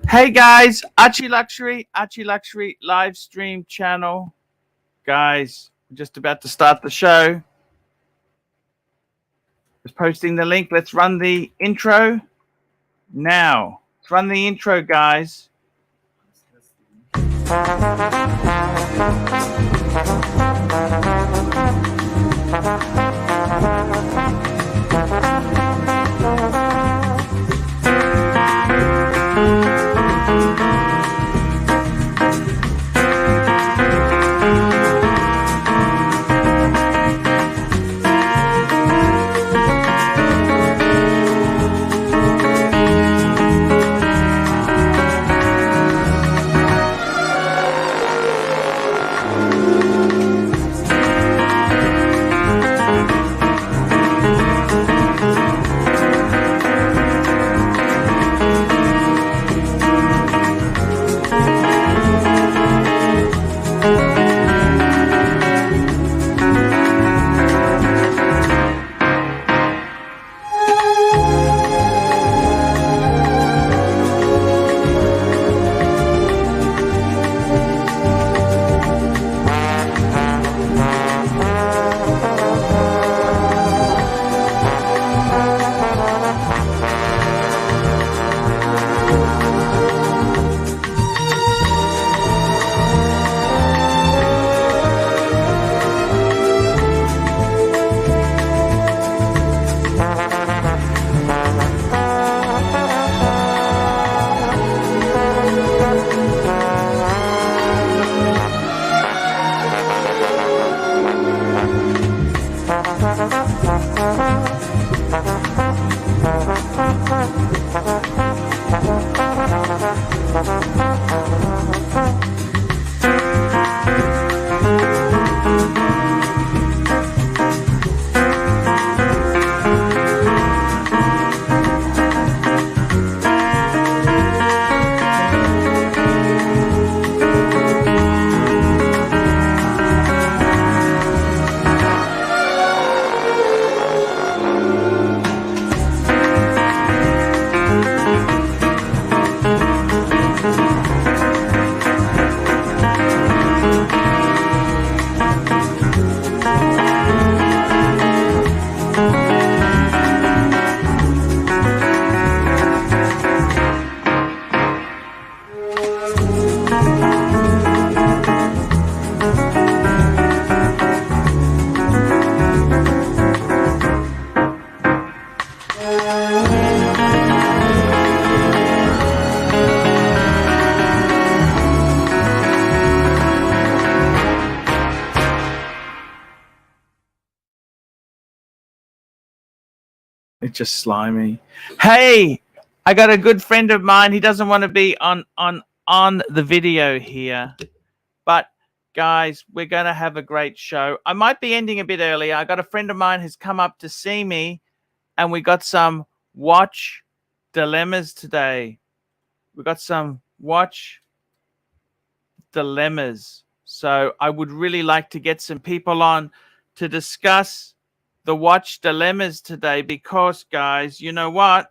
Hey guys, Archie Luxury live stream channel. Guys, we're just about to start the show. Just posting the link. Let's run the intro now. Let's run the intro, guys. It's just slimy. Hey, I got a good friend of mine. He doesn't want to be on the video here, but guys, we're going to have a great show. I might be ending a bit earlier. I got a friend of mine who's come up to see me, and we got some watch dilemmas today. We got some watch dilemmas. So I would really like to get some people on to discuss the watch dilemmas today, because guys, you know what?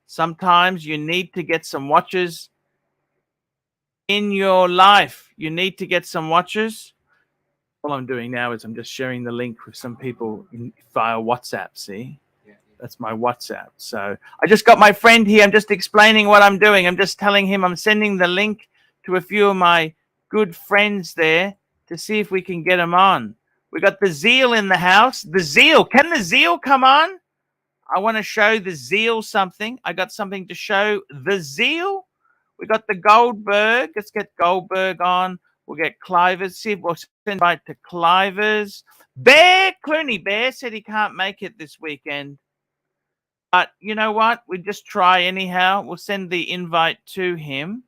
Sometimes you need to get some watches in your life. You need to get some watches. All I'm doing now is I'm just sharing the link with some people via WhatsApp. See? That's my WhatsApp. So I just got my friend here. I'm just explaining what I'm doing. I'm just telling him I'm sending the link to a few of my good friends there to see if we can get them on. We got the Zeal in the house. The Zeal. Can the Zeal come on? I want to show the Zeal something. I got something to show the Zeal. We got the Goldberg. Let's get Goldberg on. We'll get Clivers. See if we'll send right to Clivers. Bear Clooney. Bear said he can't make it this weekend. But you know what? We just try anyhow. We'll send the invite to him.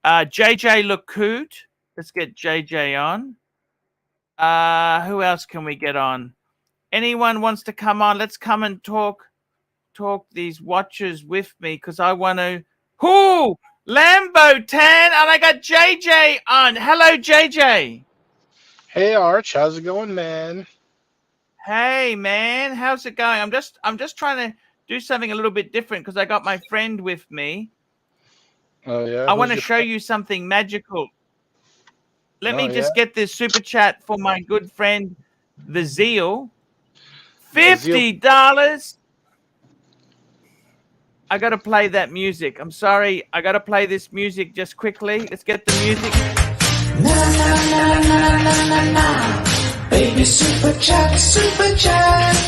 JJ Lecoute. Let's get JJ on. Who else can we get on? Anyone wants to come on? Let's come and talk these watches with me, because I want to. Who? Lambo Tan, and I got JJ on. Hello, JJ. Hey Arch, how's it going, man? Hey man, how's it going? I'm just trying to do something a little bit different because I got my friend with me. Oh yeah. I Who's want to your show friend? you something magical. Let Oh me yeah. just get this super chat for my good friend, the Zeal. The Zeal. $50. I got to play that music. I'm sorry. I got to play this music just quickly. Let's get the music. Na na na na na na na. Baby super chat,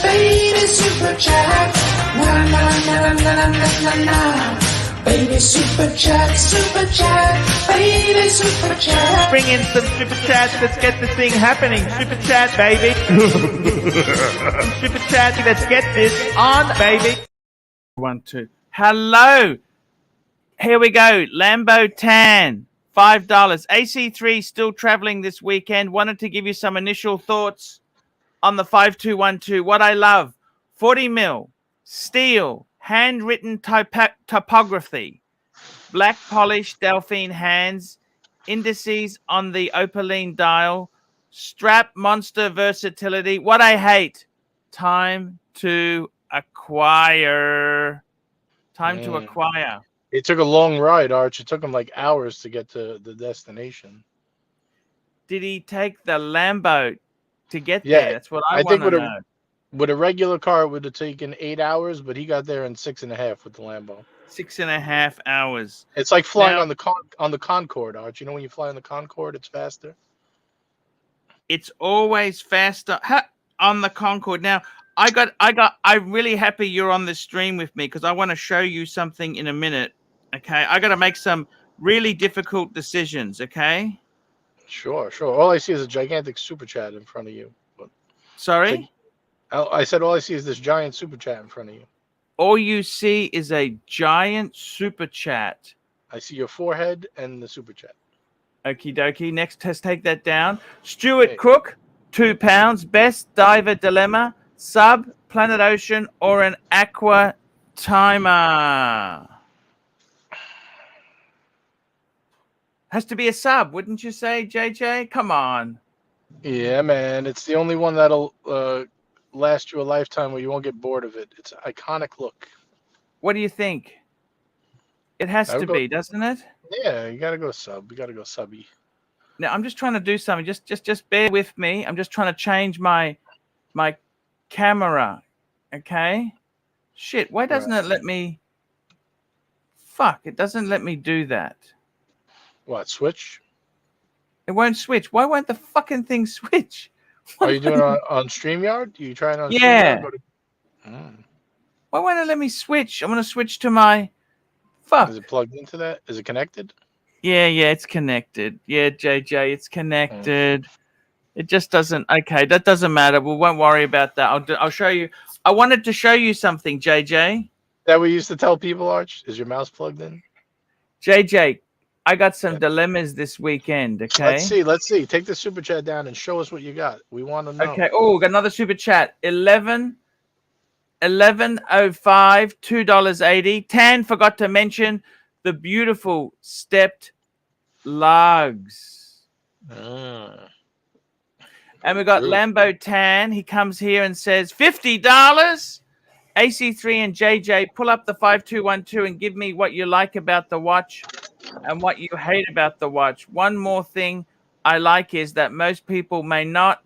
baby super chat. Na na na na na na na. Baby super chat, baby super chat. Bring in some super chats. Let's get the thing happening. Super chat, baby. Super chat. Let's get this on, baby. 1, 2. Hello. Here we go. Lambo Tan. $5. AC3 still traveling this weekend. Wanted to give you some initial thoughts on the 5212. What I love. 40 mil. Steel. Handwritten typography. Black polished Delphine hands. Indices on the opaline dial. Strap monster versatility. What I hate. Time to acquire. Time to acquire. It took a long ride, Arch. It took him like hours to get to the destination. Did he take the Lambo to get Yeah, there? That's what I I think want to know. with a regular car it would have taken 8 hours, but he got there in 6.5 with the Lambo. 6.5 hours. It's like flying Now, on the Concorde, Arch. You know when you fly on the Concorde, it's faster. it's always faster on the Concorde. Now, I'm really happy you're on the stream with me because I want to show you something in a minute. Okay, I got to make some really difficult decisions. Okay. Sure, sure. All I see is a gigantic super chat in front of you. But Sorry. I said all I see is this giant super chat in front of you. All you see is a giant super chat. I see your forehead and the super chat. Okie dokie. Next, let's take that down. Stuart Cook, £2. Best diver dilemma: sub, Planet Ocean, or an aqua timer? Has to be a sub, wouldn't you say, JJ? Come on. Yeah, man. It's the only one that'll last you a lifetime where you won't get bored of it. It's an iconic look. What do you think? It has to be, doesn't it? Yeah, you gotta go sub. You gotta go subby. Now I'm just trying to do something. Just bear with me. I'm just trying to change my camera. Okay. Shit. Why doesn't it let me? Fuck! It doesn't let me do that. What, switch? It won't switch. Why won't the fucking thing switch? Are you doing it on StreamYard? You trying on Yeah. StreamYard? Why won't it let me switch? I'm gonna switch to my. Fuck. Is it plugged into that? Is it connected? Yeah, it's connected. Yeah, JJ, it's connected. It just doesn't. Okay, that doesn't matter. We won't worry about that. I'll show you. I wanted to show you something, JJ. That we used to tell people, Arch? Is your mouse plugged in? JJ, I got some dilemmas this weekend. Okay. Let's see. Take the super chat down and show us what you got. We want to know. Okay. Oh, got another super chat. 1105, $2.80. Tan forgot to mention the beautiful stepped lugs. And we got Lambo Tan. He comes here and says $50. AC3 and JJ, pull up the 5212 and give me what you like about the watch and what you hate about the watch. One more thing I like is that most people may not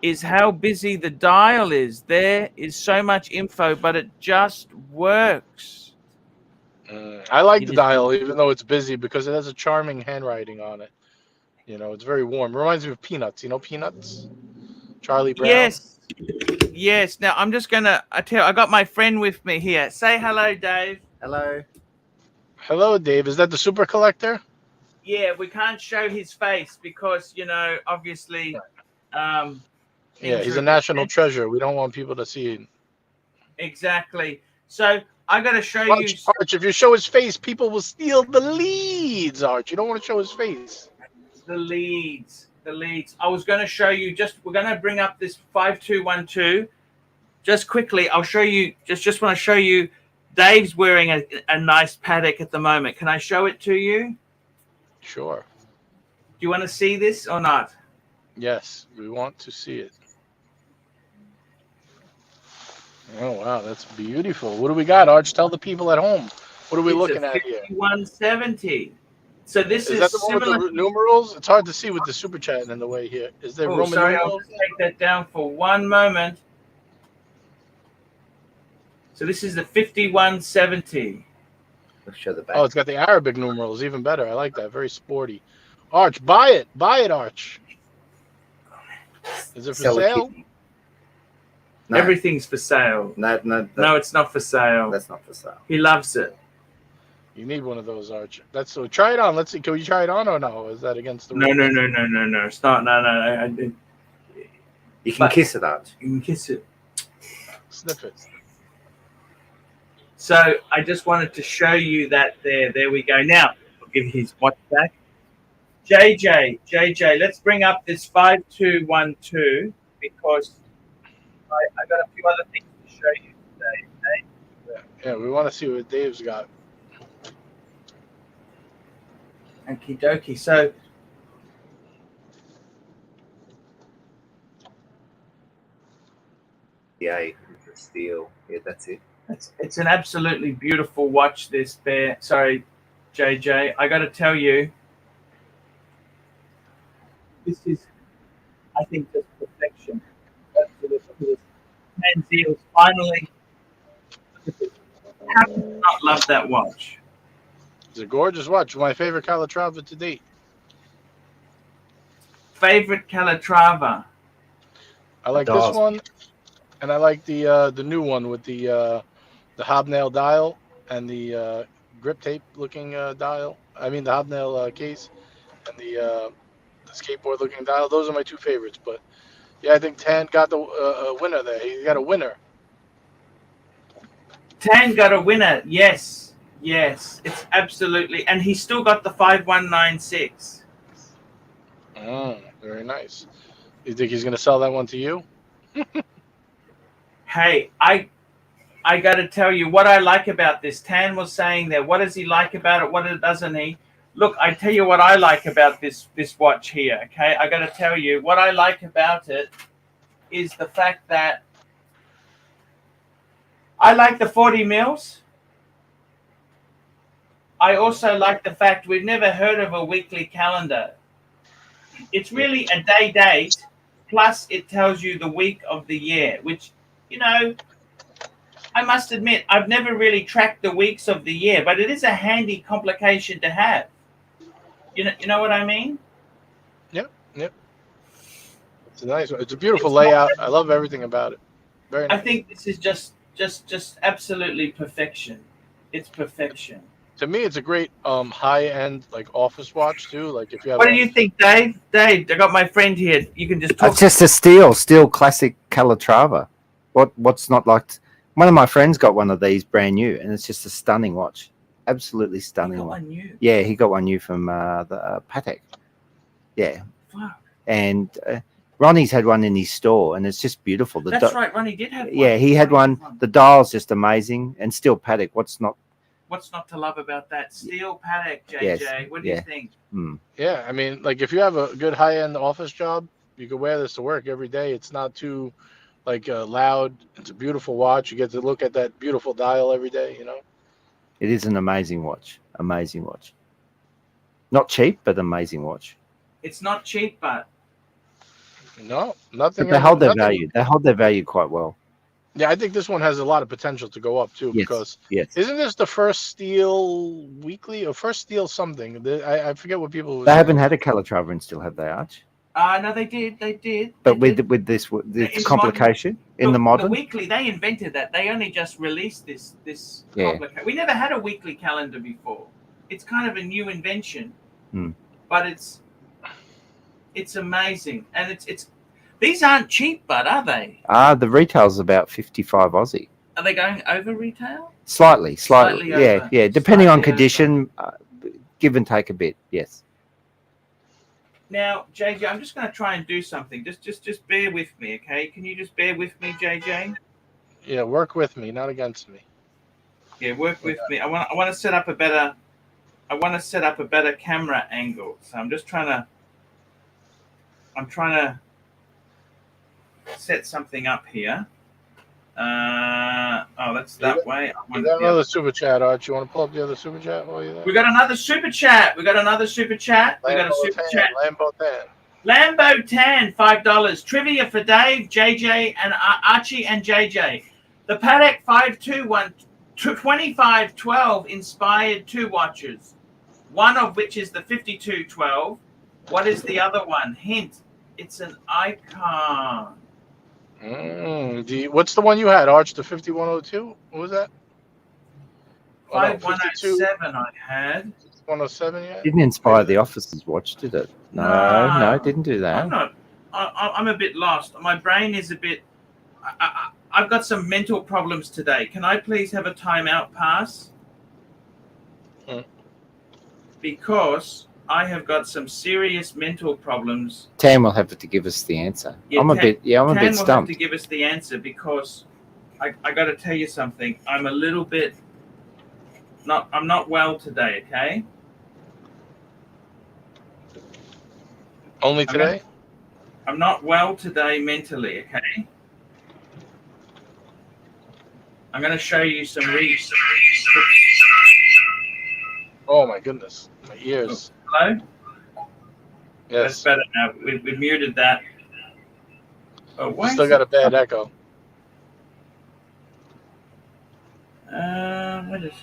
is how busy the dial is. There is so much info, but it just works. I like the dial, even though it's busy, because it has a charming handwriting on it. You know, it's very warm. It reminds me of Peanuts. You know Peanuts? Charlie Brown. Yes. Now I'm just gonna. I got my friend with me here. Say hello, Dave. Hello. Hello, Dave. Is that the super collector? Yeah, we can't show his face because obviously. Yeah, he's a national treasure. We don't want people to see it. Exactly. So I got to show you. Arch, if you show his face, people will steal the leads, Arch. You don't want to show his face. The leads. I was going to show you. We're going to bring up this 5212. Just quickly, I'll show you. Just want to show you. Dave's wearing a nice paddock at the moment. Can I show it to you? Sure. Do you want to see this or not? Yes, we want to see it. Oh wow, that's beautiful. What do we got, Arch? Tell the people at home. What are we It's looking a at here? 5170. So this Is is that the one with similar. the numerals? It's hard to see with the super chat in the way here. Is there Oh, Roman sorry, I'll numerals? just take that down for one moment. So this is the 5170. Let's show the back. Oh, it's got the Arabic numerals. Even better. I like that. Very sporty. Arch, buy it. Buy it, Arch. Is it for Sell a sale? kidney. No, Everything's for sale. no, It's not for sale. that's not for sale. He loves it. You need one of those, Arch. That's so. Try it on. Let's see. Can we try it on or no? Is that against the No. rules? It's not. No. You can But- kiss it, Arch. You can kiss it. Sniff it. So I just wanted to show you that there. There we go. Now I'll give you his watch back. JJ, let's bring up this 5212 because I got a few other things to show you today. Okay? Yeah, we want to see what Dave's got. Okie dokie. So Yeah, the steel. Yeah, that's it. it's an absolutely beautiful watch. This bear. Sorry, JJ. I got to tell you, this is, I think, just perfection. Manziel's finally. How can you not love that watch? It's a gorgeous watch. My favorite Calatrava to date. Favorite Calatrava. I like this Dials. one, and I like the new one with the hobnail dial and the grip tape looking dial. I mean the hobnail case and the skateboard looking dial. Those are my two favorites. But yeah, I think Tan got the winner there. He got a winner. Tan got a winner. Yes. It's absolutely, and he's still got the 5196. Very nice. You think he's gonna sell that one to you? Hey, I got to tell you what I like about this. Tan was saying there. What does he like about it? What doesn't he? Look, I tell you what I like about this watch here. Okay, I got to tell you what I like about it is the fact that I like the 40 mils. I also like the fact we've never heard of a weekly calendar. It's really a day date, plus it tells you the week of the year, which, you know, I must admit, I've never really tracked the weeks of the year, but it is a handy complication to have. You know what I mean? Yep. It's a nice one. It's a beautiful layout. I love everything about it. Very nice. I think this is just absolutely perfection. It's perfection. To me, it's a great high-end like office watch too. Like if you have. What do you think, Dave? Dave, I got my friend here. You can just talk. It's just a steel classic Calatrava. What's not like? One of my friends got one of these brand new, and it's just a stunning watch. Absolutely You stunning got one. one new. Yeah, he got one new from the Patek. Yeah, Fuck. and Ronnie's had one in his store, and it's just beautiful. That's right. Ronnie did have one. Yeah, he had one. The dial's just amazing, and still Patek. What's not? What's not to love about that? Steel Patek, JJ. Yes, What do you yeah. think? Yeah, I mean, like if you have a good high-end office job, you could wear this to work every day. It's not too like loud. It's a beautiful watch. You get to look at that beautiful dial every day. You know. It is an amazing watch. Amazing watch. Not cheap, but amazing watch. It's not cheap, but No, nothing. But they hold their nothing- value. They hold their value quite well. Yeah, I think this one has a lot of potential to go up too. Yes. Because Yes. isn't this the first steel weekly or first steel something? I forget what people. They haven't had a Calatrava and still have they, Arch? no, they did. But They did. with this In complication in the Look, modern, the weekly, they invented that. They only just released this Yeah. complication. We never had a weekly calendar before. It's kind of a new invention, but it's amazing, and it's these aren't cheap, but are they? the retail's about 55 Aussie. Are they going over retail? Slightly. Slightly Yeah, over. yeah. Depending on Slightly condition, give and take a bit. Yes. Now, JJ, I'm just going to try and do something. Just bear with me, okay? Can you just bear with me, JJ? Yeah, work with me, not against me. Yeah, work with me. I want to set up a better. I want to set up a better camera angle. So I'm trying to set something up here. Oh, that's that way. I We want got the other. another super chat, Arch. You want to pull up the other super chat while you're there? We got another super chat. We got a super chat. Lambo Tan. Lambo Tan, $5. Trivia for Dave, JJ, and Archie and JJ. The Patek 521 2512 inspired 2 watches, one of which is the 5212. What is the other one? Hint, it's an icon. What's the one you had, Arch? The 5102? What was that? 5107 I had. 107 yet? Didn't inspire the officer's watch, did it? No, it didn't do that. I'm a bit lost. My brain is a bit. I've got some mental problems today. Can I please have a timeout pass? Because I have got some serious mental problems. Tam will have to give us the answer. Yeah, I'm a bit Tam will have stumped. to give us the answer because I got to tell you something. I'm a little bit. I'm not well today. Okay. Only today? I'm not well today mentally, okay? I'm going to show you some research. Oh my goodness. My ears. Hello? Yes. That's better now. We've muted that. Oh, why Still is got it- a bad echo. What is it?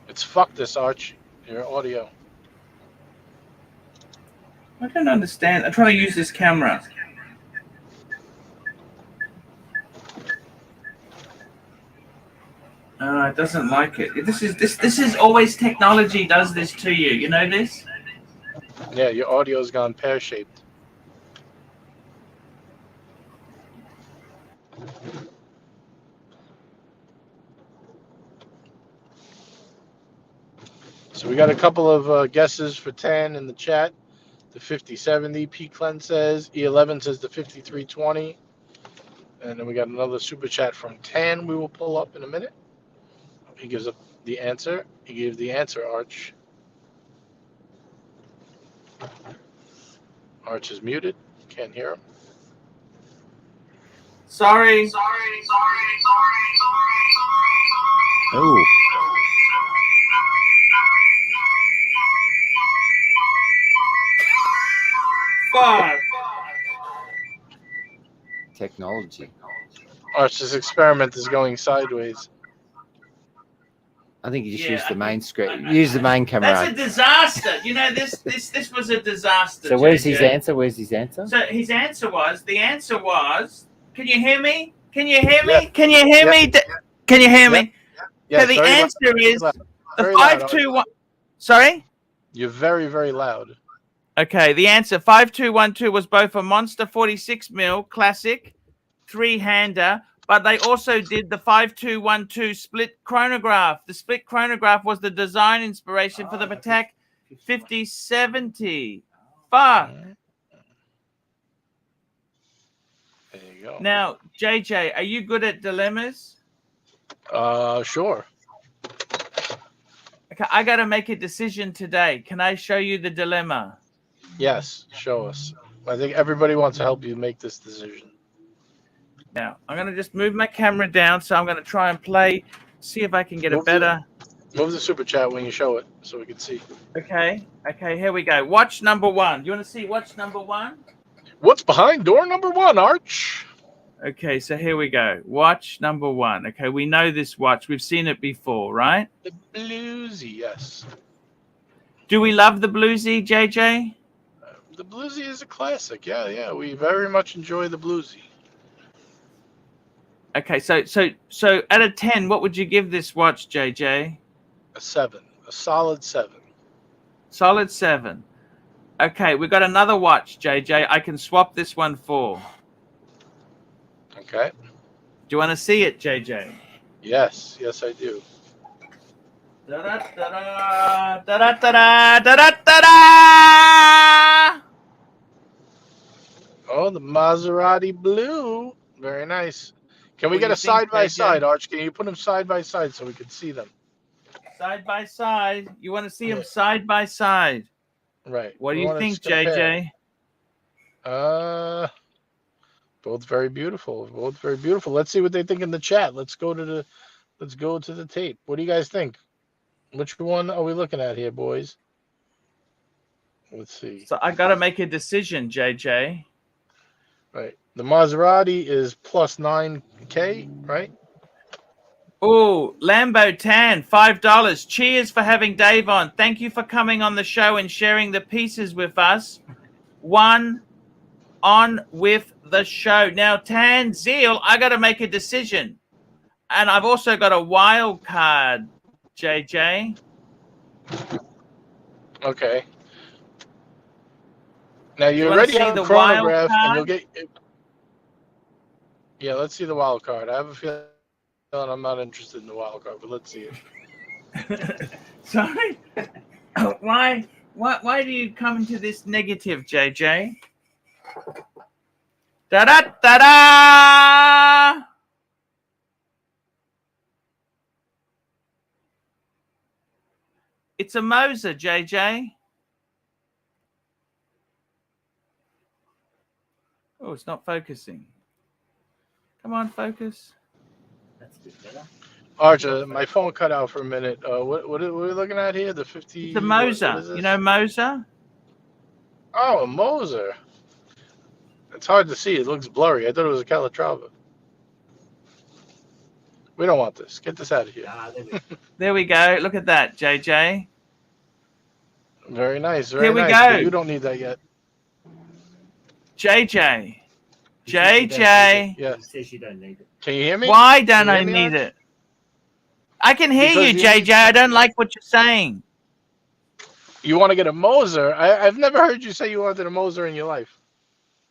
It's fuck this, Arch. Your audio. I don't understand. I'm trying to use this camera. It doesn't like it. This is always technology does this to you. You know this? Yeah, your audio's gone pear-shaped. So we got a couple of guesses for 10 in the chat. The 5070, P. Clen says. E11 says the 5320. And then we got another super chat from 10 we will pull up in a minute. He gives up the answer. He gave the answer, Arch. Arch is muted. Can't hear him. Sorry. Oh, Fuck. technology. Arch, this experiment is going sideways. I think you just Yeah, use I the main think- screen. Use the main camera. That's a disaster. You know this was a disaster. So where's his JJ. answer? Where's his answer? So his answer was, can you hear me? Can you hear me? Yeah. Can you hear me? Can you hear me? Yeah, So the answer is the very loud, 5212. Sorry? You're very, very loud. Okay, the answer 5212 was both a Monster 46mm classic 3-hander, but they also did the 5212 split chronograph. The split chronograph was the design inspiration for the Patek 5070. Fuck. There you go. Now, JJ, are you good at dilemmas? Sure. Okay, I got to make a decision today. Can I show you the dilemma? Yes, show us. I think everybody wants to help you make this decision. Now, I'm going to just move my camera down, so I'm going to try and see if I can get a Move the- better... Move the super chat when you show it so we can see. Okay, here we go. Watch number 1. You want to see watch number 1? What's behind door number 1, Arch? Okay, so here we go. Watch number 1. Okay, we know this watch. We've seen it before, right? The bluesy, yes. Do we love the bluesy, JJ? The bluesy is a classic. Yeah. We very much enjoy the bluesy. Okay, so out of 10, what would you give this watch, JJ? A 7. A solid 7. Solid 7. Okay, we got another watch, JJ. I can swap this one for. Okay. Do you want to see it, JJ? Yes, I do. Da-da-da-da, da-da-da-da, da-da-da-da! Oh, the Maserati blue. Very nice. Can we What do get you a side by think, JJ? side, Arch? Can you put them side by side so we can see them? Side by side. You want to see them side by side. Right. What do We you wanna think, compare. JJ? Both very beautiful. Both very beautiful. Let's see what they think in the chat. Let's go to the tape. What do you guys think? Which one are we looking at here, boys? Let's see. So I got to make a decision, JJ. Right. The Maserati is plus 9K, right? Oh, Lambo Tan, $5. Cheers for having Dave on. Thank you for coming on the show and sharing the pieces with us. One on with the show. Now, Tan Zeal, I got to make a decision. And I've also got a wild card, JJ. Okay. Now you wanna already see have the the chronograph, wild and you'll get. Yeah, let's see the wild card. I have a feeling I'm not interested in the wild card, but let's see it. Sorry? Why do you come into this negative, JJ? Da-da-da-da! It's a Moser, JJ. Oh, it's not focusing. Come on, focus. That's a bit better. Archer, my phone cut out for a minute. What are we looking at here? The 50. It's a Moser. What is this? You know Moser? Oh, a Moser. It's hard to see. It looks blurry. I thought it was a Calatrava. We don't want this. Get this out of here. Ah, there we go. There we go. Look at that, JJ. Very nice. Very Here we nice. go. But you don't need that yet. JJ. He says you don't need JJ. it. Yes. He says you don't need it. Can you hear me? Why don't Can you I hear me, need Arch? it? I can hear Because you, you- JJ. I don't like what you're saying. You want to get a Moser? I've never heard you say you wanted a Moser in your life.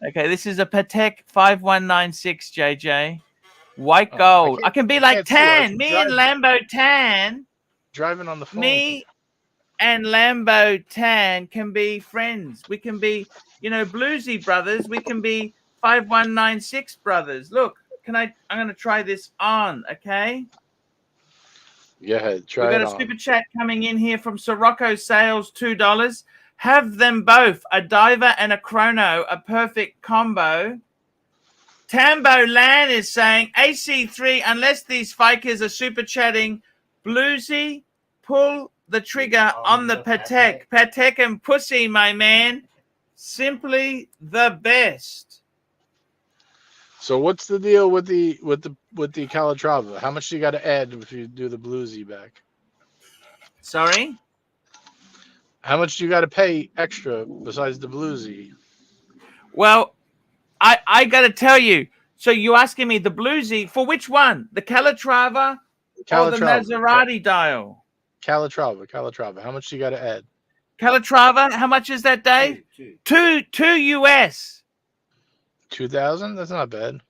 Okay, this is a Patek 5196, JJ. White Oh, I gold. I can't- can be I like can't see it. I Tan. can Me drive and it. Lambo Tan. Driving on the phone. Me and Lambo Tan can be friends. We can be, bluesy brothers. We can be 5196 brothers. Look, I'm going to try this on, okay? Yeah, try We've got it a on. super chat coming in here from Sirocco Sales, $2. Have them both, a diver and a chrono, a perfect combo. Tambo Lan is saying, AC3, unless these fakers are super chatting, bluesy, pull the trigger on the Patek. Patek and pussy, my man. Simply the best. So what's the deal with the Calatrava? How much do you got to add if you do the bluesy back? Sorry? How much do you got to pay extra besides the bluesy? Well, I got to tell you. So you're asking me the bluesy for which one? The Calatrava or the Maserati dial? Calatrava. How much do you got to add? Calatrava, how much is that, Dave? Two. Two US. 2,000? That's not bad.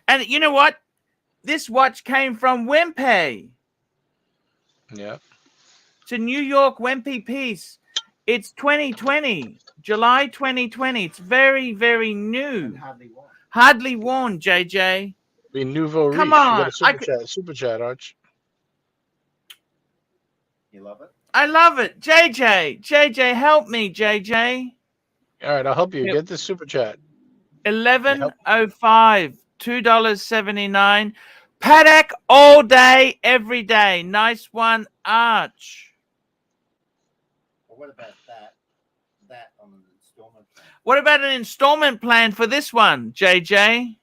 And you know what? This watch came from Wempe. Yeah. It's a New York Wempe piece. It's 2020, July 2020. It's very, very new. Hardly worn, JJ. Be nouveau riche. Come You on, got a super chat, Arch. You love it? I love it. JJ, help me, JJ. All right, I'll help you. Yep. Get this super chat. 11.05, $2.79. Paddock all day, every day. Nice one, Arch. Well, what about that on an installment plan? What about an installment plan for this one, JJ?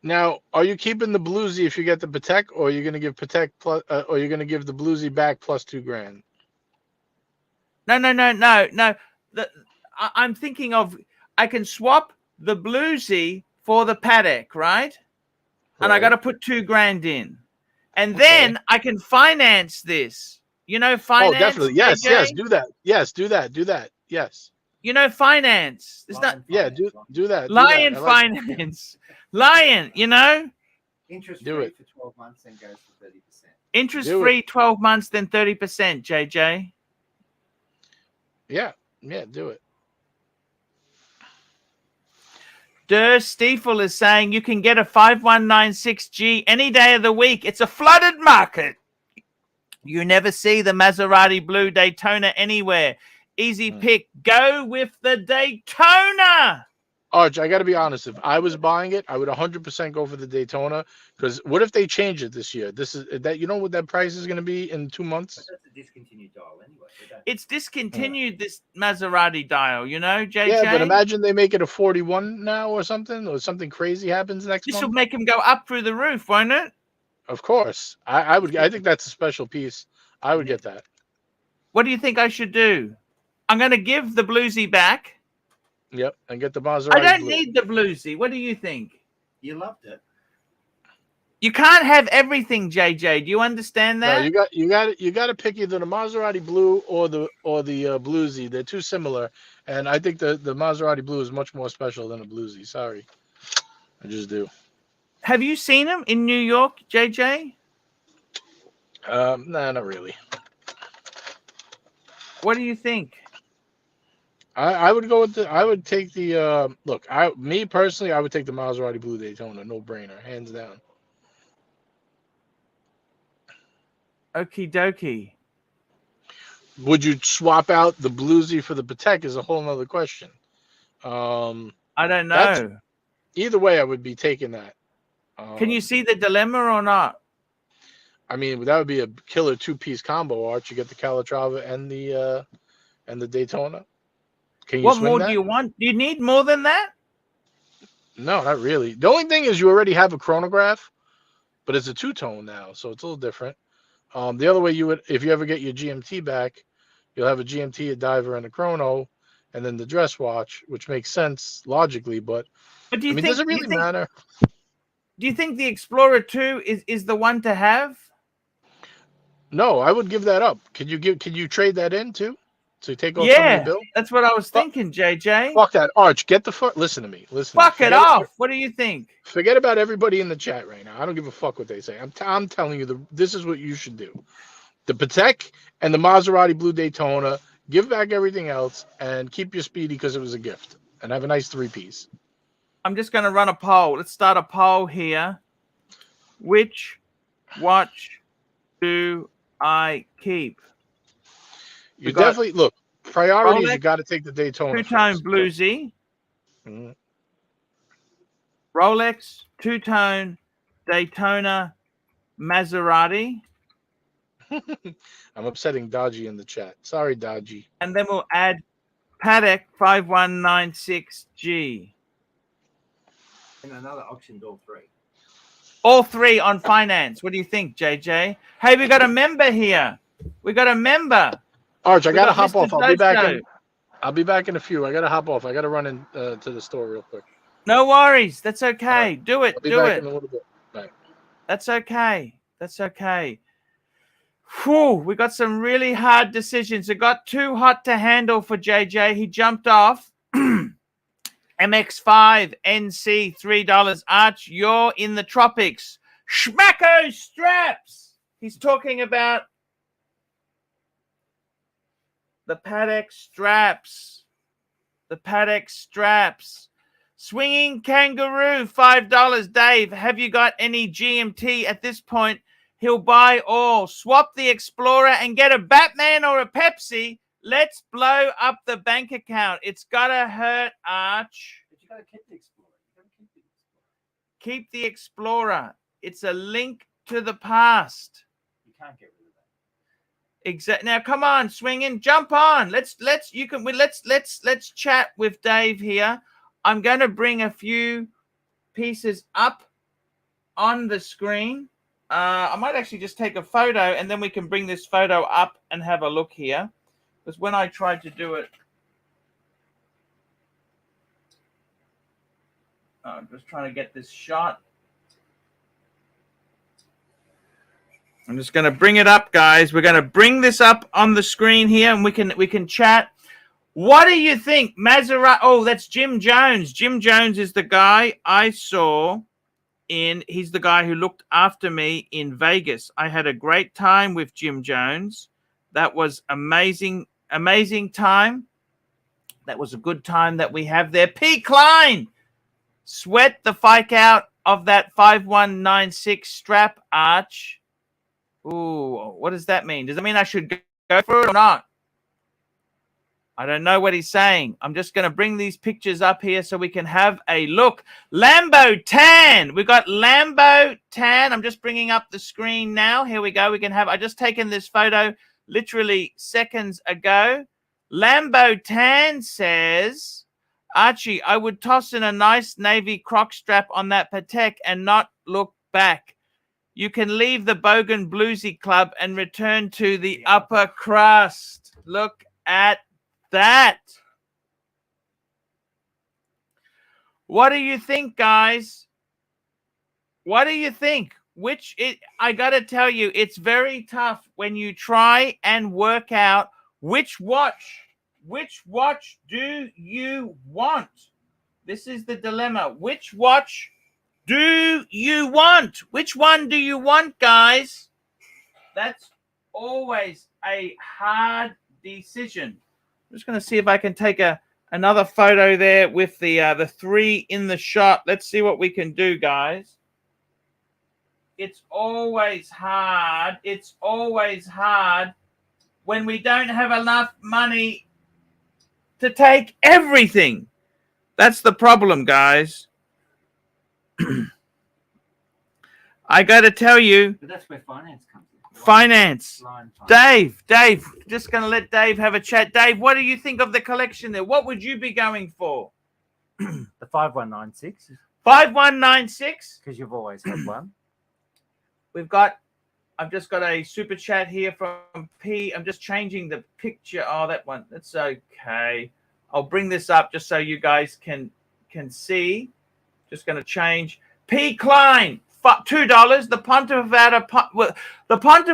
Now, are you keeping the bluesy if you get the Patek, or are you going to give Patek plus, or you're going to give the bluesy back plus $2,000? No. I'm thinking of I can swap the bluesy for the Paddock, right? And I got to put $2,000 in, and then I can finance this. Finance. Oh, definitely. Yes, JJ? yes. Do that. Yes, do that. Yes. Finance. It's not Yeah, do that. Lion I like finance. Lion, Interest Do free it. for 12 months and goes for 30%. interest Do free 12 months, then 30%, JJ. Yeah, do it. Stiefel is saying you can get a 5196G any day of the week. It's a flooded market. You never see the Maserati Blue Daytona anywhere. Easy pick. Go with the Daytona. Arch, I got to be honest. If I was buying it, I would 100% go for the Daytona. Because what if they change it this year? This is that you know what that price is going to be in 2 months. But that's a discontinued dial anyway. So don't- It's discontinued this Maserati dial, you know, JJ. Yeah, but imagine they make it a 41 now or something crazy happens next This will month. make them go up through the roof, won't it? Of course, I would. I think that's a special piece. I would get that. What do you think I should do? I'm going to give the Bluesy back. Yep, and get the Maserati. I don't blue. need the Bluesy. What do you think? You loved it. You can't have everything, JJ. Do you understand No, that? you got to pick either the Maserati blue or the Bluesy. They're too similar, and I think the Maserati blue is much more special than a Bluesy. Sorry, I just do. Have you seen them in New York, JJ? Nah, not really. What do you think? I would go with I would take the look. Me personally, I would take the Maserati blue Daytona, no brainer, hands down. Okie dokie. Would you swap out the Bluesy for the Patek is a whole nother question. I don't That's- know. Either way, I would be taking that. Can you see the dilemma or not? I mean, that would be a killer 2-piece combo, Arch. You get the Calatrava and the Daytona. Can you What swing more that? do you want? Do you need more than that? No, not really. The only thing is you already have a chronograph, but it's a 2-tone now, so it's a little different. The other way you would, if you ever get your GMT back, you'll have a GMT, a diver, and a chrono, and then the dress watch, which makes sense logically, but But do I you mean, think? does it really matter? Do you think the Explorer 2 is the one to have? No, I would give that up. Can you trade that in too? To take off some of Yeah, your bill? that's what I was thinking, JJ. Fuck that. Arch, get the fuck. Listen to me. Listen. Fuck it Forget off. What do you think? Forget about everybody in the chat right now. I don't give a fuck what they say. I'm telling you, this is what you should do. The Patek and the Maserati Blue Daytona. Give back everything else and keep your Speedy because it was a gift. And have a nice 3-piece. I'm just going to run a poll. Let's start a poll here. Which watch do I keep? You We got definitely look. Priorities. Rolex, You got to take the Daytona. Two-tone first. Bluesy. Mhm. Rolex, two-tone Daytona Maserati. I'm upsetting Dodgy in the chat. Sorry, Dodgy. And then we'll add Patek 5196G. And another auctioned all three. All three on finance. What do you think, JJ? Hey, we got a member here. We got a member. Arch, I We gotta got hop Mr. off. I'll be back Dojo. in. I'll be back in a few. I gotta hop off. I gotta run in to the store real quick. No worries. That's okay. right. Do it. I'll be Do back it. in a little bit. Bye. That's okay. That's okay. Whew, we got some really hard decisions. It got too hot to handle for JJ. He jumped off. MX5 NC $3. Arch, you're in the tropics. Schmacko straps. He's talking about the Patek straps. The Patek straps. Swinging Kangaroo, $5. Dave, have you got any GMT at this point? He'll buy all. Swap the Explorer and get a Batman or a Pepsi. Let's blow up the bank account. It's gotta hurt, Arch. But you gotta keep the Explorer. You gotta keep the Explorer. Keep the Explorer. It's a link to the past. You can't get rid of that. Exactly. Now, come on, swinging, jump on. Let's chat with Dave here. I'm going to bring a few pieces up on the screen. I might actually just take a photo and then we can bring this photo up and have a look here. Because when I tried to do it, I'm just trying to get this shot. I'm just going to bring it up, guys. We're going to bring this up on the screen here, and we can chat. What do you think, Maserati? Oh, that's Jim Jones. Jim Jones is the guy I saw he's the guy who looked after me in Vegas. I had a great time with Jim Jones. That was amazing time. That was a good time that we have there. P. Klein, sweat the fike out of that 5196 strap, Arch. Ooh, what does that mean? Does that mean I should go for it or not? I don't know what he's saying. I'm just going to bring these pictures up here so we can have a look. Lambo Tan. We've got Lambo Tan. I'm just bringing up the screen now. Here we go. We can have, I just taken this photo literally seconds ago. Lambo Tan says, Archie, I would toss in a nice navy croc strap on that Patek and not look back. You can leave the Bogan Bluesy Club and return to the upper crust. Look at that. What do you think, guys? What do you think? I got to tell you, it's very tough when you try and work out which watch do you want? This is the dilemma. Which watch do you want? Which one do you want, guys? That's always a hard decision. I'm just going to see if I can take another photo there with the three in the shot. Let's see what we can do, guys. It's always hard. It's always hard when we don't have enough money to take everything. That's the problem, guys. I got to tell you. But that's where finance comes in. Finance. Line finance. Dave, just going to let Dave have a chat. Dave, what do you think of the collection there? What would you be going for? The 5196. 5196. Because you've always had one. I've just got a super chat here from P. I'm just changing the picture. Oh, that one. That's okay. I'll bring this up just so you guys can see. Just going to change. P. Klein, $2. The pontiff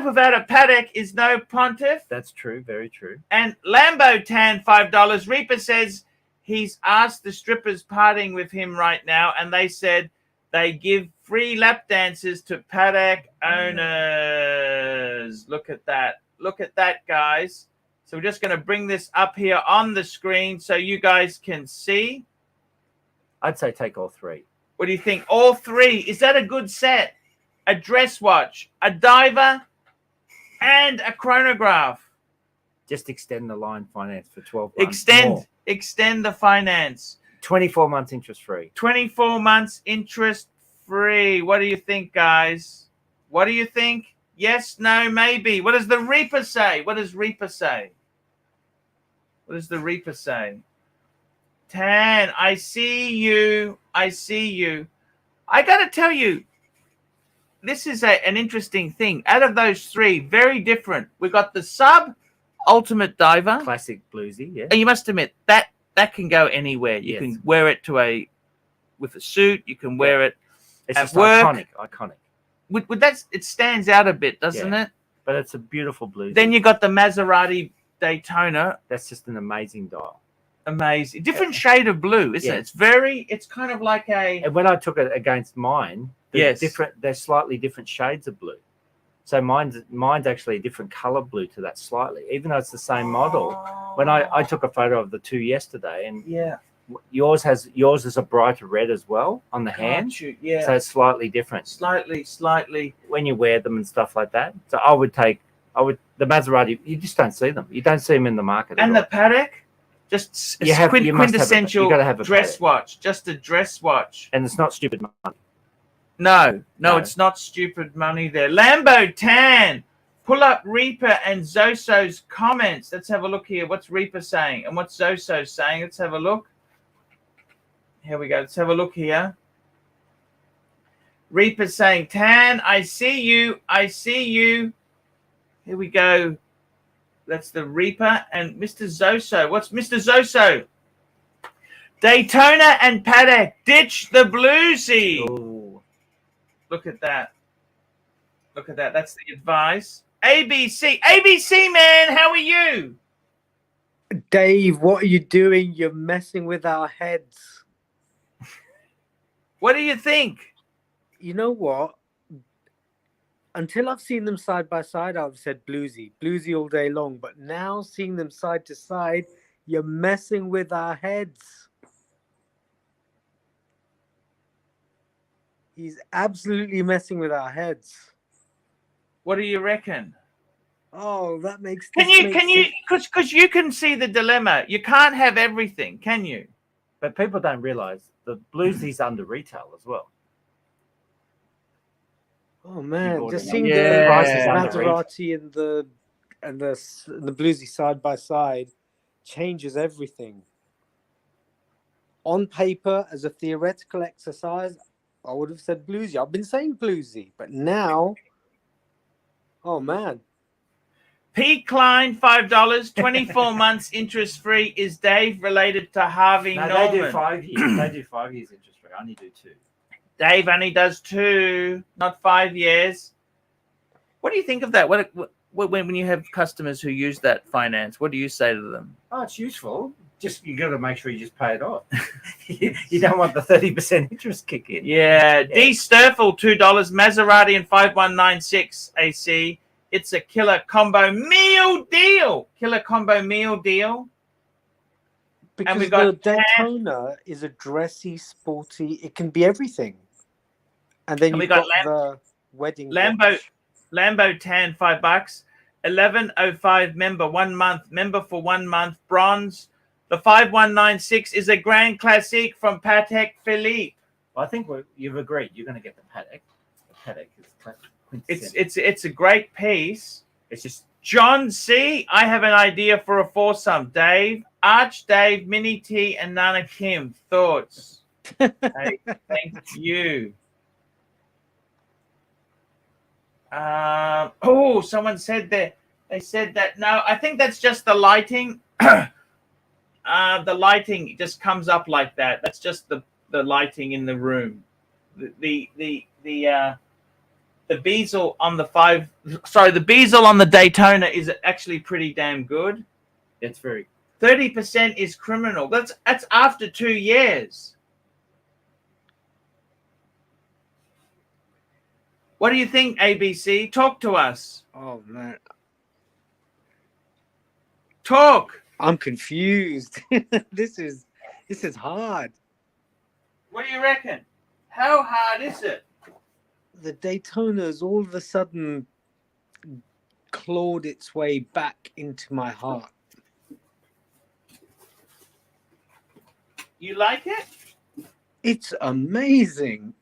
without a Patek is no pontiff. That's true. Very true. And Lambo Tan, $5. Reaper says he's asked the strippers partying with him right now, and they said they give free lap dances to Patek owners. Look at that. Look at that, guys. So we're just going to bring this up here on the screen so you guys can see. I'd say take all three. What do you think? All three. Is that a good set? A dress watch, a diver, and a chronograph. Just extend the line finance for 12 months. Extend the finance. 24 months interest free. 24 months interest free. What do you think, guys? What do you think? Yes, no, maybe. What does the Reaper say? What does Reaper say? What does the Reaper say? Tan, I see you. I see you. I got to tell you, this is an interesting thing. Out of those three, very different. We've got the Sub Ultimate Diver. Classic bluesy, yeah. And you must admit, that can go anywhere. You Yes. can wear it with a suit. You can wear it It's at just work. iconic. With that, it stands out a bit, doesn't it? But it's a beautiful bluesy. Then you got the Maserati Daytona. That's just an amazing dial. Amazing. Different shade of blue, isn't it? It's kind of like a... And when I took it against mine, Yes. they're slightly different shades of blue. So mine's actually a different color blue to that slightly, even though it's the same model. When I took a photo of the two yesterday, and Yeah. yours is a brighter red as well on the hand. Yeah. So it's slightly different Slightly. when you wear them and stuff like that. So I would the Maserati. You just don't see them. You don't see them in the market. And the at all. Patek, just You must have quintessential you gotta have a dress Patek. watch. Just a dress watch. And it's not stupid money. No, No. it's not stupid money there. Lambo Tan, pull up Reaper and Zoso's comments. Let's have a look here. What's Reaper saying and what's Zoso saying? Let's have a look. Here we go. Let's have a look here. Reaper saying, Tan, I see you. I see you. Here we go. That's the Reaper and Mr. Zoso. What's Mr. Zoso? Daytona and Patek, ditch the bluesy. Ooh. Look at that. Look at that. That's the advice. ABC. ABC, man, how are you? Dave, what are you doing? You're messing with our heads. What do you think? You know what? Until I've seen them side by side, I've said bluesy all day long. But now seeing them side to side, you're messing with our heads. He's absolutely messing with our heads. What do you reckon? Oh, that makes. Can this you? makes Can you? it- Because you can see the dilemma. You can't have everything, can you? But people don't realize the bluesie's under retail as well. Oh man, bought just it. seeing Yeah. the Prices under Maserati and the bluesy side by side changes everything. On paper, as a theoretical exercise, I would have said bluesy. I've been saying bluesy, but now, oh man, P. Klein, $5, 24 months interest free. Is Dave related to Harvey No, Norman? they do 5 years. They do 5 years interest rate. I only do 2. Dave only does 2, not 5 years. What do you think of that? When you have customers who use that finance, what do you say to them? Oh, it's useful. Just you got to make sure you just pay it off. You don't want the 30% interest kick in. Yeah, D. Sturfel, $2, Maserati and 5196 AC. It's a killer combo meal deal. Killer combo meal deal. because we the got Daytona is a dressy, sporty. It can be everything, and then we you've got got the wedding Lambo watch. Lambo tan, $5. 1105 member, 1 month. Member for 1 month. Bronze. The 5196 is a Grand Classique from Patek Philippe. I think you've agreed. You're going to get the Patek. The Patek is It's a great piece. It's just John C. I have an idea for a foursome. Dave, Arch, Dave, Minnie T, and Nana Kim. Thoughts? Hey, thank you. Someone said that. They said that. No, I think that's just the lighting. The lighting just comes up like that. That's just the lighting in the room. The bezel on the the bezel on the Daytona is actually pretty damn good. it's very 30% is criminal. That's after 2 years. What do you think, ABC? Talk to us. Oh man, Talk. I'm confused. This is hard. What do you reckon? How hard is it? The Daytona's all of a sudden clawed its way back into my heart. You like it? It's amazing.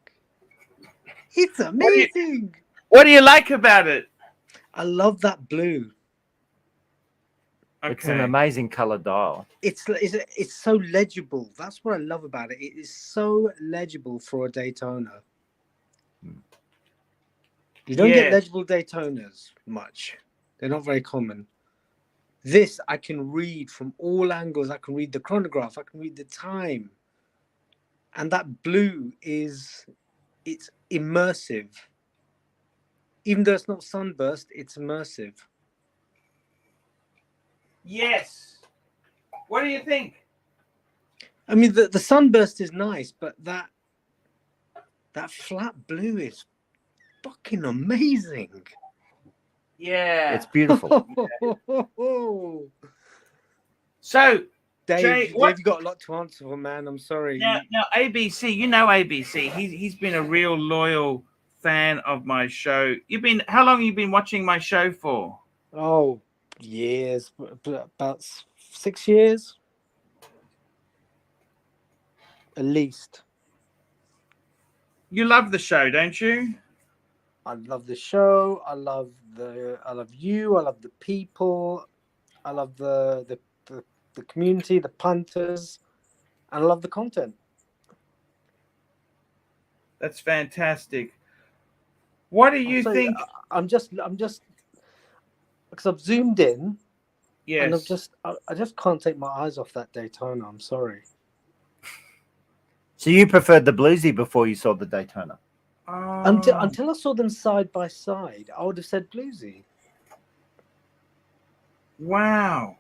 It's amazing. What do you like about it? I love that blue. It's an amazing color dial. It's so legible. That's what I love about it. It is so legible for a Daytona. You don't get legible Daytonas much. They're not very common. This I can read from all angles. I can read the chronograph. I can read the time. And that blue it's immersive. Even though it's not sunburst, it's immersive. Yes. What do you think? I mean, the sunburst is nice, but that flat blue is fucking amazing. Yeah. It's beautiful. So, Dave, Jay, Dave, you got a lot to answer for, man. I'm sorry. now ABC, you know ABC. He's been a real loyal fan of my show. How long have you been watching my show for? Oh, years, about 6 years, at least. You love the show, don't you? I love the show. I love you. I love the people. I love the community, the punters, and I love the content. That's fantastic. What do you think? I'm just because I've zoomed in, Yes. and I just can't take my eyes off that Daytona. I'm sorry. So you preferred the bluesy before you saw the Daytona? Until I saw them side by side, I would have said bluesy. Wow.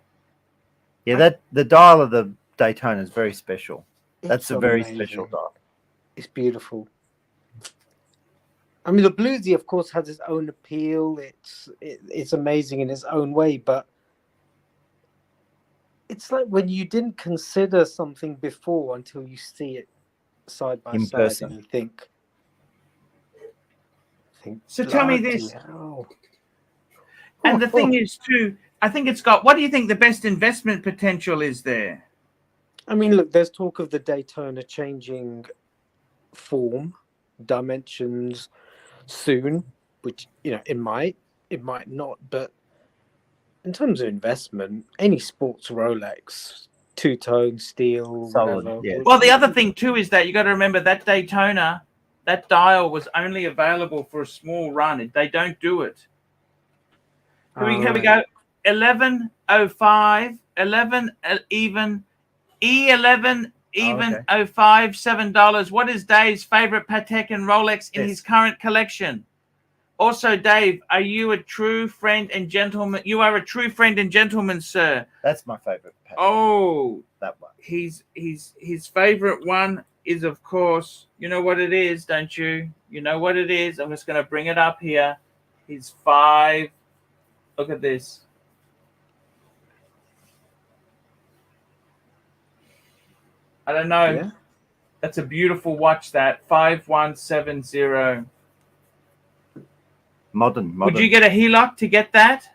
Yeah, the dial of the Daytona is very special. That's It's a very amazing. special dial. It's beautiful. I mean, the bluesy, of course, has its own appeal. It's amazing in its own way, but it's like when you didn't consider something before until you see it side by In side, person. and you think. So tell me "Bloody this. hell." And the thing is, too, I think it's got. What do you think the best investment potential is there? I mean, look, there's talk of the Daytona changing form, dimensions soon, which it might not, but in terms of investment, any sports Rolex, two-tone steel, Solid, whatever. yeah. Well, the other thing too is that you got to remember that Daytona, that dial was only available for a small run. They don't do it. Here we go. 1105, 11 even, E11 even 05, $7. What is Dave's favorite Patek and Rolex in his current collection? Also, Dave, are you a true friend and gentleman? You are a true friend and gentleman, sir. That's my favorite Patek. Oh, that one. His favorite one is, of course, you know what it is, don't you? You know what it is. I'm just going to bring it up here. His 5. Look at this. I don't know. Yeah. That's a beautiful watch, that 5170. Modern. Would you get a HELOC to get that?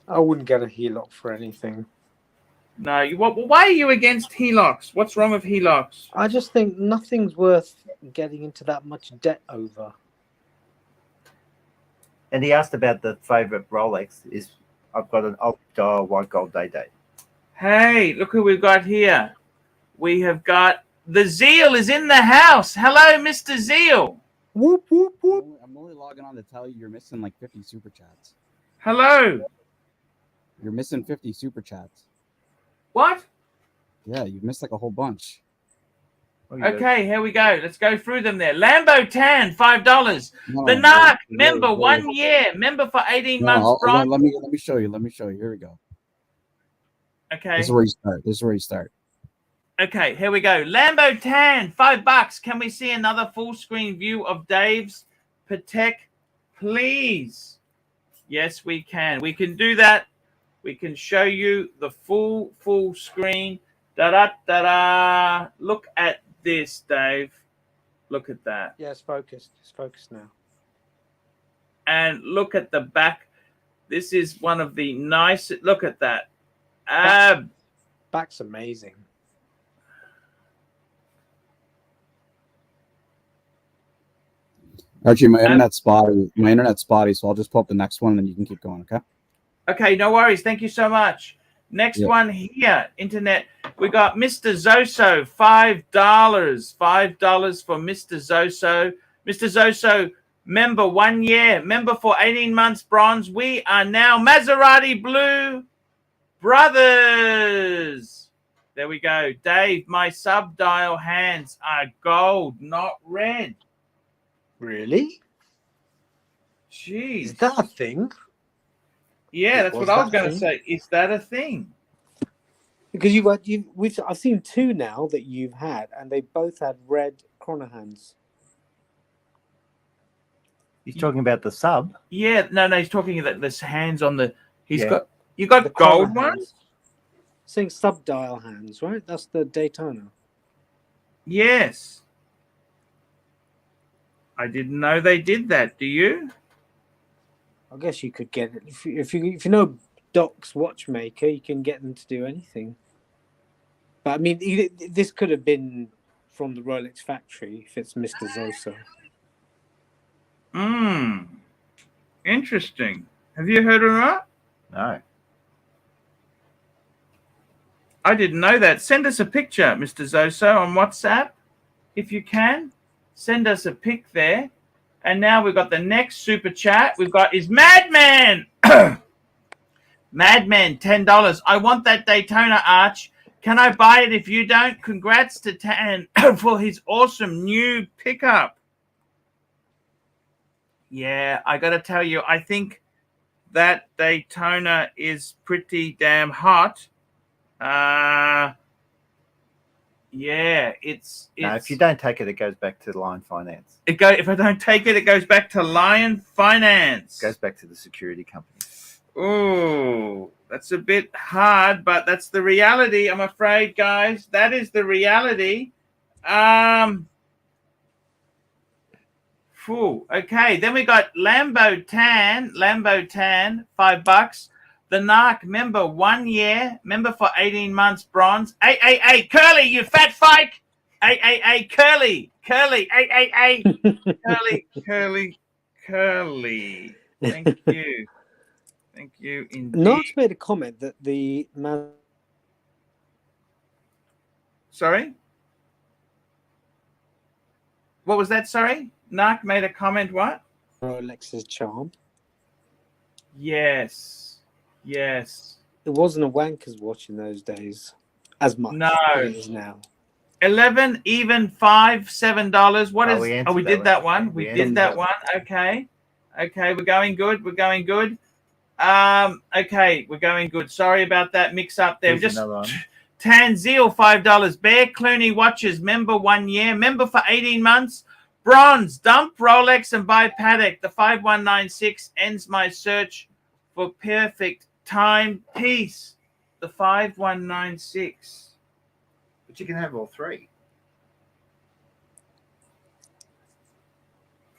I wouldn't get a HELOC for anything. No. Why are you against HELOCs? What's wrong with HELOCs? I just think nothing's worth getting into that much debt over. And he asked about the favorite Rolex. I've got an dial white gold day date. Hey, look who we've got here. We have got the Zeal is in the house. Hello, Mr. Zeal. Whoop, whoop, whoop. I'm only logging on to tell you you're missing like 50 super chats. Hello. You're missing 50 super chats. What? Yeah, you missed like a whole bunch. Okay, here we go. Let's go through them there. Lambo Tan, $5. No, The Narc, member, 1 year. Member for 18 months. Let me show you. Let me show you. Here we go. Okay. This is where you start. Okay, here we go. Lambo Tan, $5. Can we see another full screen view of Dave's Patek, please? Yes, we can. We can do that. We can show you the full screen. Da-da-da-da. Look at this, Dave. Look at that. Yeah, it's focused. It's focused now. And look at the back. This is one of the nicest. Look at that. Back's amazing. Archie, my internet's spotty, so I'll just pull up the next one and then you can keep going, okay? Okay, no worries. Thank you so much. Next one here, internet. We got Mr. Zoso, $5. $5 for Mr. Zoso. Mr. Zoso, member 1 year, member for 18 months, bronze. We are now Maserati Blue Brothers. There we go. Dave, my sub-dial hands are gold, not red. Really? Jeez. Is that a thing? Yeah, that's what I was going to say. Is that a thing? Because I've seen 2 now that you've had, and they both had red chrono hands. He's talking about the sub. Yeah, no, he's talking about this hands on the. You got The gold chrono ones. hands. Saying sub-dial hands, right? That's the Daytona. Yes. I didn't know they did that. Do you? I guess you could get it if you know Doc's watchmaker. You can get them to do anything. But I mean, this could have from the Rolex factory if it's Mr. Zoso. Interesting. Have you heard of that? No. I didn't know that. Send us a picture, Mr. Zoso, on WhatsApp, if you can. Send us a pic there. And now we've got the next super chat. We've got is Madman. Madman, $10. I want that Daytona Arch. Can I buy it if you don't? Congrats to Tan for his awesome new pickup. Yeah, I got to tell you, I think that Daytona is pretty damn hot. Yeah, it's No, if you don't take it, it goes back to Lion Finance. If I don't take it, it goes back to Lion Finance. It goes back to the security company. Oh, that's a bit hard, but that's the reality. I'm afraid, guys. That is the reality. Phew. Okay, then we got Lambo Tan, $5. The Narc member 1 year, member for 18 months, bronze. Hey, Curly, you fat fyke. Hey, Curly, hey, Curly. Thank you. Thank you indeed. Knox made a comment that the Sorry? What was that? Sorry? Narc made a comment, what? Rolex's charm. Yes. It wasn't a wanker's watch in those days as much No. as it is now. 11, even, 5, $7. What Oh, is? we answered Oh, we that did one. that one. We We answered did that that one. Okay, we're going good. Okay, we're going good. Sorry about that mix up there. Here's Just another one. Tanzil, $5. Bear Clooney watches, member 1 year, member for 18 months. Bronze, dump Rolex and buy Patek. The 5196 ends my search for perfect timepiece. The 5196. But you can have all three.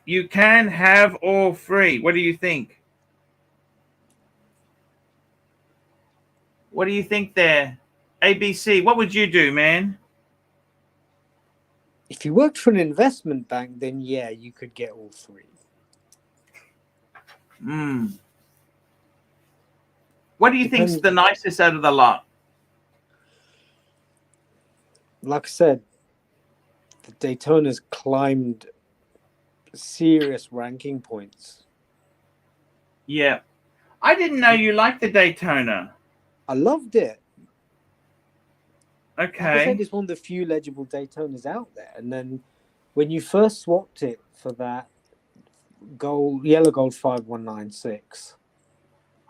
You can have all three. What do you think? What do you think there? ABC, what would you do, man? If you worked for an investment bank, then yeah, you could get all three. What do you think's the nicest out of the lot? Like I said, the Daytona's climbed serious ranking points. Yeah. I didn't know you liked the Daytona. I loved it. Like I Okay. said, it's one of the few legible Daytonas out there. And then when you first swapped it for that yellow gold 5196,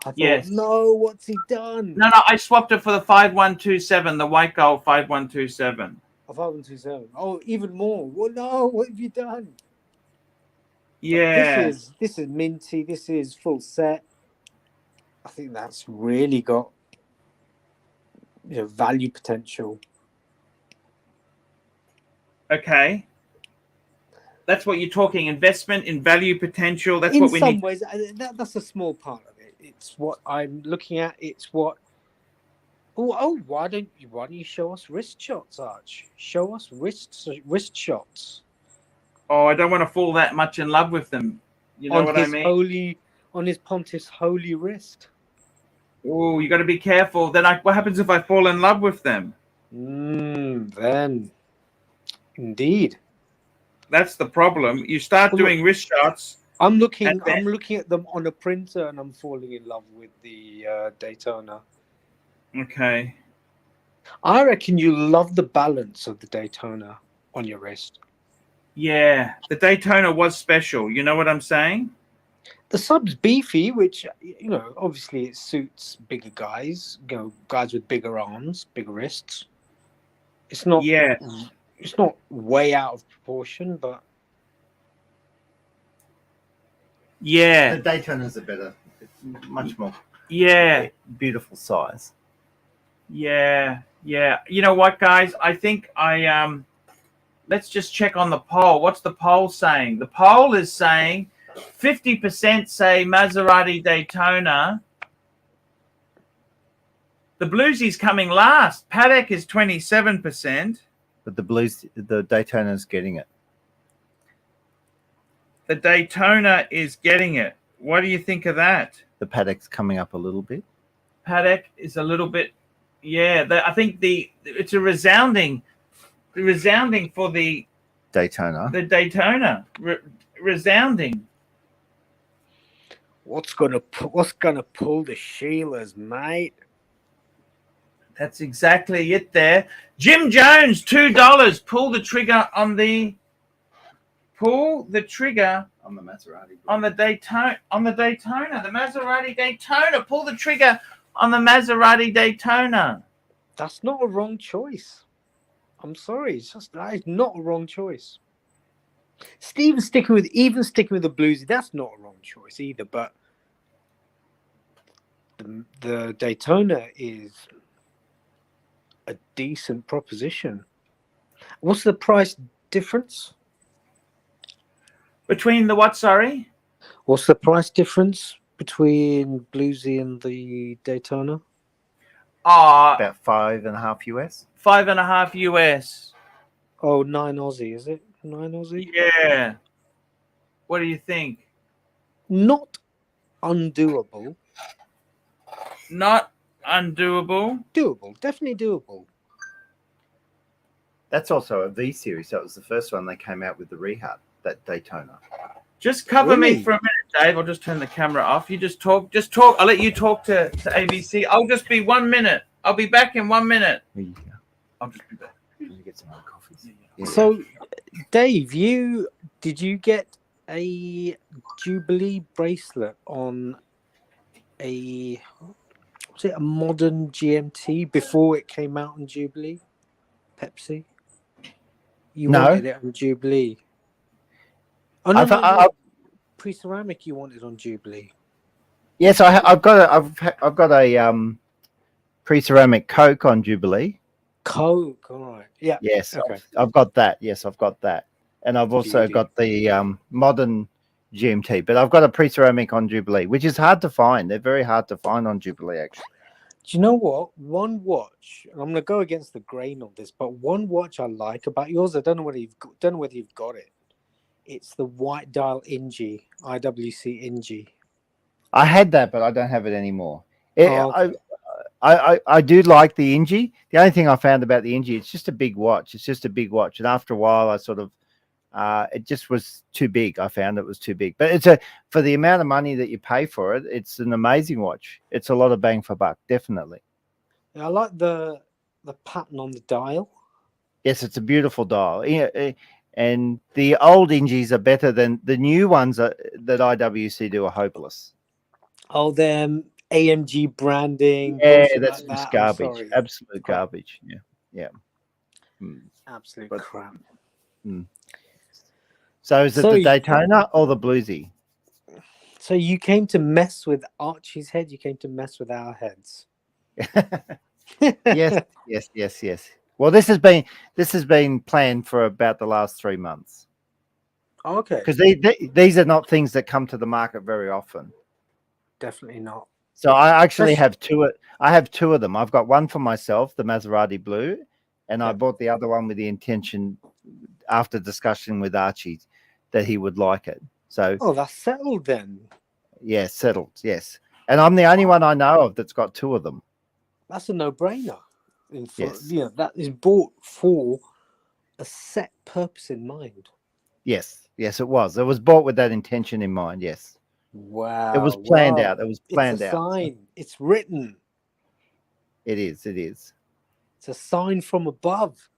I thought, Yes. no, what's he done? No, I swapped it for the 5127, the white gold 5127. A 5127. Oh, even more. Well, no, what have you done? Yeah. But this is minty. This is full set. I think that's really got value potential. Okay. That's what you're talking, investment in value potential. That's In what we some need. ways, that's a small part of it. It's what I'm looking at. It's what. Oh, why don't you show us wrist shots, Arch? Show us wrist shots. Oh, I don't want to fall that much in love with them. You know what I mean? On his Pontiff's holy wrist. Oh, you got to be careful. Then what happens if I fall in love with them? Then, indeed, that's the problem. You start doing wrist shots. I'm looking at them on a printer, and I'm falling in love with the Daytona. Okay. I reckon you love the balance of the Daytona on your wrist. Yeah, the Daytona was special. You know what I'm saying? The sub's beefy, which, obviously it suits bigger guys, guys with bigger arms, bigger wrists. It's not, it's not way out of proportion, but. Yeah. The Daytona's it's much more. Yeah. Beautiful size. Yeah. You know what, guys? I think let's just check on the poll. What's the poll saying? The poll is saying 50% say Maserati Daytona. The Bluesy's coming last. Patek is 27%. But the Daytona's getting it. The Daytona is getting it. What do you think of that? The Patek's coming up a little bit. Patek is a little bit, I think it's a resounding for the Daytona. The Daytona, resounding. What's gonna pull the Sheilas, mate? That's exactly it. There, Jim Jones, $2. Pull the trigger on the Maserati. On the Daytona. The Maserati Daytona. Pull the trigger on the Maserati Daytona. That's not a wrong choice. I'm sorry. That is not a wrong choice. Even sticking with the Bluesy, that's not a wrong choice either. But the Daytona is a decent proposition. What's the price difference? Between the what? Sorry. What's the price difference between Bluesy and the Daytona? About $5.50 US. $5.50 US. Oh, 9 Aussie, is it? 9 Aussie? Yeah. What do you think? Not undoable. Not undoable. Doable. Definitely doable. That's also a V series. That was the first one they came out with the rehab, that Daytona. Just cover me Really? for a minute, Dave. I'll just turn the camera off. You just talk. Just talk. I'll let you talk to ABC. I'll just be 1 minute. I'll be back in 1 minute. I'll just be back. Let me get some other coffees. Yeah. So, Dave, did you get a Jubilee bracelet on was it a modern GMT before it came out on Jubilee? Pepsi? You No. wanted it on Jubilee. Oh, I've- no. Pre-ceramic you wanted on Jubilee. Yes, I've got a pre-ceramic Coke on Jubilee. Coke, all right. Yeah. Yes, Okay. I've got that. Yes, I've got that, and I've also Beauty. got the modern GMT. But I've got a pre-ceramic on Jubilee, which is hard to find. They're very hard to find on Jubilee, actually. Do you know what? One watch, and I'm going to go against the grain of this, but one watch I like about yours, I don't know whether you've got it. It's the white dial INGI, IWC INGI. I had that, but I don't have it anymore. Okay. I do like the INGI. The only thing I found about the INGI, it's just a big watch. It's just a big watch, and after a while, I sort of it just was too big. I found it was too big. But for the amount of money that you pay for it, it's an amazing watch. It's a lot of bang for buck, definitely. I like the pattern on the dial. Yes, it's a beautiful dial. And the old INGIs are better than the new ones that IWC do are hopeless. Oh, them AMG branding. Yeah, bullshit that's like just that. I'm garbage. sorry. Absolute Crap. garbage. Yeah. Absolute But- crap. So is it So the you- Daytona or the Bluesy? So you came to mess with Archie's head. You came to mess with our heads. yes. Well, this has been planned for about the last 3 months, Okay. because these are not things that come to the market very often. Definitely not. So I actually Especially- have two. I have two of them. I've got one for myself, the Maserati Blue, and I Yeah. bought the other one with the intention, after discussion with Archie, that he would like it. So Oh, that's settled then. yeah, settled. Yes, and I'm the only one I know of that's got two of them. That's a no-brainer. Yes. Yeah, that is bought for a set purpose in mind. Yes, it was. It was bought with that intention in mind. Yes, Wow. it was planned wow. out. It was planned It's a out. sign. It's written. It is. It's a sign from above.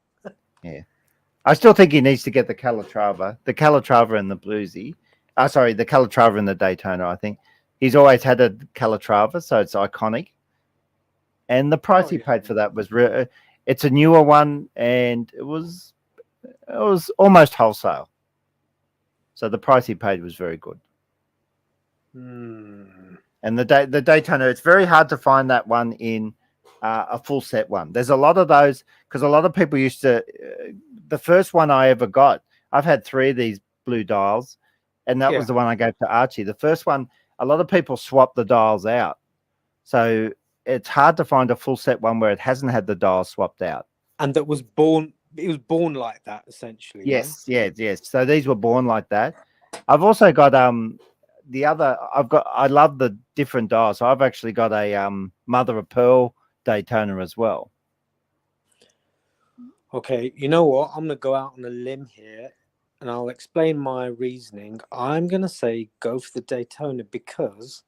I still think he needs to get the Calatrava and the Bluesy. The Calatrava and the Daytona. I think he's always had a Calatrava, so it's iconic. And the price he paid for that was it's a newer one, and it was almost wholesale. So the price he paid was very good. Hmm. And the Daytona, it's very hard to find that one in a full set one. There's a lot of those, because a lot of people used to. The first one I ever got, I've had 3 of these blue dials, and that was the one I gave to Archie. The first one, a lot of people swap the dials out, so it's hard to find a full set one where it hasn't had the dial swapped out. And that was born. It was born like that, essentially. Yes. So these were born like that. I've also got I love the different dials. So I've actually got a mother of pearl Daytona as well. Okay, you know what? I'm gonna go out on a limb here, and I'll explain my reasoning. I'm gonna say go for the Daytona because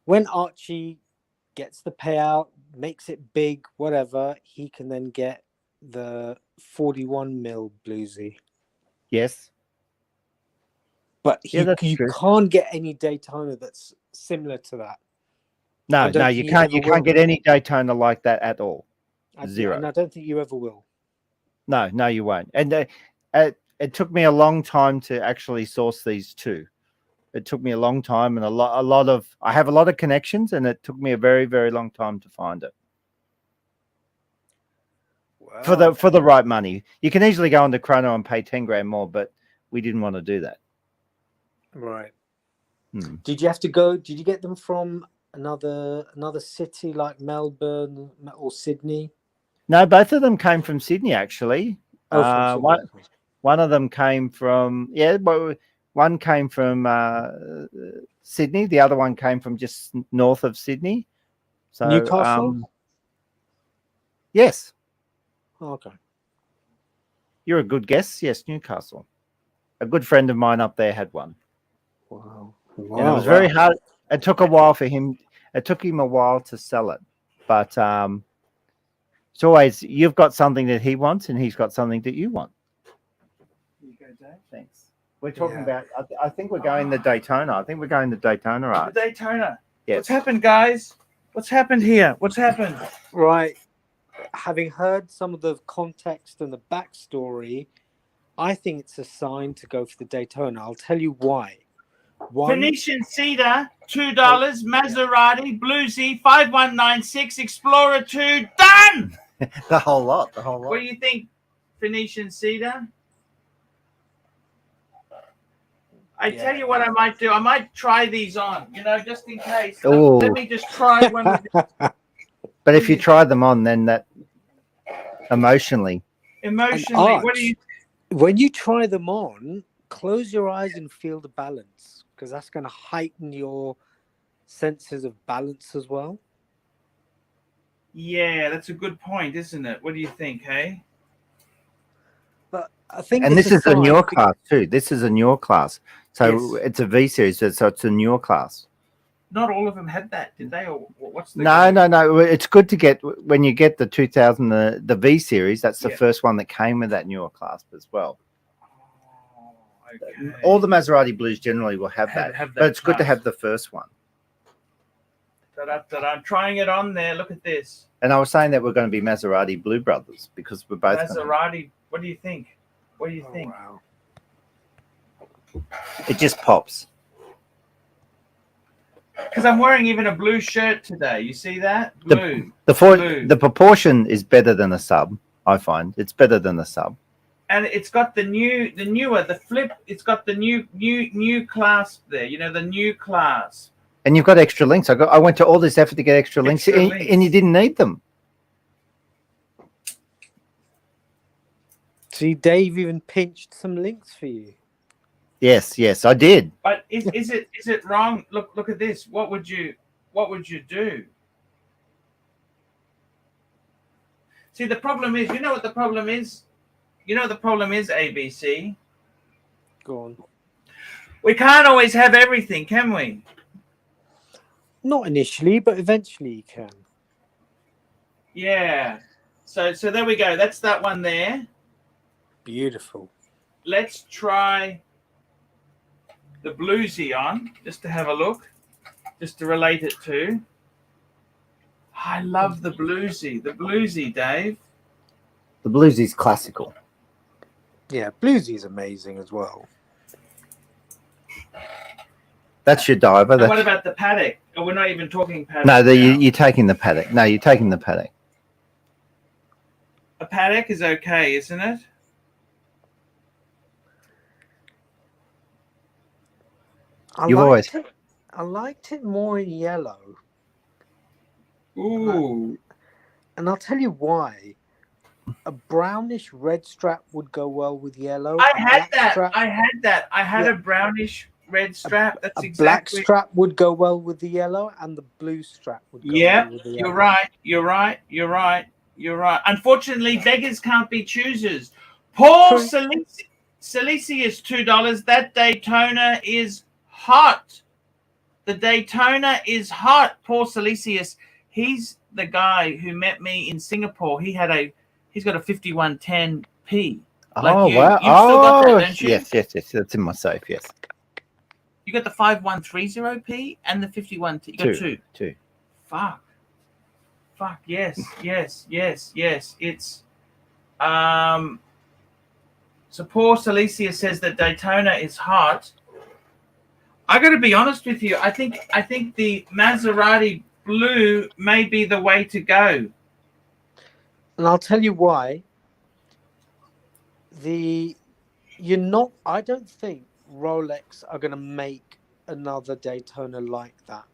when Archie gets the payout, makes it big, whatever, he can then get the 41 mil Bluesy. Yes. But Yeah, that's you true. can't get any Daytona that's similar to that. I No, don't you think you can't. ever You can't will. get any Daytona like that at all. Zero. And I don't think you ever will. No, you won't. And it took me a long time to actually source these two. It took me a long time, and I have a lot of connections, and it took me a very, very long time to find it. Wow. For the right money. You can easily go into Chrono and pay 10 grand more, but we didn't want to do that. Right. Hmm. Did you have to go? Did you get them from another city like Melbourne or Sydney? No, both of them came from Sydney, actually. Oh, from Sydney. One of them came from one came from Sydney. The other one came from just north of Sydney. So Newcastle. Yes, Oh, okay. you're a good guess. Yes, Newcastle. A good friend of mine up there had one. Wow. And it was very hard. It took a while for him. It took him a while to sell it, but it's always you've got something that he wants, and he's got something that you want. Here you go, Dave. Thanks. We're talking about. I think we're going to Daytona. I think we're going to Daytona, right? The Daytona. Yes. What's happened, guys? What's happened here? What's happened? Right. Having heard some of the context and the backstory, I think it's a sign to go for the Daytona. I'll tell you why. Phoenician Cedar, $2. Maserati, Bluesy, 5196, Explorer 2, done! The whole lot. The whole lot. What do you think, Phoenician Cedar? I tell you what I might do. I might try these on, just in case. Ooh. Let me just try one of these. But if you try them on, then that emotionally. What do you? When you try them on, close your eyes and feel the balance, because that's going to heighten your senses of balance as well. Yeah, that's a good point, isn't it? What do you think, hey? But I think, and this is a newer class too. This is a newer class, so Yes. it's a V series, so it's a newer class. Not all of them had that, did they? Or what's the? No. It's good to get when you get the 2000 the V series. That's the first one that came with that newer class as well. Oh, okay. All the Maserati Blues generally will have that, but it's good to have the first one. I'm trying it on there. Look at this. And I was saying that we're going to be Maserati Blue Brothers because we're both Maserati. What do you think? What do you think? Wow. It just pops. Because I'm wearing even a blue shirt today. You see that? Blue. The proportion is better than a sub. I find it's better than a sub. And it's got the newer flip. It's got the new clasp there. The new clasp. And you've got extra links. I went to all this effort to get extra links, and you didn't need them. See, Dave even pinched some links for you. Yes, I did. But is it wrong? Look at this. What would you do? See, the problem is, you know what the problem is? ABC. Go on. We can't always have everything, can we? Not initially, but eventually you can. Yeah. So there we go. That's that one there. Beautiful. Let's try the Bluesy on, just to have a look, just to relate it to. I love the Bluesy. The Bluesy, Dave. The Bluesy's classical. Yeah, Bluesy's amazing as well. That's your diver. And what about the paddock? Oh, we're not even talking paddock. No, you're taking the paddock. No, you're taking the paddock. A paddock is okay, isn't it? I liked it more in yellow. Ooh. And I'll tell you why. A brownish red strap would go well with yellow. I had that. I had a brownish red strap. That's exactly. Black strap would go well with the yellow, and the blue strap would go well with the yellow. You're right. Unfortunately, beggars can't be choosers. Paul Silesius, $2. That Daytona is hot. The Daytona is hot. Paul Silesius. He's the guy who met me in Singapore. He's got a 5110P. Wow. You've still got that, don't you? Yes. That's in my safe, yes. You got the 5130P and the 51T. You got two. Fuck. Yes. It's so Paul Silesius says that Daytona is hot. I got to be honest with you. I think the Maserati Blue may be the way to go. And I'll tell you why. I don't think Rolex are going to make another Daytona like that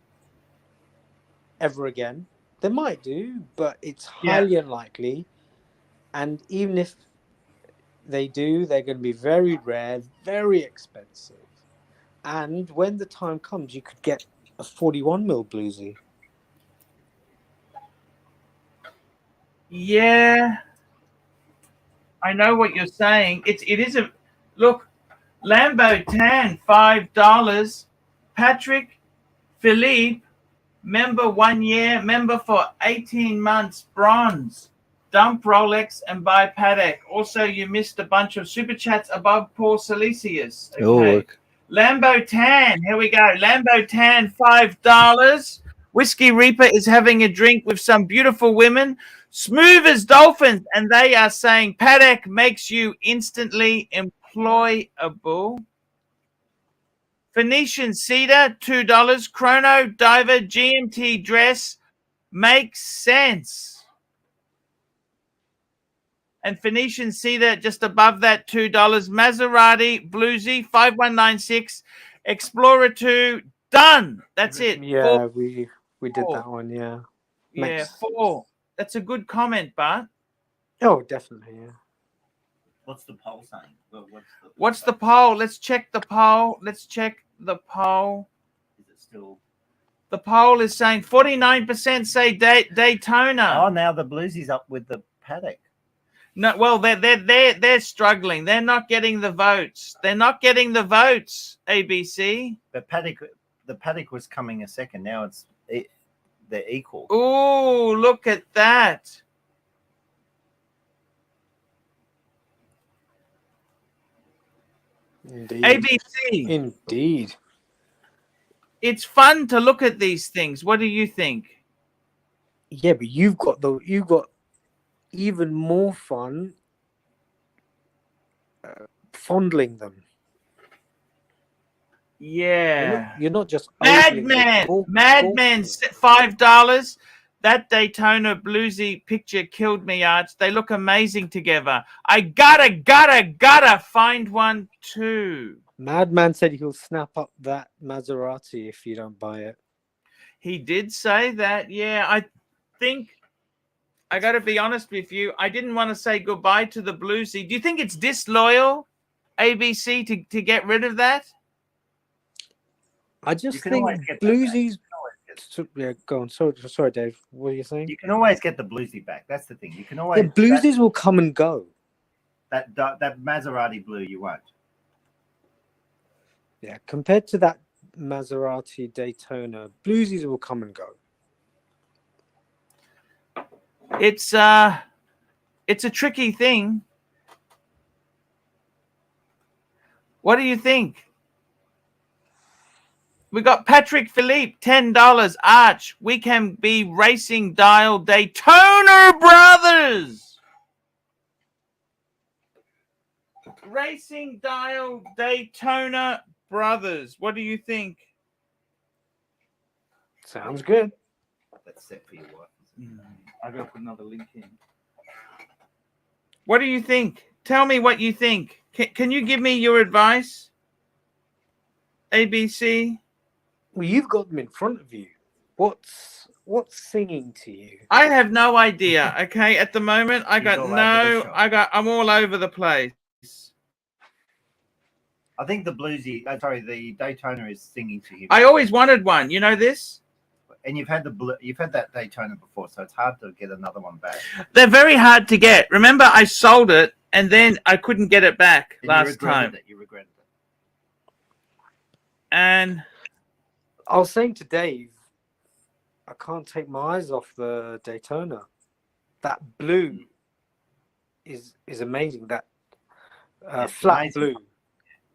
ever again. They might do, but it's highly unlikely. And even if they do, they're going to be very rare, very expensive. And when the time comes, you could get a 41mm bluesy. Yeah, I know what you're saying. It is a look. Lambo Tan, $5. Patrick Philippe, member 1 year, member for 18 months, bronze. Dump Rolex and buy Paddock. Also, you missed a bunch of super chats above Paul Silesius. Okay. Oh, look. Lambo Tan, here we go. Lambo Tan, $5. Whiskey Reaper is having a drink with some beautiful women, smooth as dolphins, and they are saying Paddock makes you instantly employable. Phoenician Cedar, $2. Chrono Diver GMT dress makes sense. And Phoenician Cedar just above that, $2. Maserati Bluesy 5196, Explorer 2, done. That's it. Yeah, we did that one. Yeah. Yeah, Makes- 4. That's a good comment, Bart. Oh, definitely. Yeah. What's the poll saying? Well, What's the poll? Let's check the poll. Let's check the poll. Is it still? The poll is saying 49% say Daytona. Oh, now the Bluesy's up with the Paddock. No, well, they're struggling. They're not getting the votes. They're not getting the votes. ABC. But the Paddock was coming a second. Now they're equal. Ooh, look at that. Indeed. ABC. Indeed. It's fun to look at these things. What do you think? Yeah, but you've got even more fun fondling them. Yeah. You're not just opening Madman. them. Madman, $5. That Daytona Bluesy picture killed me, Arch. They look amazing together. I gotta find one too. Madman said he'll snap up that Maserati if you don't buy it. He did say that. Yeah, I think I got to be honest with you. I didn't want to say goodbye to the Bluesy. Do you think it's disloyal, ABC, to get rid of that? I just can think always get that Bluesy's. Yeah, go on. Sorry, Dave. What are you saying? You can always get the Bluesy back. That's the thing. You can always. Yeah, Bluesies will come and go. That Maserati blue, you won't. Yeah, compared to that Maserati Daytona, Bluesies will come and go. It's a tricky thing. What do you think? We got Patrick Philippe, $10. Arch, we can be racing dial Daytona brothers. Racing dial Daytona brothers. What do you think? Sounds good. That's set for your wife. I gotta put another link in. What do you think? Tell me what you think. Can you give me your advice? ABC. Well, you've got them in front of you. What's singing to you? I have no idea. Okay, at the moment, I'm all over the place. I think the Bluesy, the Daytona is singing to you. I always wanted one. You know this? And you've had that Daytona before, so it's hard to get another one back. They're very hard to get. Remember, I sold it and then I couldn't get it back last time. You regretted it. And I was saying to Dave, I can't take my eyes off the Daytona. That blue is amazing. That flat amazing. blue,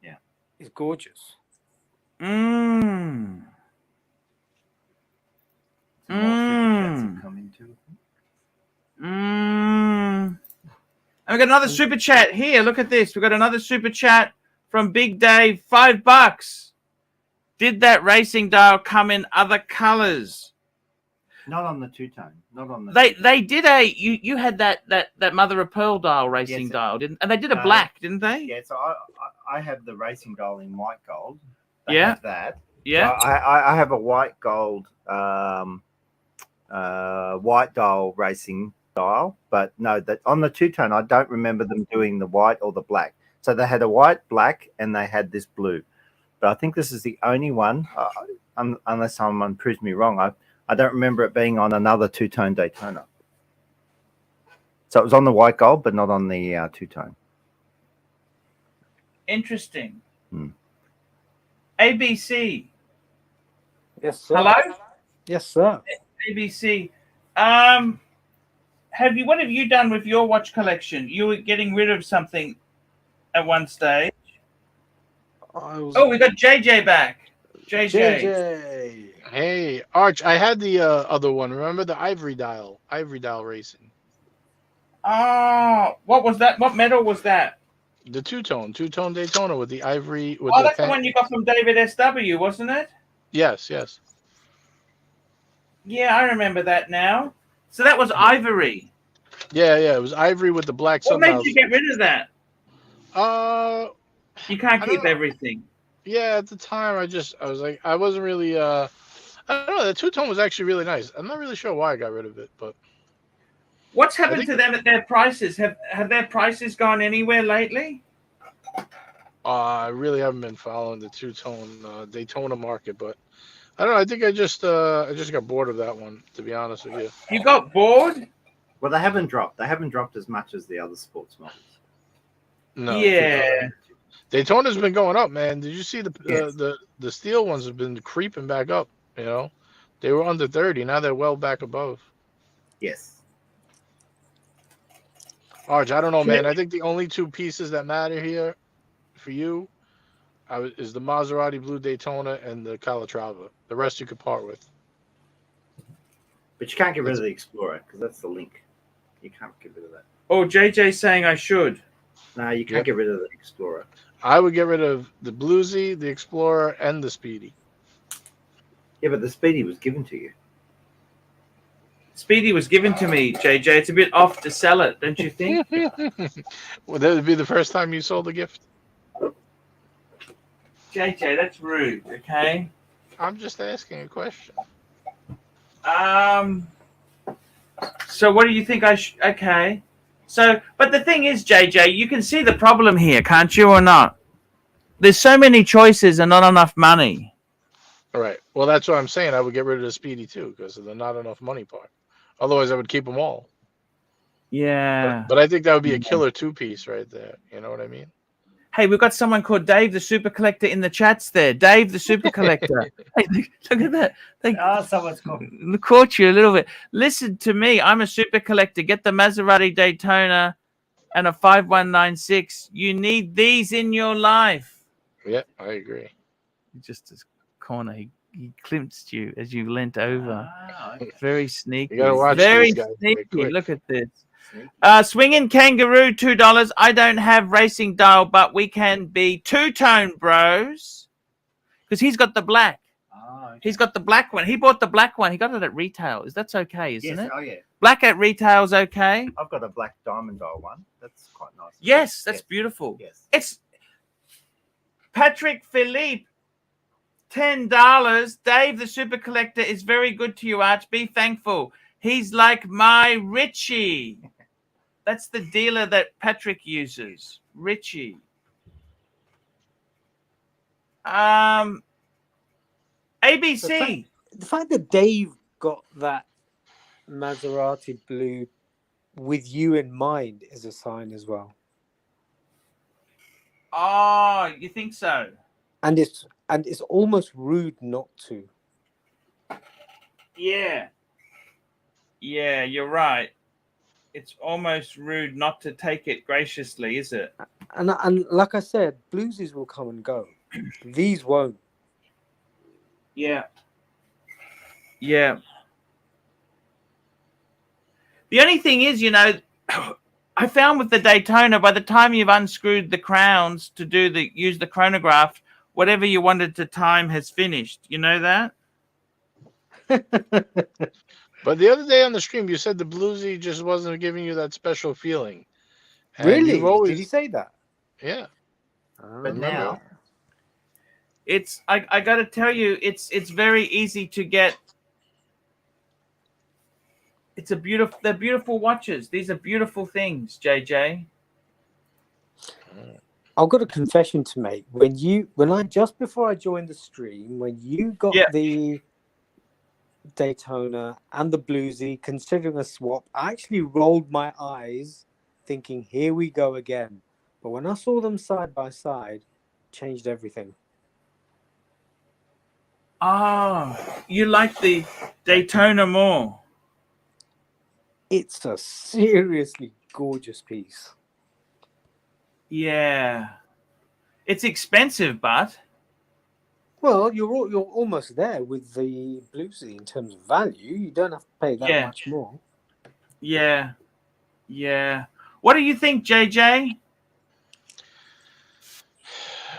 yeah, is gorgeous. Come into. And we got another super chat here. Look at this. We got another super chat from Big Dave. $5. Did that racing dial come in other colors? Not on the two-tone. Not on the. They did a you had that mother of pearl dial racing Yes. dial, didn't? And they did a No. black, didn't they? Yeah, so I have the racing dial in white gold. They Yeah. have that. Yeah. So I have a white gold white dial racing dial, but no, that on the two-tone I don't remember them doing the white or the black. So they had a white, black, and they had this blue. But I think this is the only one, unless someone proves me wrong. I don't remember it being on another two-tone Daytona. So it was on the white gold, but not on the two-tone. Interesting. Hmm. ABC. Yes, sir. Hello? Yes, sir. ABC. What have you done with your watch collection? You were getting rid of something at one stage. Oh, we got JJ back. JJ. Hey, Arch, I had the other one. Remember the ivory dial racing? Oh, what was that? What medal was that? The two-tone Daytona with the ivory. With Oh, that's the one you got from David SW, wasn't it? Yes. Yeah, I remember that now. So that was ivory. Yeah. It was ivory with the black What made sundials. you get rid of that? You can't I keep don't know. everything. Yeah, at the time I was like, I wasn't really I don't know, the two-tone was actually really nice. I'm not really sure why I got rid of it, but What's happened to them at their prices? Have their prices gone anywhere lately? I really haven't been following the two-tone Daytona market, but I don't know. I think I just got bored of that one, to be honest with you. You got bored? Well, they haven't dropped. They haven't dropped as much as the other sports models. No. Yeah. Daytona's been going up, man. Did you see Yes. the steel ones have been creeping back up? You know, they were under 30. Now they're well back above. Yes. Arch, I don't know, man. I think the only two pieces that matter here for you is the Maserati Blue Daytona and the Calatrava. The rest you could part with. But you can't get rid of the Explorer because that's the link. You can't get rid of that. Oh, JJ's saying I should. No, you can't get rid of the Explorer. I would get rid of the Bluesy, the Explorer, and the Speedy. Yeah, but the Speedy was given to you. Speedy was given to me, JJ. It's a bit off to sell it, don't you think? Well, that would be the first time you sold a gift. JJ, that's rude, okay? I'm just asking a question. So what do you think okay. So, but the thing is, JJ, you can see the problem here, can't you, or not? There's so many choices and not enough money. All right. Well, that's what I'm saying. I would get rid of the Speedy too because of the not enough money part. Otherwise, I would keep them all. Yeah. But I think that would be a killer two-piece right there. You know what I mean? Hey, we've got someone called Dave the Super Collector in the chats there. Dave the Super Collector. Hey, look at that. Someone's called. Caught you a little bit. Listen to me. I'm a super collector. Get the Maserati Daytona and a 5196. You need these in your life. Yeah, I agree. Just this corner, he glimpsed you as you leant over. Okay. Very sneaky. You gotta watch Very these guys sneaky. quick. Look at this. Swinging Kangaroo, $2. I don't have racing dial, but we can be two-tone bros. Because he's got the black. Okay. He's got the black one. He bought the black one. He got it at retail. That's okay, isn't Yes. it? Oh, yeah. Black at retail's okay. I've got a black diamond dial one. That's quite nice. Yes, that's beautiful. Yes. It's Patrick Philippe, $10. Dave, the super collector, is very good to you, Arch. Be thankful. He's like my Richie. That's the dealer that Patrick uses. Richie. ABC. The fact that Dave got that Maserati blue with you in mind is a sign as well. Oh, you think so? And it's almost rude not to. Yeah. Yeah, you're right. It's almost rude not to take it graciously, is it? And like I said, bluesies will come and go. These won't. Yeah. Yeah. The only thing is, I found with the Daytona, by the time you've unscrewed the crowns to use the chronograph, whatever you wanted to time has finished. You know that? But the other day on the stream, you said the bluesy just wasn't giving you that special feeling. And Really? you've always, Did he say that? yeah. But Ah. now, It's I got to tell you, it's very easy to get. It's a beautiful. They're beautiful watches. These are beautiful things, JJ. I've got a confession to make. Just before I joined the stream, when you got Yeah. the Daytona and the bluesy, considering a swap, I actually rolled my eyes, thinking, "Here we go again." But when I saw them side by side, changed everything. Oh, you like the Daytona more? It's a seriously gorgeous piece. Yeah, it's expensive, but Well, you're almost there with the bluesy in terms of value. You don't have to pay that Yeah. much more. yeah. What do you think, JJ?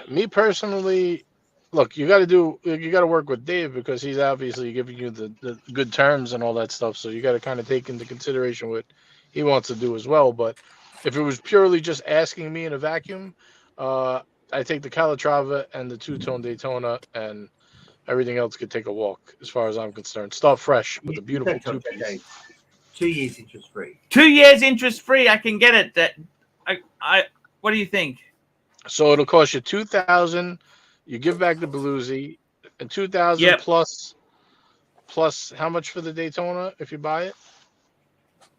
Me personally, look, you got to work with Dave because he's obviously giving you the good terms and all that stuff. So you got to kind of take into consideration what he wants to do as well. But if it was purely just asking me in a vacuum, I take the Calatrava and the two-tone Daytona, and everything else could take a walk as far as I'm concerned. Start fresh with a beautiful two-piece. 2 years interest free. 2 years interest free. I can get it. That I. What do you think? So it'll cost you $2,000. You give back the bluesy, and $2,000 Yep. plus how much for the Daytona if you buy it?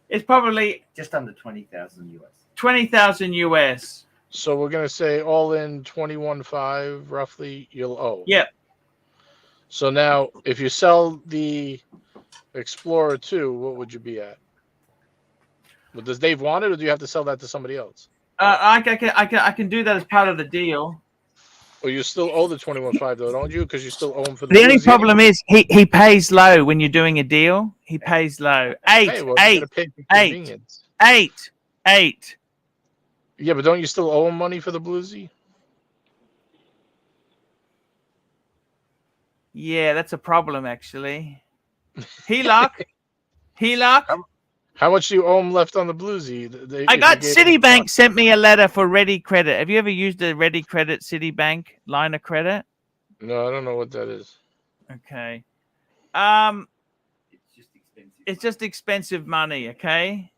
It's probably Just under 20,000 US. 20,000 US. So we're gonna say all in 21.5 roughly you'll owe. Yep. So now if you sell the Explorer 2, what would you be at? Well, does Dave want it, or do you have to sell that to somebody else? I can do that as part of the deal. Or you still owe the 21.5 though, don't you? Because you still owe him for the. The only bluesy problem is he pays low when you're doing a deal. He pays low. anyway. Hey, well, you gotta pay for eight. convenience. Eight. Yeah, but don't you still owe him money for the bluesy? Yeah, that's a problem actually. HELOC. How much do you owe him left on the bluesy? I got Citibank sent me a letter for Ready Credit. Have you ever used a Ready Credit Citibank line of credit? No, I don't know what that is. Okay. It's just expensive. It's just expensive money, okay?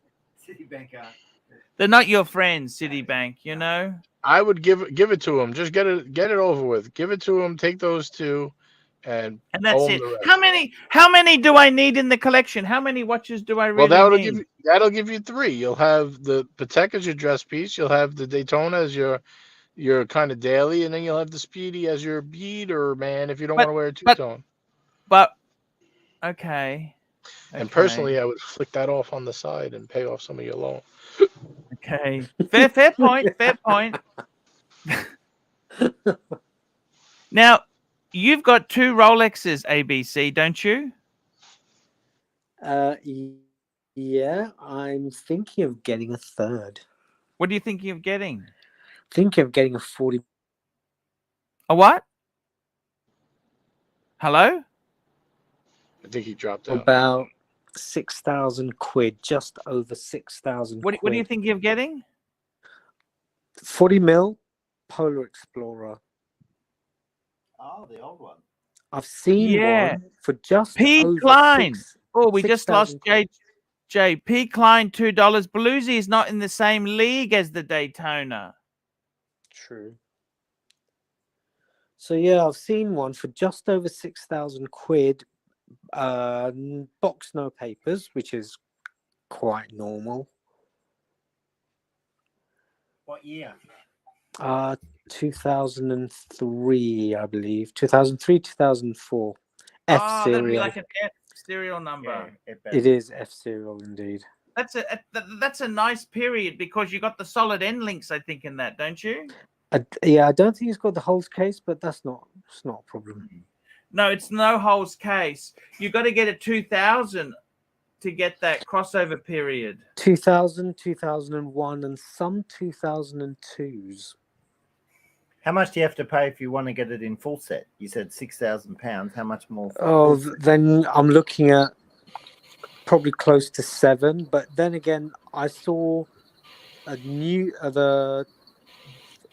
Citibank They're not your friends, Citibank, you know? I would give it to him. Just get it over with. Give it to him. Take those two, and that's owe him it. the rest. How many do I need in the collection? How many watches do I really Well, need? that'll give you three. You'll have the Patek as your dress piece. You'll have the Daytona as your kind of daily, and then you'll have the Speedy as your beater, man. If you don't want to wear a two-tone. But okay. And personally, I would flick that off on the side and pay off some of your loan. Okay. Fair point. Fair point. Now, you've got 2 Rolexes ABC, don't you? Yeah, I'm thinking of getting a third. What are you thinking of getting? Thinking of getting a 40. A what? Hello? I think he dropped out. About 6,000 quid, just over 6,000. What are you thinking of getting? 40 mil Polar Explorer. Oh, the old one. I've seen one for just P. over Klein. Oh, We just lost J. P. Klein, $2. Bluesy is not in the same league as the Daytona. True. So yeah, I've seen one for just over 6,000 quid. Box no papers, which is quite normal. What year? 2003, I believe. 2003, 2004. F That'd be serial. like an F serial number. Yeah, It is F serial indeed. That's a nice period because you got the solid end links, I think, in that, don't you? Yeah, I don't think it's got the holes case, but it's not a problem. No, it's no holes case. You got to get a 2000 to get that crossover period. 2000, 2001, and some 2002s. how much do you have to pay if you want to get it in full set? You said £6,000. How much more? Oh, then I'm looking at probably close to 7. But then again, I saw a new the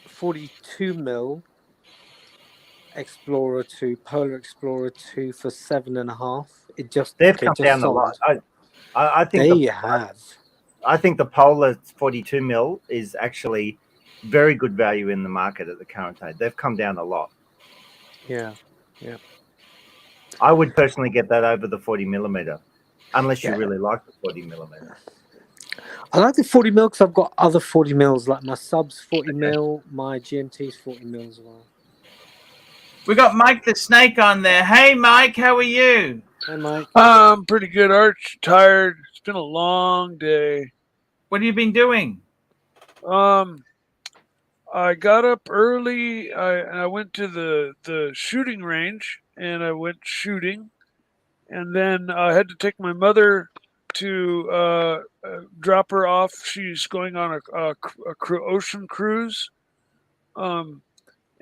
42 mil Explorer 2, Polar Explorer 2 for 7.5. They've They come just down a sold. lot. I think They have. I think the Polar 42 mil is actually very good value in the market at the current time. They've come down a lot. Yeah. I would personally get that over the 40 millimeter, unless you Yeah. really like the 40 millimeter. I like the 40 mil because I've got other 40 mils, like my subs 40 mil, my GMT's 40 mil as well. We got Mike the Snake on there. Hey, Mike, how are you? Hey, Mike. I'm pretty good, Arch. Tired. It's been a long day. What have you been doing? I got up early. I went to the shooting range and I went shooting, and then I had to take my mother to drop her off. She's going on a ocean cruise.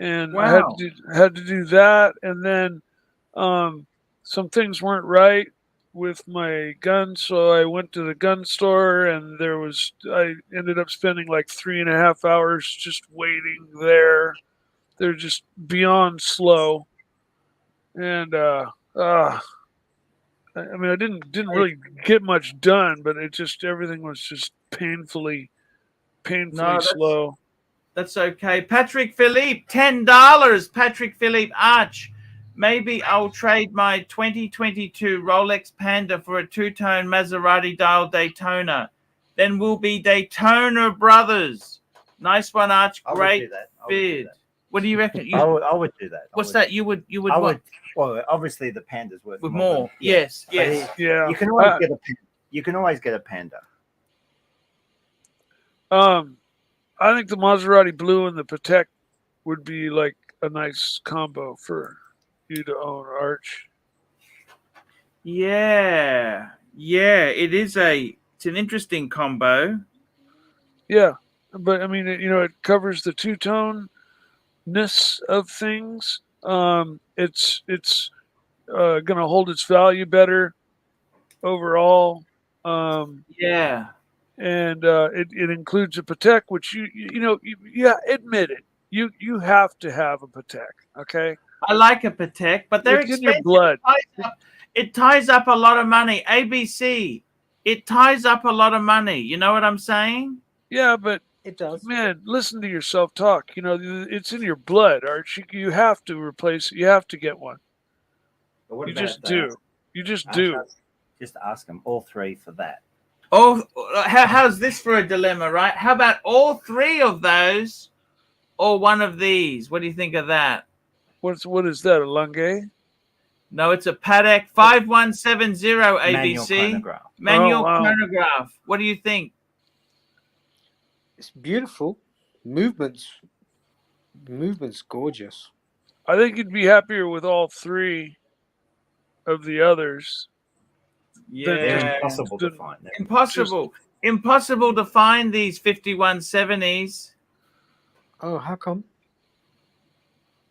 And I Wow. had to do that, and then some things weren't right with my gun, so I went to the gun store, and I ended up spending like 3.5 hours just waiting there. They're just beyond slow, and I mean, I didn't really get much done, but everything was just painfully slow. That's okay. Patrick Philippe, $10. Patrick Philippe Arch. Maybe I'll trade my 2022 Rolex Panda for a two-tone Maserati dial Daytona. Then we'll be Daytona brothers. Nice one, Arch. I would Great do that. bid. What do you reckon? I would do that. What's that? You would I what? would. Well, obviously the Panda's worth With more. more. Yes. Yeah. You can always get a. You can always get a Panda. I think the Maserati Blue and the Patek would be like a nice combo for you to own, Arch. Yeah. It's an interesting combo. Yeah, but I mean, it covers the two-tone-ness of things. It's going to hold its value better overall. Yeah. And it includes a Patek, which admit it. You have to have a Patek, okay? I like a Patek, but they're It's in expensive. your blood. It ties up a lot of money. ABC, it ties up a lot of money. You know what I'm saying? Yeah, but It does. man, listen to yourself talk. It's in your blood, Archie. You have to replace. You have to get one. But what You about just do. You just Ask do. us- Just ask them all three for that. Oh, how's this for a dilemma, right? How about all three of those or one of these? What do you think of that? What is that? A Lange? No, it's a Patek 5170 ABC. Manual chronograph. Manual Oh, wow. chronograph. What do you think? It's beautiful. Movement's gorgeous. I think you'd be happier with all three of the others. They're impossible to find. Impossible to find these 5170s. Oh, how come?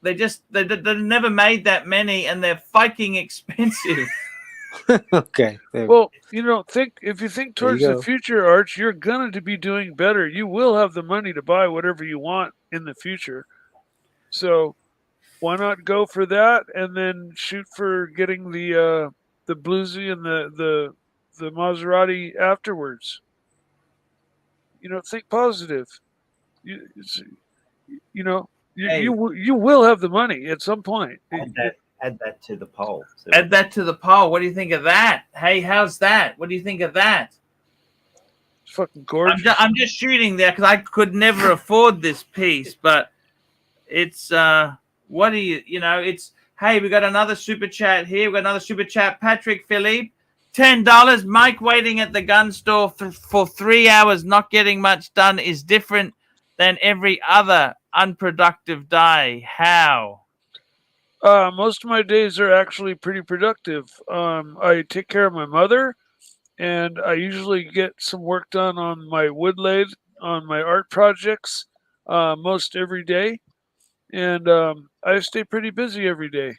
They never made that many, and they're fucking expensive. Okay. Well, if you think There you towards the go. future, Arch, you're going to be doing better. You will have the money to buy whatever you want in the future. So why not go for that and then shoot for getting the bluesy and the Maserati afterwards? Think positive. You will have the money at some point. Add that to the poll. So Add that to the poll. What do you think of that? Hey, how's that? What do you think of that? It's fucking gorgeous. I'm just shooting there because I could never afford this piece, but it's what do it's hey, we got another super chat here. We got another super chat. Patrick Philippe, $10. Mike waiting at the gun store for 3 hours, not getting much done is different than every other unproductive day. How? Most of my days are actually pretty productive. I take care of my mother, and I usually get some work done on my wood lathe, on my art projects, most every day. And I stay pretty busy every day.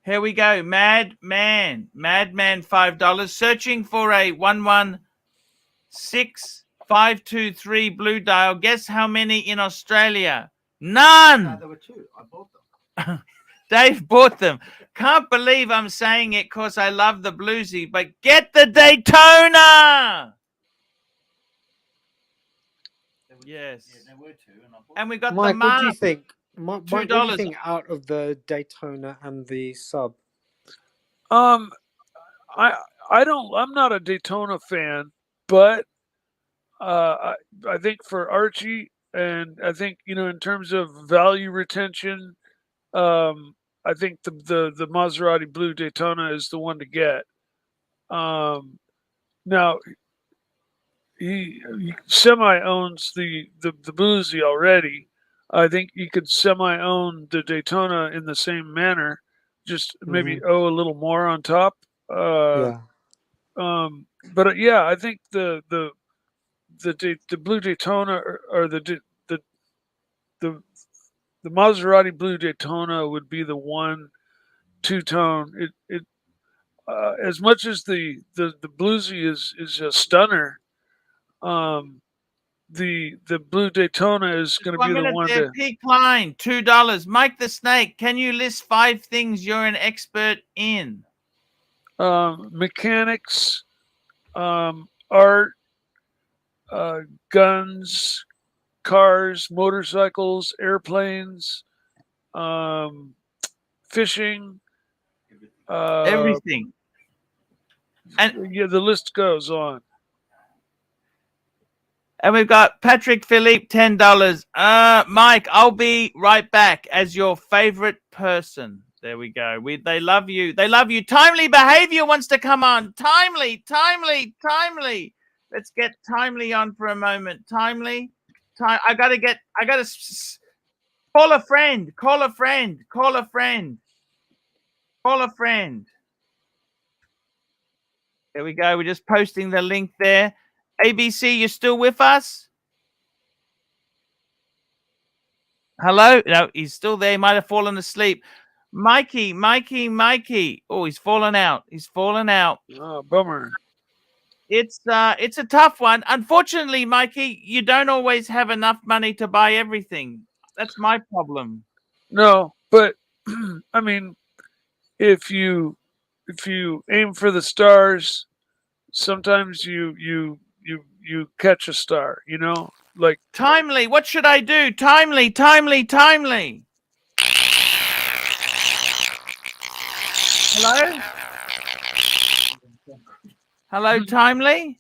Here we go. Madman $5. Searching for a 116523 blue dial. Guess how many in Australia? None. There were two. I bought them. Dave bought them. Can't believe I'm saying it because I love the bluesy, but get the Daytona. Yes. Yeah, there were two, and I bought And we got Mike, the what do you Mark. think? Mike, what do you $2. think out of the Daytona and the sub? I don't. I'm not a Daytona fan, but I think for Archie, and I think in terms of value retention, I think the Maserati Blue Daytona is the one to get. Now he semi owns the Bluesy already. I think he could semi own the Daytona in the same manner, just maybe owe a little more on top. Yeah. But yeah, I think the Blue Daytona or the Maserati Blue Daytona would be the one two-tone. It as much as the Bluesy is a stunner, the Blue Daytona is going to be the one to. P. Klein, $2. Mike the Snake, can you list 5 things you're an expert in? Mechanics, art, guns, cars, motorcycles, airplanes, fishing, Everything. And yeah, the list goes on. And we've got Patrick Philippe, $10. Mike, I'll be right back as your favorite person. There we go. They love you. They love you. Timely Behavior wants to come on. Timely. Let's get Timely on for a moment. Timely. I gotta call a friend. There we go. We're just posting the link there. ABC, you still with us? Hello? No, he's still there. He might have fallen asleep. Mikey. Oh, he's fallen out. Oh, bummer. It's a tough one. Unfortunately, Mikey, you don't always have enough money to buy everything. That's my problem. No, but I mean, if you aim for the stars, sometimes you catch a star. Like Timely. What should I do? Timely. Hello, Timely.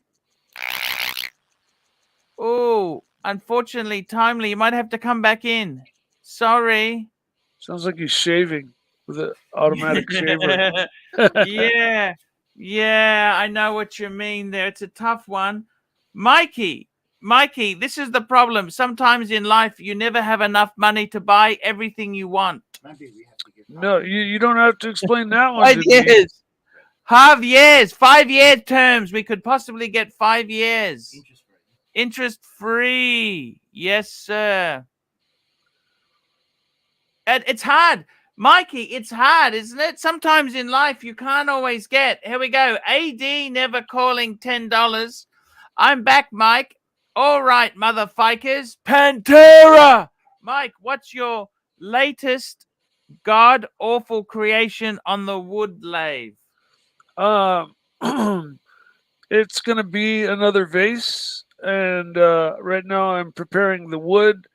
Oh, unfortunately, Timely, you might have to come back in. Sorry. Sounds like he's shaving with an automatic shaver. Yeah, I know what you mean there. It's a tough one. Mikey, this is the problem. Sometimes in life, you never have enough money to buy everything you want. Maybe we have to get No, you don't have to explain that one. 5 years. Half years. 5 year terms. We could possibly get 5 years. Interest free. Yes, sir. And it's hard. Mikey, it's hard, isn't it? Sometimes in life you can't always get. Here we go. AD never calling $10. I'm back, Mike. All right, motherfikers. Pantera. Mike, what's your latest god awful creation on the wood lathe? It's gonna be another vase, and right now I'm preparing the wood.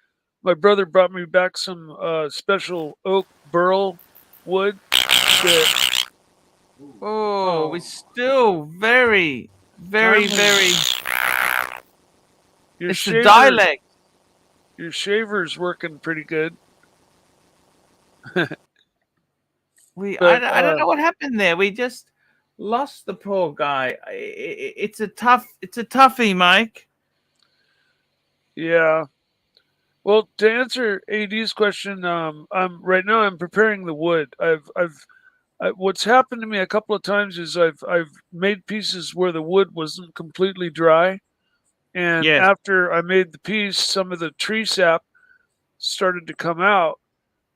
My brother brought me back some special oak burl wood. We're still very. It's the dialect. Your shaver's working pretty good. I don't know what happened there. We just lost the poor guy. It's a toughie, Mike. Yeah. Well, to answer AD's question, right now I'm preparing the wood. What's happened to me a couple of times is I've made pieces where the wood wasn't completely dry, and after I made the piece, some of the tree sap started to come out,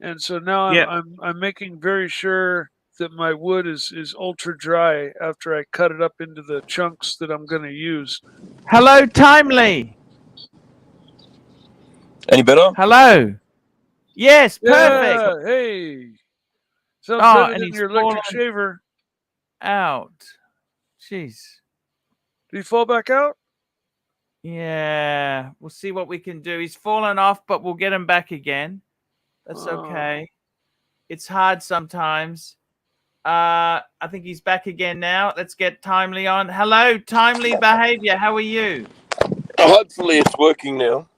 and so now I'm making very sure that my wood is ultra dry after I cut it up into the chunks that I'm going to use. Hello, Timely. Any better? Hello. Yes, perfect. Yeah, hey. Sounds Oh, better and than he's your electric fallen shaver. out. Jeez. Did he fall back out? Yeah, we'll see what we can do. He's fallen off, but we'll get him back again. That's okay. It's hard sometimes. I think he's back again now. Let's get Timely on. Hello, Timely Behavior. How are you? Hopefully it's working now.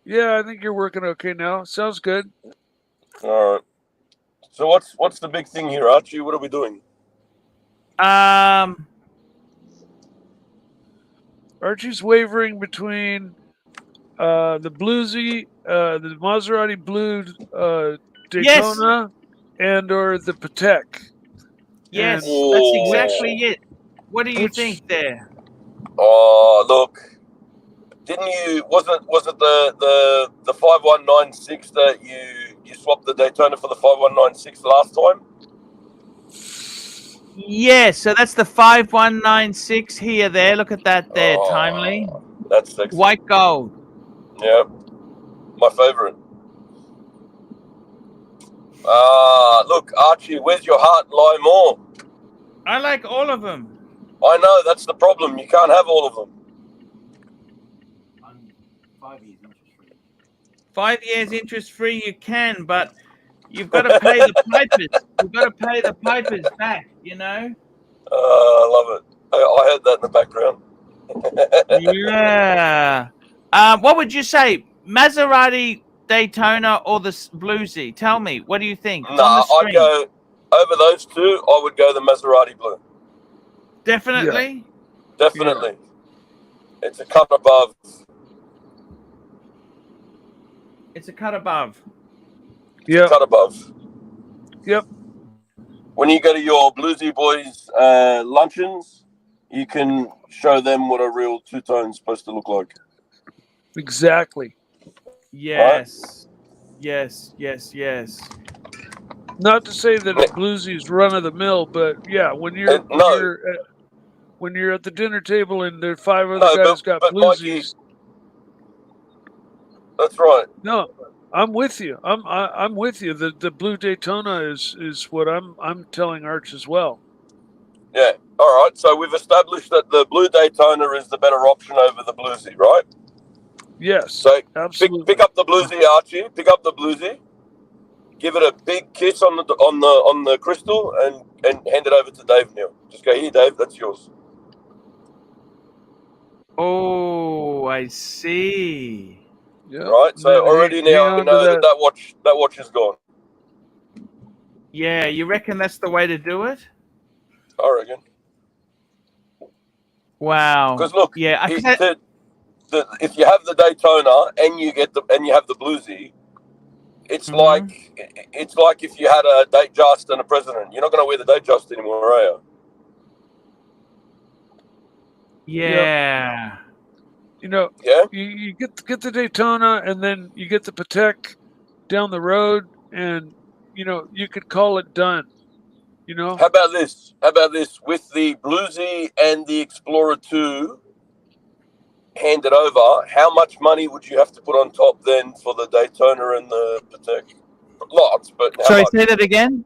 Yeah, I think you're working okay now. Sounds good. All right. So what's the big thing here, Archie? What are we doing? Archie's wavering between the bluesy, the Maserati blue Daytona, and or the Patek. Yes, And that's exactly it. What do you think there? Oh, look. Didn't you? Was it the 5196 that you swapped the Daytona for the 5196 last time? Yes, so that's the 5196 here. There, look at that there, Timely. That's sexy. White gold. Yeah, my favorite. Look, Archie, where's your heart lie more? I like all of them. I know, that's the problem. You can't have all of them. 5 years interest free. 5 years interest free, you can, but you've got to pay the pipers. You've got to pay the pipers back, you know? I love it. I heard that in the background. Yeah. What would you say? Maserati Daytona or the Bluesy? Tell me, what do you think? It's on the I'd screen. go over those two. I would go the Maserati blue. Definitely? Yeah. Definitely. Yeah. It's a cut above. It's a cut above. Yeah. Cut above. Yep. When you go to your Bluesy Boys luncheons, you can show them what a real two-tone is supposed to look like. Exactly. Yes. Right? Yes. Not to say that a bluesy's run of the mill, but yeah, when you're at the dinner table and there are 5 other guys got bluesies. Mikey, that's right. No, I'm with you. I'm with you. The blue Daytona is what I'm telling Arch as well. Yeah. All right. So we've established that the blue Daytona is the better option over the bluesy, right? Yes. So absolutely. pick up the bluesy, Archie. Pick up the bluesy. Give it a big kiss on the crystal and hand it over to Dave now. Just go, here, Dave. That's yours. Oh, I see. Yeah. Right. So already now we know that watch is gone. Yeah, you reckon that's the way to do it? I reckon. Wow. Because look, yeah, if you have the Daytona and you have the bluesy, it's like if you had a Datejust and a President. You're not going to wear the Datejust anymore, are you? Yeah. You know, yeah. You get the Daytona and then you get the Patek down the road, and you know you could call it done. You know. How about this? With the Bluesy and the Explorer 2 handed over, how much money would you have to put on top then for the Daytona and the Patek? Lots, but how Sorry, much? say that again.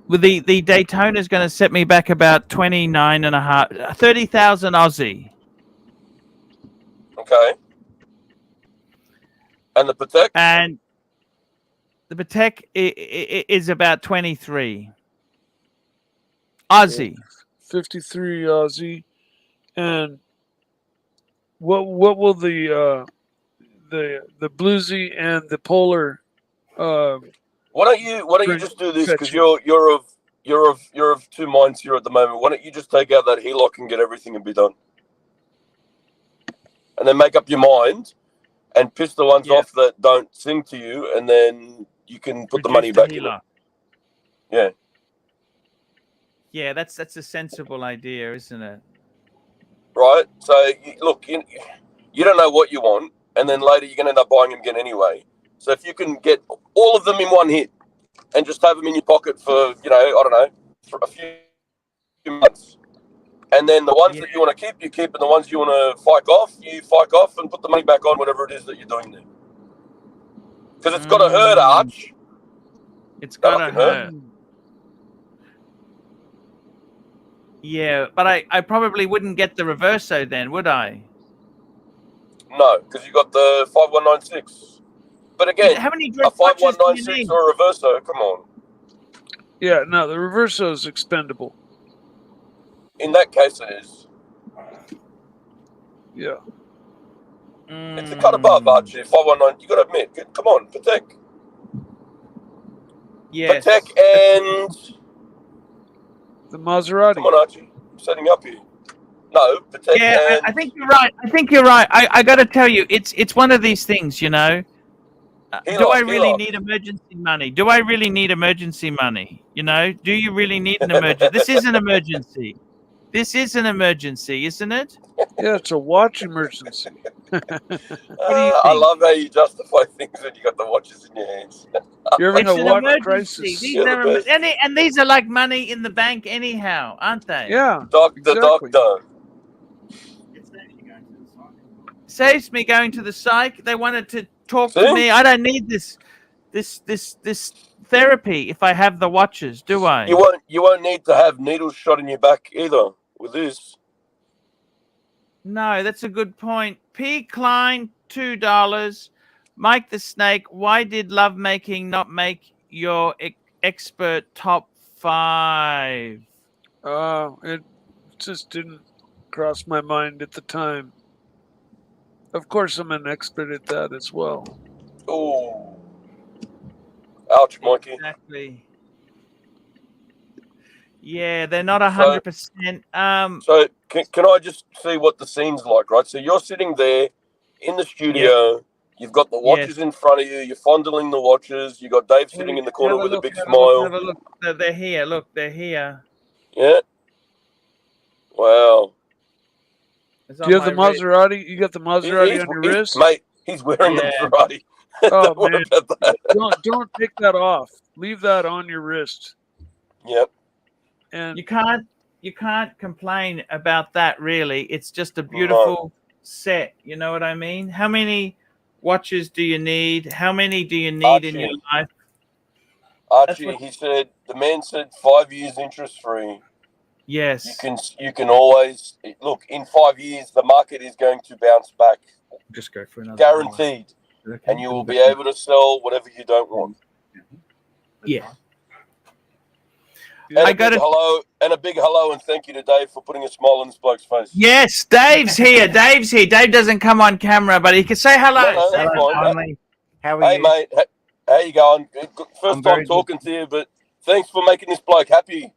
With the Daytona is going to set me back about 29.5, 30,000 Aussie. Okay. And the Patek? And the Patek is about 23 Aussie. 53 Aussie. And what will the bluesy and the polar why don't you just do this, because you're of two minds here at the moment. Why don't you just take out that HELOC and get everything and be done, and then make up your mind and piss the ones off that don't sing to you, and then you can put the money back in it. Yeah. Yeah, that's a sensible idea, isn't it? Right. So look, you don't know what you want, and then later you're going to end up buying them again anyway. So if you can get all of them in one hit and just have them in your pocket for, you know, I don't know, for a few months, and then the ones that you want to keep, you keep, and the ones you want to fike off, you fike off and put the money back on whatever it is that you're doing there. Because it's got to hurt, Arch. It's got to hurt. Yeah, but I probably wouldn't get the reverso then, would I? No, because you got the 5196. But again, how many a 5196 or a reverso, come on. Yeah, no, the reverso is expendable. In that case, it is. Yeah. It's a cut above, Archie. 519. You got to admit. Come on, Patek. Yes. Patek and the Maserati. Come on, Archie. I'm setting up here. No, Patek and... I think you're right. I got to tell you, it's one of these things, you know. Do I really need emergency money? Do I really need emergency money? You know, do you really need an emergency? This is an emergency. This is an emergency, isn't it? Yeah, it's a watch emergency. I love how you justify things when you got the watches in your hands. You're having a watch crisis. And these are like money in the bank anyhow, aren't they? Yeah. Doctor. Saves me going to the psych. They wanted to talk to me. I don't need this therapy if I have the watches, do I? You won't need to have needles shot in your back either with this. No, that's a good point. P. Klein, $2. Mike the Snake, why did lovemaking not make your expert top 5? It just didn't cross my mind at the time. Of course, I'm an expert at that as well. Oh. Ouch, Mikey. Exactly. Yeah, they're not 100%. So can I just see what the scene's like, right? So you're sitting there in the studio. You've got the watches in front of you. You're fondling the watches. You got Dave sitting in the corner with a big smile. Have a look. They're here. Look, they're here. Yeah. Wow. Do you have the Maserati? You got the Maserati on your wrist? Mate, he's wearing the Maserati. Oh, man. Don't take that off. Leave that on your wrist. Yep. And you can't complain about that, really. It's just a beautiful set. You know what I mean? How many watches do you need? How many do you need in your life? Archie, the man said 5 years interest free. Yes. You can always look, in 5 years the market is going to bounce back. Just go for another. Guaranteed. Okay. And you will be able to sell whatever you don't want. Yeah. And a big hello and thank you to Dave for putting a smile on this bloke's face. Yes, Dave's here. Dave doesn't come on camera, but he can say hello. How are you? Hey, mate. How you going? First time talking to you, but thanks for making this bloke happy.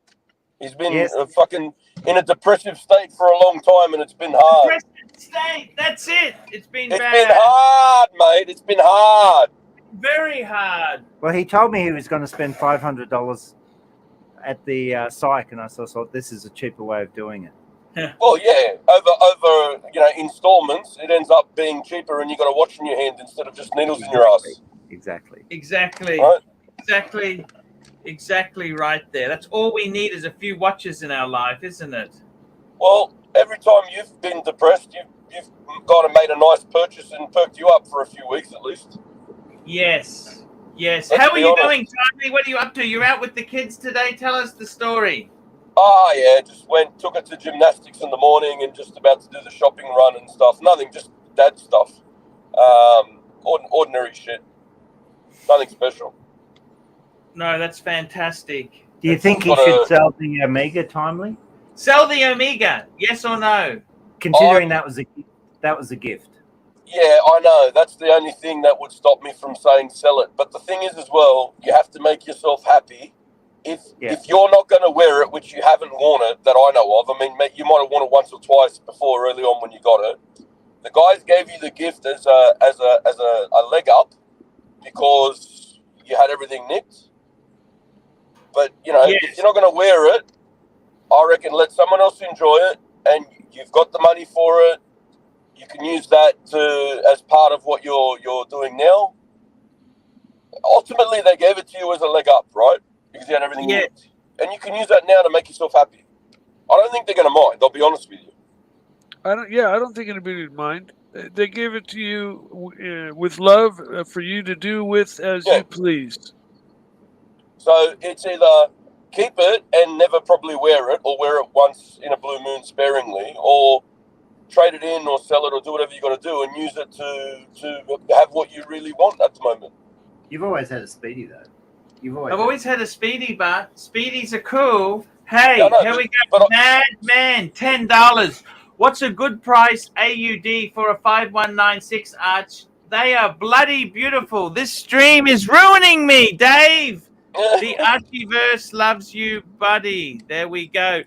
He's been fucking in a depressive state for a long time, and it's been hard. Depressive state. That's it. It's been bad. It's been hard, mate. It's been hard. Very hard. Well, he told me he was going to spend $500 at the psych, and I thought this is a cheaper way of doing it. Well, yeah, over installments, it ends up being cheaper, and you got a watch in your hand instead of just needles in your ass. Exactly. Right? Exactly right there. That's all we need is a few watches in our life, isn't it? Well, every time you've been depressed, you've gone and made a nice purchase and perked you up for a few weeks at least. Yes. Let's How are you honest. doing, Charlie? What are you up to? You're out with the kids today? Tell us the story. Oh, yeah, took it to gymnastics in the morning and just about to do the shopping run and stuff. Nothing, just dad stuff. Ordinary shit. Nothing special. No, that's fantastic. Do you think he should sell the Omega timely? Sell the Omega, yes or no? Considering that was a gift. Yeah, I know. That's the only thing that would stop me from saying sell it. But the thing is as well, you have to make yourself happy. If you're not going to wear it, which you haven't worn it that I know of, I mean, you might have worn it once or twice before early on when you got it. The guys gave you the gift as a leg up because you had everything nicked. But, if you're not going to wear it, I reckon let someone else enjoy it, and you've got the money for it. You can use that as part of what you're doing now. Ultimately, they gave it to you as a leg up, right? Because you had everything you need. And you can use that now to make yourself happy. I don't think they're going to mind. I'll be honest with you. I don't think anybody would mind. They gave it to you with love for you to do with as you please. So it's either keep it and never probably wear it, or wear it once in a blue moon sparingly, or trade it in or sell it or do whatever you got to do and use it to have what you really want at the moment. You've always had a Speedy though. I've always had a Speedy, but Speedies are cool. Hey, here we go. Madman, $10. What's a good price AUD for a 5196 Arch? They are bloody beautiful. This stream is ruining me, Dave. The Archieverse loves you, buddy. There we go.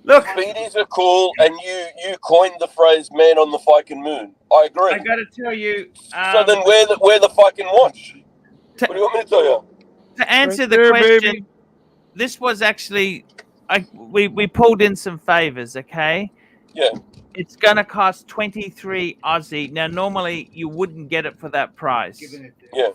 Look, Speedies are cool, and you coined the phrase "man on the fucking moon." I agree. I got to tell you. So then wear the fucking watch. What do you want me to tell you? To answer the question, baby. This was actually we pulled in some favors. Okay. Yeah. It's gonna cost 23 Aussie. Now, normally you wouldn't get it for that price. Yeah.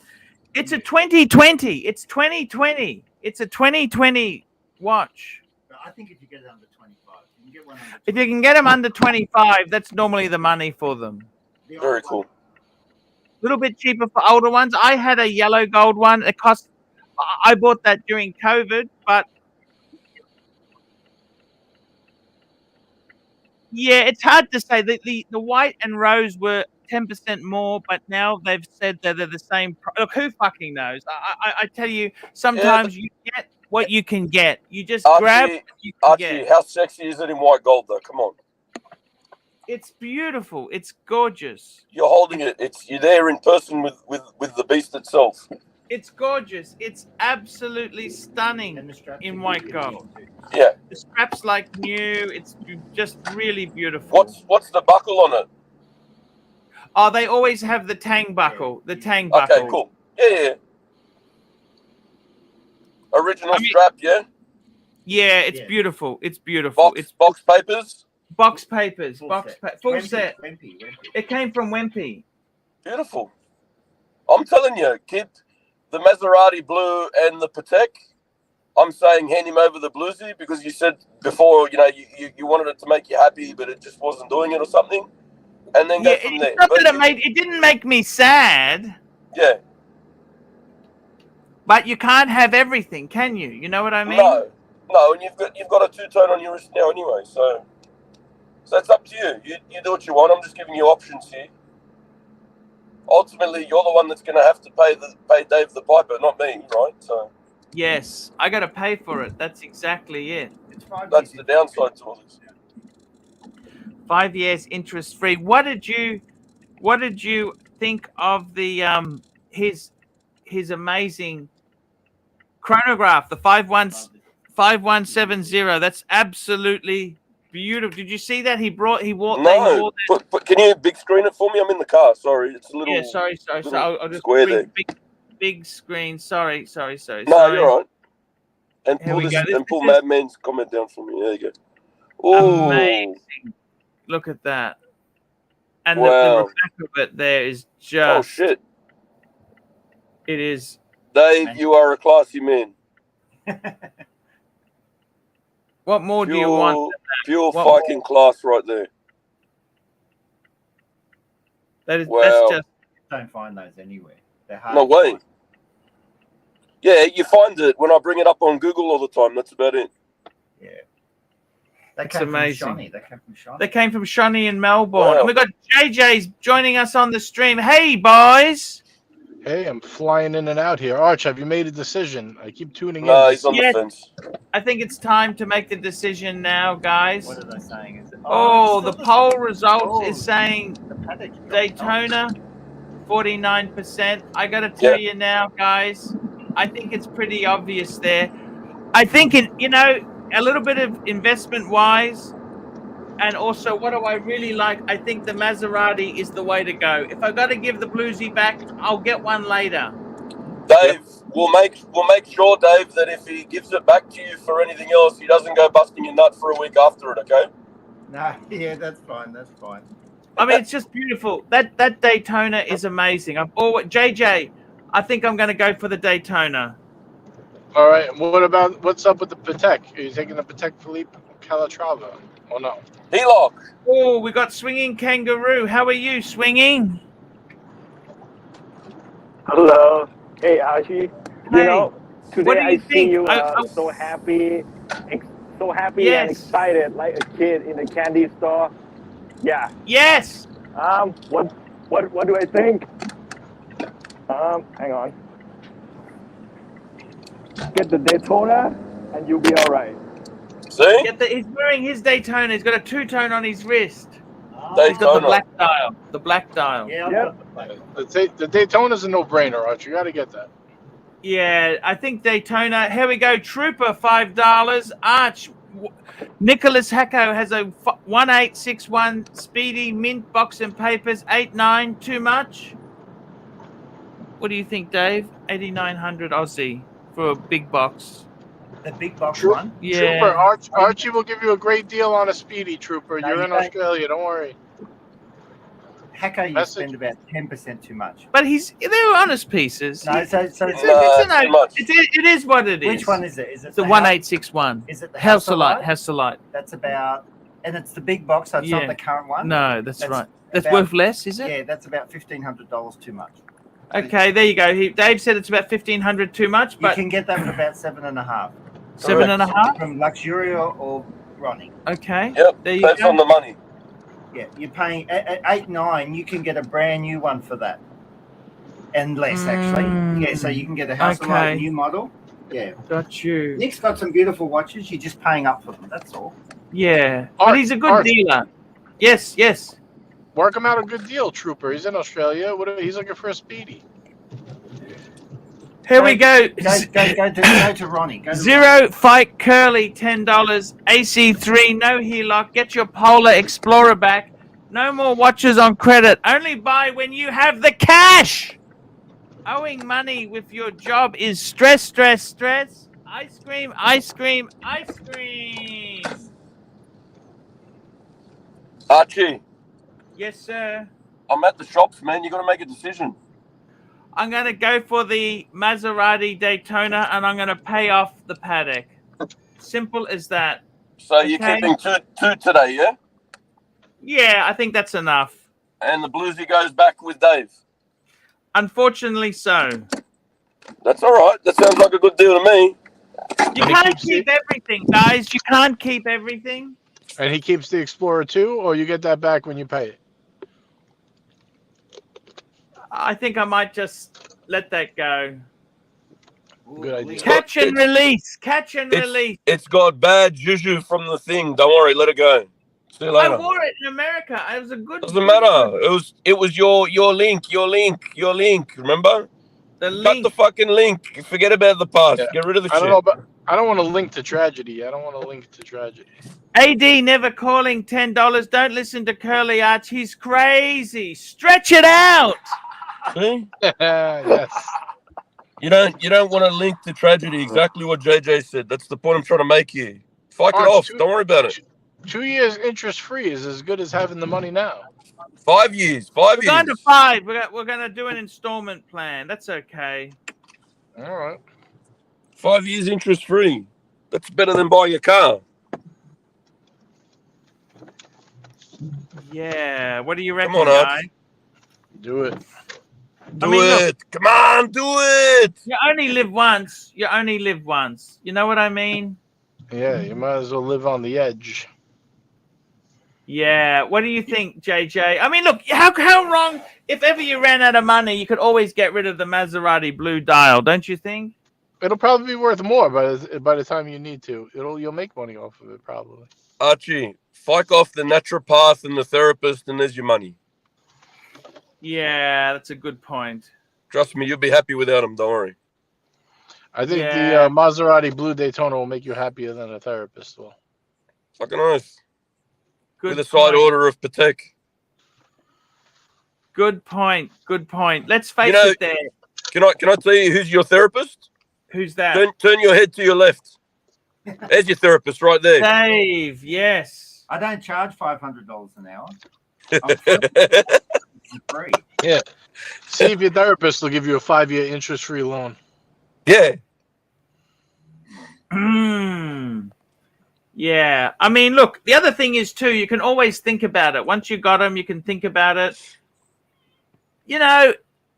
It's a 2020. It's 2020. It's a 2020 watch. I think if you get it under 25, you can get one under 25. If you can get them under 25, that's normally the money for them. Very cool. A little bit cheaper for older ones. I had a yellow gold one. It cost. I bought that during COVID, but yeah, it's hard to say. The white and rose were 10% more, but now they've said that they're the same. Look, who fucking knows? I tell you, sometimes you get what you can get. You just grab what you can get. How sexy is it in white gold, though? Come on. It's beautiful. It's gorgeous. You're holding it. You're there in person with the beast itself. It's gorgeous. It's absolutely stunning in white gold. Yeah. The strap's like new. It's just really beautiful. What's the buckle on it? Oh, they always have the tang buckle. The tang buckle. Okay, cool. Yeah. Original strap, yeah? Yeah, it's beautiful. It's beautiful. It's box papers? Box papers. Full set. It came from Wimpy. Beautiful. I'm telling you, kid, the Maserati blue and the Patek, I'm saying hand him over the bluesy because you said before, you wanted it to make you happy, but it just wasn't doing it or something. And then go from there. It didn't make me sad. Yeah. But you can't have everything, can you? You know what I mean? No, and you've got a two-tone on your wrist now anyway, so it's up to you. You do what you want. I'm just giving you options here. Ultimately, you're the one that's going to have to pay Dave the Piper, not me, right? So. Yes, I got to pay for it. That's exactly it. That's the downside to all this. 5 years interest free. What did you think of the his amazing chronograph, the 5170? That's absolutely beautiful. Did you see that? He wore that. But can you big screen it for me? I'm in the car. Sorry, it's a little. Yeah, sorry. I'll just square there. Big screen. Sorry. No, you're all right. And pull Madman's comment down for me. There you go. Ooh. Amazing. Look at that. And the back of it there is just. Oh shit! It is. Dave, you are a classy man. What more do you want? Pure fucking class right there. That's just. Don't find those anywhere. They're hard. No way. Yeah, you find it when I bring it up on Google all the time. That's about it. Yeah. That's amazing. They came from Shawnee in Melbourne. Wow. And we've got JJ's joining us on the stream. Hey, boys. Hey, I'm flying in and out here. Arch, have you made a decision? I keep tuning in. No, he's on the fence. I think it's time to make the decision now, guys. What are they saying? Is it? The poll results is saying Daytona, 49%. I got to tell you now, guys, I think it's pretty obvious there. I think, a little bit of investment-wise, and also what do I really like? I think the Maserati is the way to go. If I've got to give the bluesy back, I'll get one later. Dave, we'll make sure, Dave, that if he gives it back to you for anything else, he doesn't go busting your nut for a week after it, okay? No, yeah, that's fine. I mean, it's just beautiful. That Daytona is amazing. I've always JJ. I think I'm going to go for the Daytona. All right. What's up with the Patek? Are you taking the Patek Philippe Calatrava? Oh no. Helock. Oh, we got Swinging Kangaroo. How are you, Swinging? Hello. Hey, Archie. Hey, You know, what today do you I see think? you so happy, and Yes. excited, like a kid in a candy store. Yeah. Yes. What do I think? Hang on. Get the Daytona, and you'll be all right. See? He's wearing his Daytona. He's got a two-tone on his wrist. Daytona. He's got the black dial. The black dial. Yeah, I've Yep. got the black. The Daytona's a no-brainer, Archie. You got to get that. Yeah, I think Daytona. Here we go. Trooper, $5. Arch. Nicholas Hacko has a 1861 Speedy Mint box and papers 89. Too much? What do you think, Dave? 8,900 Aussie for a big box. The big box True- one. Yeah. Trooper, Archie will give you a great deal on a Speedy, Trooper. No, You're you in don't. Australia. Don't worry. Hacker, you Message. spend about 10% too much. But they're honest pieces. No, so too much. It is what it is. which one is it? Is it The house- 1861. Is it the Hasselite. Hasselite? Hasselite. That's about, and it's the big box, so it's Yeah. not the current one. No, that's right. That's about- worth less, is it? Yeah, that's about $1,500 too much. Okay, there you go. Dave said it's about 1,500 too much, You but can get that for about 7.5 7.5. from Luxury or Ronnie. Okay. Yep. There you That's go. on the money. Yeah, you're paying at 8.9. You can get a brand new one for that, and less actually. Yeah, so you can get a Hasselite Okay. new model. Yeah, Got you. Nick's got some beautiful watches. You're just paying up for them. That's all. Yeah, Art- but he's a good Art. dealer. Yes, yes. Work him out a good deal, Trooper. He's in Australia. He's looking for a Speedy. Here we go. Go to Ronnie. Go to Zero Fight Curly, $10. AC3, no HELOC. Get your Polar Explorer back. No more watches on credit. Only buy when you have the cash. Owing money with your job is stress, stress, stress. Ice cream, ice cream, ice cream. Archie, Yes, sir. I'm at the shops, man. You got to make a decision. I'm going to go for the Maserati Daytona, and I'm going to pay off the Paddock. Simple as that. So you're Okay. keeping two today, yeah? Yeah, I think that's enough. And the bluesy goes back with Dave. Unfortunately so. That's all right. That sounds like a good deal to me. You And he can't keeps keep everything, guys. You can't keep everything. And he keeps the Explorer too, or you get that back when you pay it? I think I might just let that go. Good idea. Catch and release. Catch and It's- release. It's got bad juju from the thing. Don't worry. Let it go. See you I later. wore it in America. It was a good. Doesn't matter. It was your link. Remember? The Cut link. the fucking link. Forget about the past. Yeah. Get rid of the I don't shit. know, but I don't want to link to tragedy. I don't want to link to tragedy. AD never calling $10. Don't listen to Curly Arch. He's crazy. Stretch it out. See? Yes. You don't want to link to tragedy. Exactly what JJ said. That's the point I'm trying to make here. Fuck it Arch, off. Don't worry about it. 2 years interest free is as good as having the money now. 5 years. We're going to 5. We're going to do an installment plan. That's okay. All right. 5 years interest free. That's better than buying a car. Yeah. What do you reckon, Come on, Arch. guys? Do it. Do mean, look- it. Come on, do it. You only live once. You only live once. You know what I mean? Yeah, you might as well live on the edge. Yeah. What do you think, JJ? I mean, look, how wrong? If ever you ran out of money, you could always get rid of the Maserati blue dial, don't you think? It'll probably be worth more by the time you need to. You'll make money off of it probably. Archie, fuck off the naturopath and the therapist, and there's your money. Yeah, that's a good point. Trust me, you'll be happy without them. Don't worry. I think Yeah. the Maserati Blue Daytona will make you happier than a therapist will. Fucking nice. Good With a side point. order of Patek. Good point. Good point. Let's face You know- it there. Can I tell you who's your therapist? Who's that? Turn your head to your left. There's your therapist right there. Dave, yes. I don't charge $500 an hour. Free. Yeah. See if your therapist will give you a 5-year interest-free loan. Yeah. Yeah. I mean, look, the other thing is, too, you can always think about it. Once you got them, you can think about it. You know,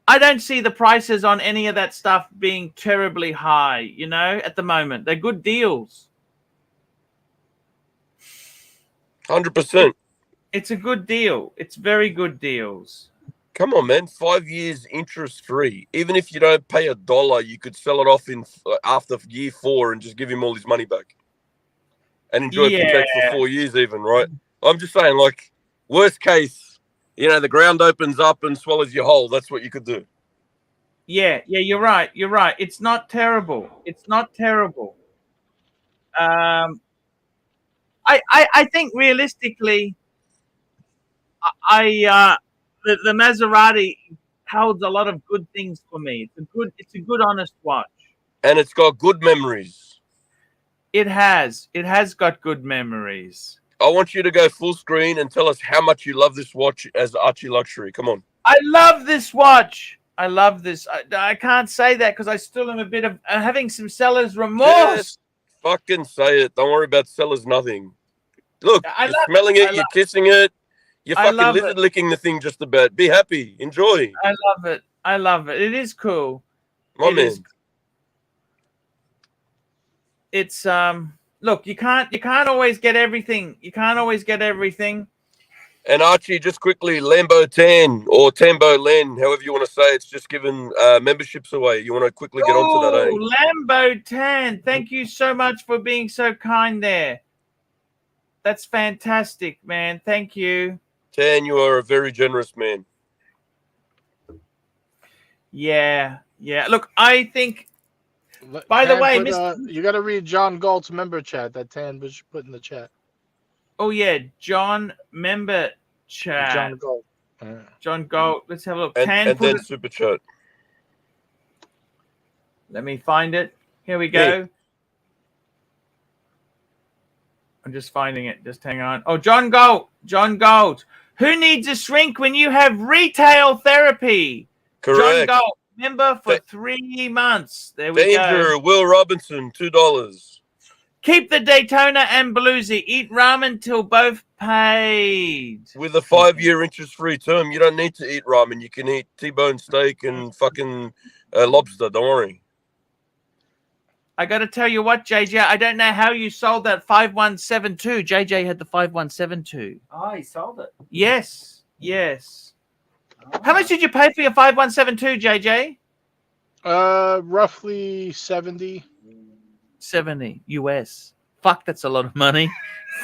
I don't see the prices on any of that stuff being terribly high, you know, at the moment. They're good deals. 100%. It's a good deal. It's very good deals. Come on, man. 5 years interest free. Even if you don't pay $1, you could sell it off in after year 4 and just give him all his money back. And enjoy Protect for 4 years even, right? I'm just saying, like, worst case, you know, the ground opens up and swallows you whole. That's what you could do. Yeah, you're right. You're right. It's not terrible. It's not terrible. I think realistically, the Maserati holds a lot of good things for me. It's a good, honest watch. And it's got good memories. It has got good memories. I want you to go full screen and tell us how much you love this watch as Archie Luxury. Come on. I love this watch. I love this. I can't say that because I still am a bit of having some seller's remorse. Just fucking say it. Don't worry about sellers, nothing. Look, you're smelling it, you're kissing it. You're fucking lizard licking the thing just about. Be happy. Enjoy. I love it. I love it. It is cool. My man. It's look, you can't always get everything. You can't always get everything. And Archie, just quickly, Lambo Tan or Tambo Len, however you want to say it's just giving memberships away. You want to quickly get onto that, eh? Lambo Tan, thank you so much for being so kind there. That's fantastic, man. Thank you. Tan, you are a very generous man. Yeah. Look, I think. By the way, you got to read John Galt's member chat that Tan was put in the chat. Oh yeah, John member chat. John Galt. John Galt. Let's have a look. And then super chat. Let me find it. Here we go. Yeah. I'm just finding it. Just hang on. Oh, John Galt. John Galt. Who needs a shrink when you have retail therapy? Correct. John Galt, member for 3 months. There we go. Danger, Will Robinson, $2. Keep the Daytona and Bluesy. Eat ramen till both paid. With a 5-year interest-free term, you don't need to eat ramen. You can eat T-bone steak and fucking lobster. Don't worry. I got to tell you what, JJ, I don't know how you sold that 5172. JJ had the 5172. Oh, he sold it. Yes. How much did you pay for your 5172, JJ? Roughly 70. 70 US. Fuck, that's a lot of money.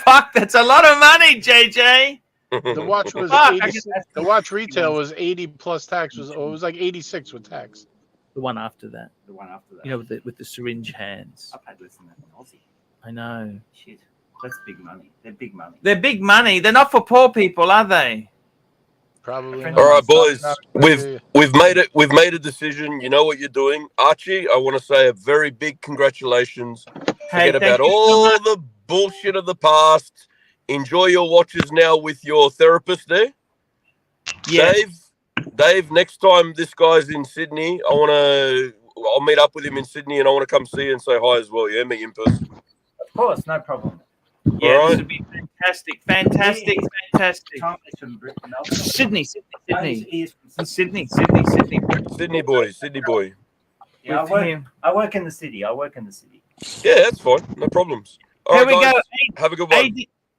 Fuck, that's a lot of money, JJ. The watch was 80. The watch retail was 80 plus tax. It was like 86 with tax. The one after that. The one after that. You know, with the syringe hands. I've had less than that in Aussie. I know. Shit. That's big money. They're big money. They're big money. They're not for poor people, are they? Probably. All right, boys. We've made it. We've made a decision. You know what you're doing, Archie. I want to say a very big congratulations. Forget about all the bullshit of the past. Enjoy your watches now with your therapist there. Yes. Dave. Next time this guy's in Sydney, I'll meet up with him in Sydney, and I want to come see you and say hi as well. Yeah, meet you in person. Of course, no problem. Yeah, this would be fantastic. Sydney. Sydney boy. Yeah, I work in the city. Yeah, that's fine. No problems. All Here right, we guys, go. Have a good one.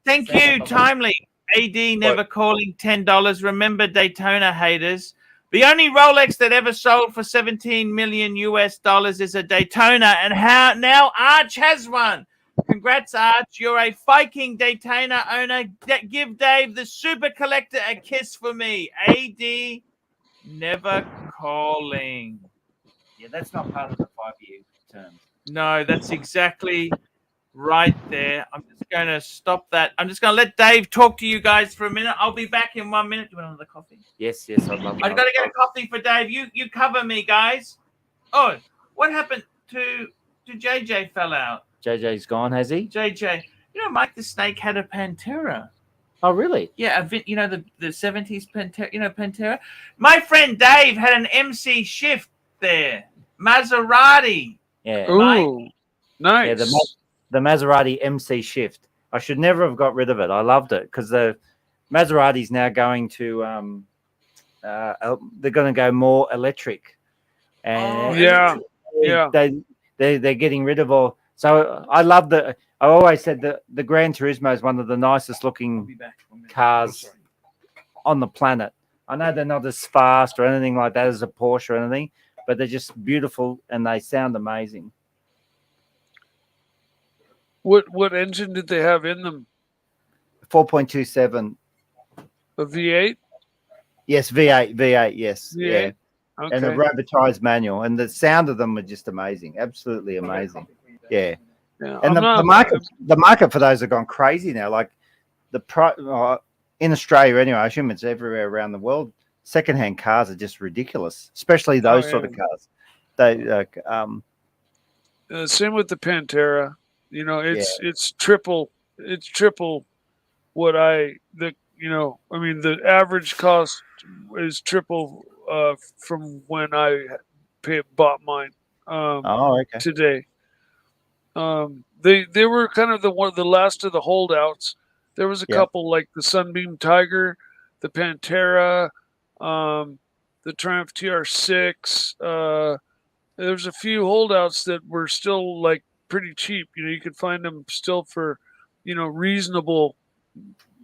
Thank you, Timely. AD never calling $10. Remember, Daytona haters. The only Rolex that ever sold for 17 million US dollars is a Daytona, and now Arch has one. Congrats, Arch. You're a Viking Daytona owner. Give Dave the super collector a kiss for me. AD never calling. Yeah, that's not part of the 5-year term. No, that's exactly right there. I'm just going to stop that. I'm just going to let Dave talk to you guys for a minute. I'll be back in 1 minute. Do you want another coffee? Yes, I'd love I've got to get a coffee for Dave. You cover me, guys. Oh, what happened to JJ fell out? JJ's gone, has he? JJ. You know, Mike the Snake had a Pantera. Oh, really? Yeah, you know, the 70s Pantera, you know, Pantera. My friend Dave had an MC Shift there, Maserati. Yeah. Ooh, nice. Yeah, the Maserati MC Shift. I should never have got rid of it. I loved it because the Maserati's now going to they're going to go more electric, and Yeah, yeah. they're getting rid of all. So I love the. I always said that the Gran Turismo is one of the nicest looking cars on the planet. I know they're not as fast or anything like that as a Porsche or anything, but they're just beautiful and they sound amazing. What engine did they have in them? 4.27. A V8? Yes, V8, yes. V8? Yeah. Okay. And a robotized manual. And the sound of them are just amazing. Absolutely amazing. Yeah. Yeah, And the market for those have gone crazy now. Like in Australia anyway, I assume it's everywhere around the world. Secondhand cars are just ridiculous, especially those sort of cars. They same with the Pantera. You know, it's triple what I mean the average cost is triple from when I bought mine today. They were kind of the last of the holdouts. There was a couple like the Sunbeam Tiger, the Pantera, the Triumph TR6. There's a few holdouts that were still like pretty cheap. You know, you could find them still for, you know, reasonable,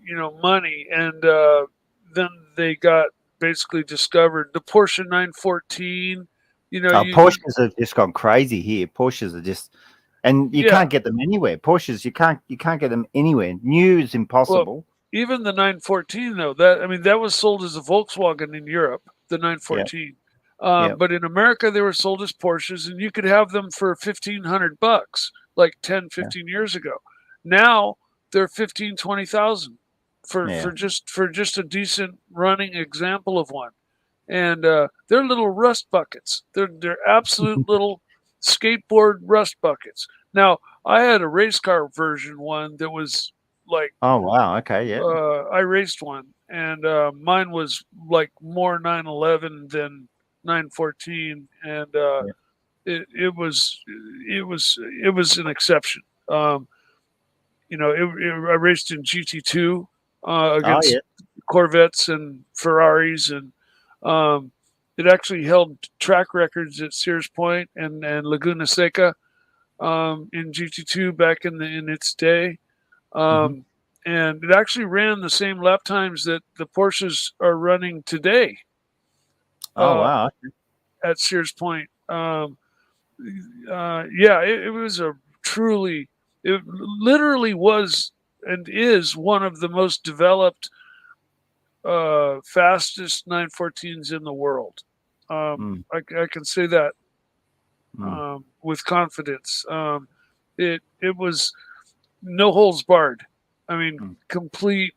you know, money. And then they got basically discovered. The Porsche 914. You know, Porsches have just gone crazy here. Porsches are just. And you can't get them anywhere. Porsches, you can't get them anywhere. New is impossible. Well, even the 914 though, that was sold as a Volkswagen in Europe, the 914. But in America they were sold as Porsches, and you could have them for $1,500 like 10, 15 years ago. Now they're 15, 20,000 for just a decent running example of one. And they're little rust buckets. They're absolute little skateboard rust buckets. Now, I had a race car version one that was like, oh wow, okay, yeah. I raced one, and mine was like more 911 than 914, and it was an exception. You know, I raced in GT2 against Corvettes and Ferraris, and it actually held track records at Sears Point and Laguna Seca in GT2 back in its day. And it actually ran the same lap times that the Porsches are running today. Wow. At Sears Point. It was it literally was and is one of the most developed, fastest 914s in the world. I can say that with confidence. It was no holds barred. I mean, complete,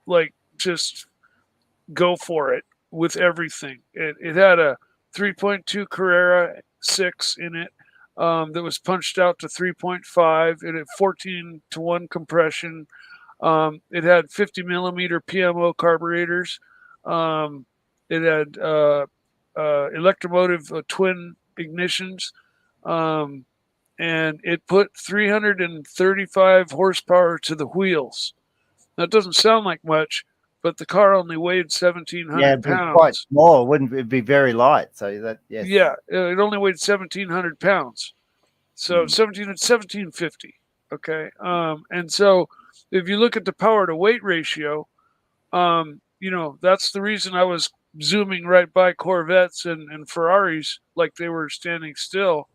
like, just go for it with everything. It had a 3.2 Carrera 6 in it that was punched out to 3.5. It had 14-to-1 compression. It had 50 millimeter PMO carburetors. It had electromotive twin ignitions. And it put 335 horsepower to the wheels. That doesn't sound like much, but the car only weighed 1,700 pounds. Quite small. Wouldn't it be very light? So that Yeah, it only weighed 1,700 pounds. So 1,750. Okay. And so if you look at the power to weight ratio, you know, that's the reason I was zooming right by Corvettes and Ferraris like they were standing still.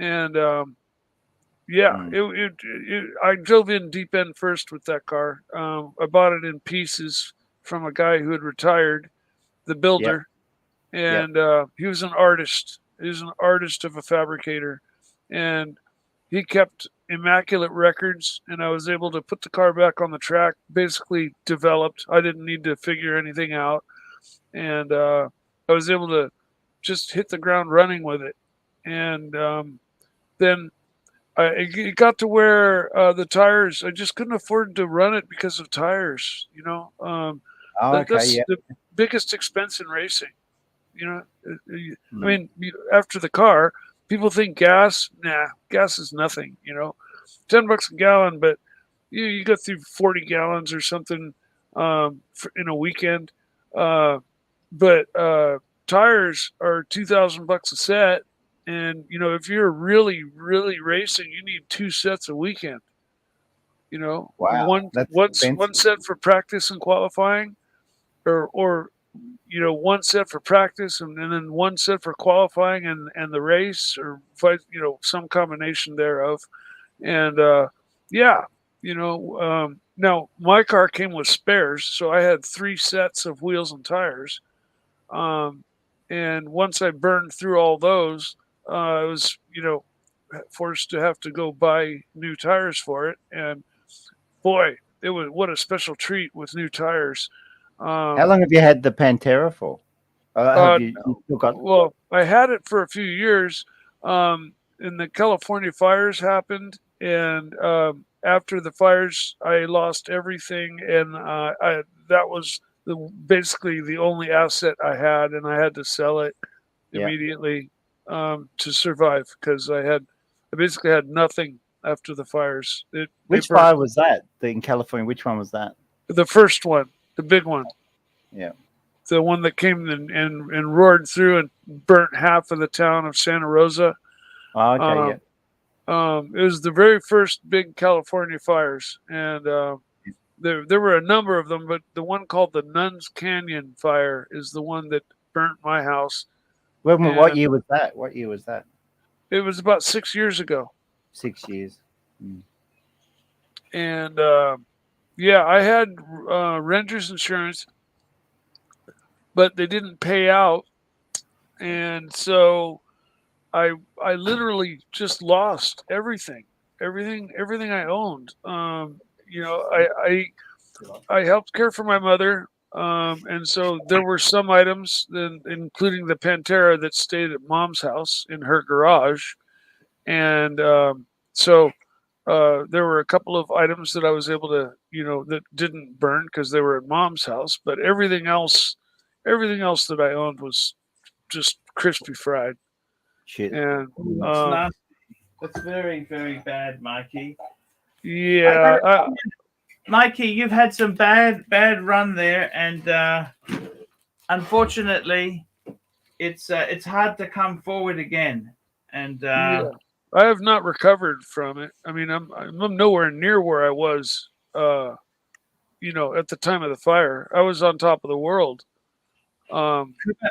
And I drove in deep end first with that car. I bought it in pieces from a guy who had retired, the builder, and he was an artist. He was an artist of a fabricator, and he kept immaculate records. And I was able to put the car back on the track, basically developed. I didn't need to figure anything out, and I was able to just hit the ground running with it. And then it got to where the tires, I just couldn't afford to run it because of tires. You know, Oh, okay, that's yeah. the biggest expense in racing. You know, I mean, after the car, people think gas. Nah, gas is nothing. You know, $10 a gallon, but you go through 40 gallons or something in a weekend. But tires are $2,000 a set, and you know, if you're really racing, you need 2 sets a weekend. You know, Wow, that's one expensive. set for practice and qualifying, or you know, one set for practice and then one set for qualifying and the race, or you know, some combination thereof. And yeah, you know, now my car came with spares, so I had 3 sets of wheels and tires. And once I burned through all those, I was, you know, forced to have to go buy new tires for it. And boy, it was what a special treat with new tires. How long have you had the Pantera for? Have you still got? Well, I had it for a few years. And the California fires happened, and after the fires, I lost everything, and that was basically the only asset I had, and I had to sell it immediately to survive, because I basically had nothing after the fires. Which fire was that in California? Which one was that? The first one, the big one. Yeah. The one that came and roared through and burnt half of the town of Santa Rosa. Oh, okay, It was the very first big California fires, and there were a number of them, but the one called the Nuns Canyon fire is the one that burnt my house. What year was that? What year was that? It was about 6 years ago. 6 years. And yeah, I had renter's insurance, but they didn't pay out, and so I literally just lost everything I owned. You know, I helped care for my mother, and so there were some items, including the Pantera, that stayed at Mom's house in her garage, and so there were a couple of items that I was able to, you know, that didn't burn because they were at Mom's house, but everything else that I owned was just crispy fried. Shit. And That's nasty. That's very, very bad, Mikey. Yeah, Mikey, you've had some bad run there, and unfortunately, it's hard to come forward again. And yeah, I have not recovered from it. I mean, I'm nowhere near where I was, you know, at the time of the fire. I was on top of the world.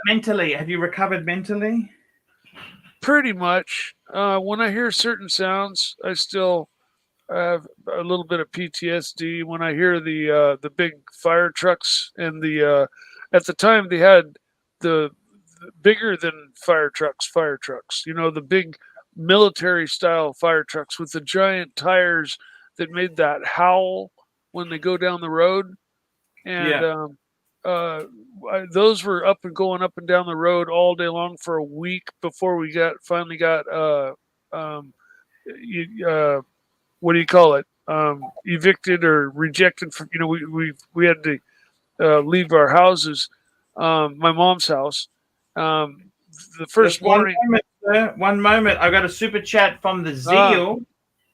Mentally, have you recovered mentally? Pretty much. When I hear certain sounds, I still have a little bit of PTSD. When I hear the big fire trucks, and at the time they had the bigger than fire trucks. You know, the big military style fire trucks with the giant tires that made that howl when they go down the road. And those were going up and down the road all day long for a week before we finally got what do you call it, evicted or rejected from, you know, we had to leave our houses, my mom's house, the first morning. One moment, I got a super chat from the Zeal.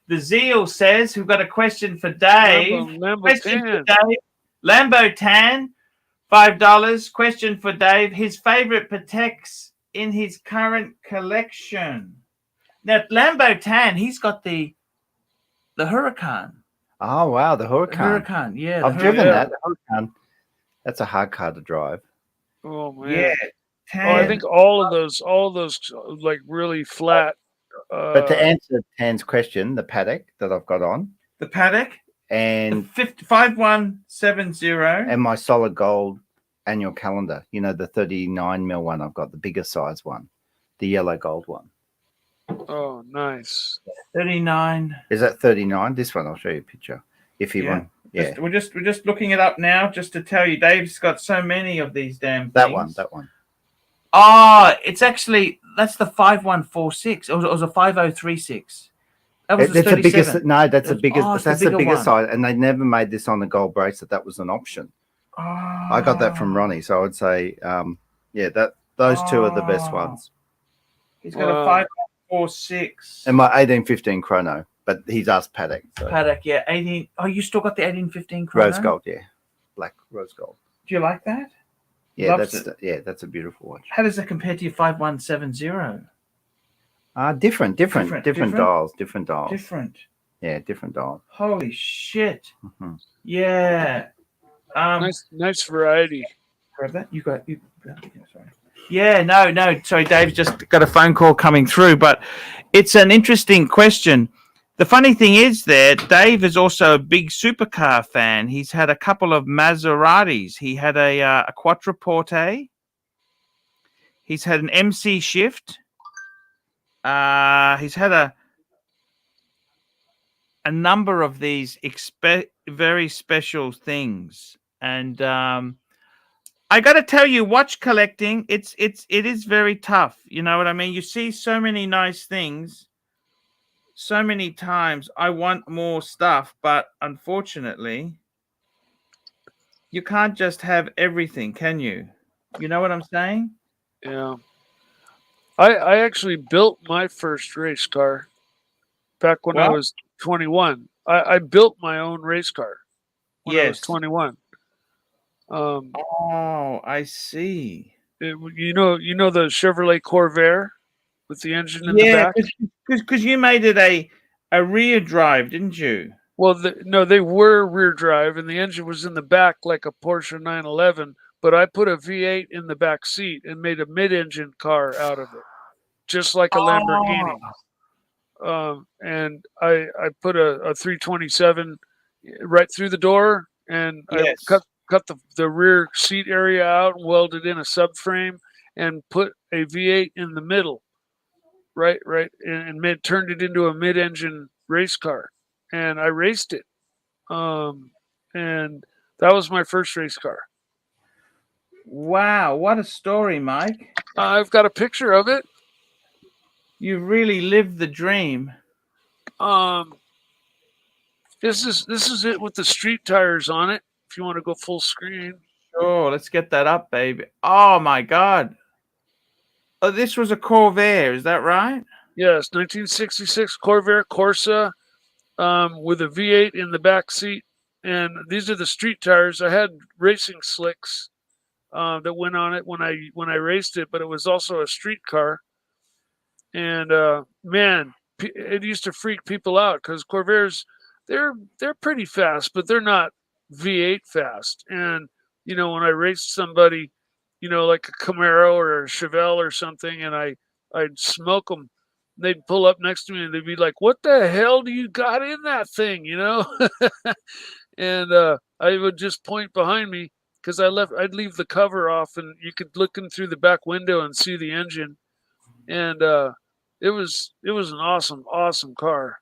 The Zeal says we've got a question for Dave. Lambo Tan, $5. Question for Dave. His favorite Pateks in his current collection. Now, Lambo Tan, he's got the Huracan. Oh wow, the Huracan. Huracan, yeah. I've driven that. The Huracan. That's a hard car to drive. Oh man. Yeah. I think all of those like really flat. But to answer Tan's question, the paddock that I've got on. The paddock? And 5170. And my solid gold annual calendar, you know, the 39mm one. I've got the bigger size one, the yellow gold one. Oh, nice. 39. Is that 39? This one, I'll show you a picture if you want. Yeah. We're just looking it up now, just to tell you. Dave's got so many of these damn things. That one. Oh, it's actually, that's the 5146. It was a 5036. That was the That's the 37. biggest. No, that's the biggest. Oh, it's That's the the bigger biggest one. size, and they never made this on the gold bracelet. That was an option. Oh. I got that from Ronnie, so I would say, yeah, those two are the best ones. He's got a 5146. And my 1815 chrono, but he's asked Paddock. So. Paddock, yeah, 18. Oh, you still got the 1815 chrono? Rose gold, yeah, black rose gold. Do you like that? Yeah, Loves that's a beautiful watch. How does that compare to your 5170? Different dials, different dials. Different. Yeah, different dials. Holy shit. Mm-hmm. Yeah. Nice variety. Grab that. You got you. Sorry. Yeah, no. Sorry, Dave's just got a phone call coming through, but it's an interesting question. The funny thing is Dave is also a big supercar fan. He's had a couple of Maseratis. He had a Quattroporte. He's had an MC Shift. He's had a number of these very special things. And I got to tell you, watch collecting, it is very tough. You know what I mean? You see so many nice things. So many times I want more stuff, but unfortunately, you can't just have everything, can you? You know what I'm saying? Yeah. I actually built my first race car back when I was 21. I built my own race car when I was 21. Oh, I see. You know the Chevrolet Corvair with the engine in the back? Because you made it a rear drive, didn't you? Well, no, they were rear drive, and the engine was in the back like a Porsche 911. But I put a V8 in the back seat and made a mid-engine car out of it, just like a Lamborghini. And I put a 327 right through the door, and I cut the rear seat area out and welded in a subframe and put a V8 in the middle, right, and turned it into a mid-engine race car, and I raced it, and that was my first race car. Wow, what a story, Mike. I've got a picture of it. You really lived the dream. This is it with the street tires on it. If you want to go full screen. Sure, let's get that up, baby. Oh my God. Oh, this was a Corvair, is that right? Yes, 1966 Corvair Corsa with a V8 in the back seat, and these are the street tires. I had racing slicks that went on it when I raced it, but it was also a street car. And man, it used to freak people out because Corvairs, they're pretty fast, but they're not V8 fast. And you know, when I raced somebody, you know, like a Camaro or a Chevelle or something, and I'd smoke them, they'd pull up next to me and they'd be like, "What the hell do you got in that thing?" You know, and I would just point behind me because I'd leave the cover off, and you could look in through the back window and see the engine, and it was an awesome car.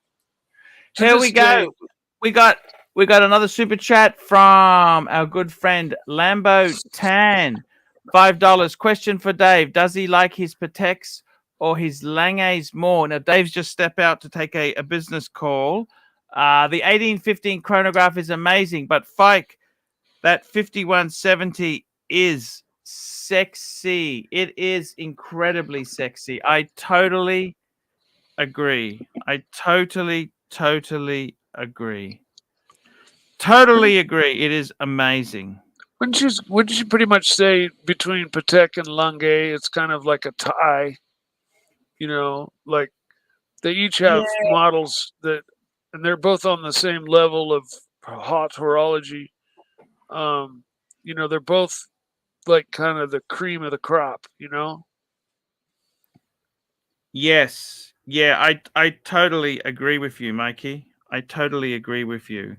Here we go. We got another super chat from our good friend Lambo Tan. $5. Question for Dave. Does he like his Pateks or his Langes more? Now, Dave's just stepped out to take a business call. The 1815 chronograph is amazing, but Fike, that 5170 is sexy. It is incredibly sexy. I totally agree. I totally agree. Totally agree. It is amazing. Wouldn't you pretty much say between Patek and Lange, it's kind of like a tie? You know, like they each have models that, and they're both on the same level of hot horology. You know, they're both like kind of the cream of the crop, you know? Yes. Yeah, I totally agree with you, Mikey. I totally agree with you.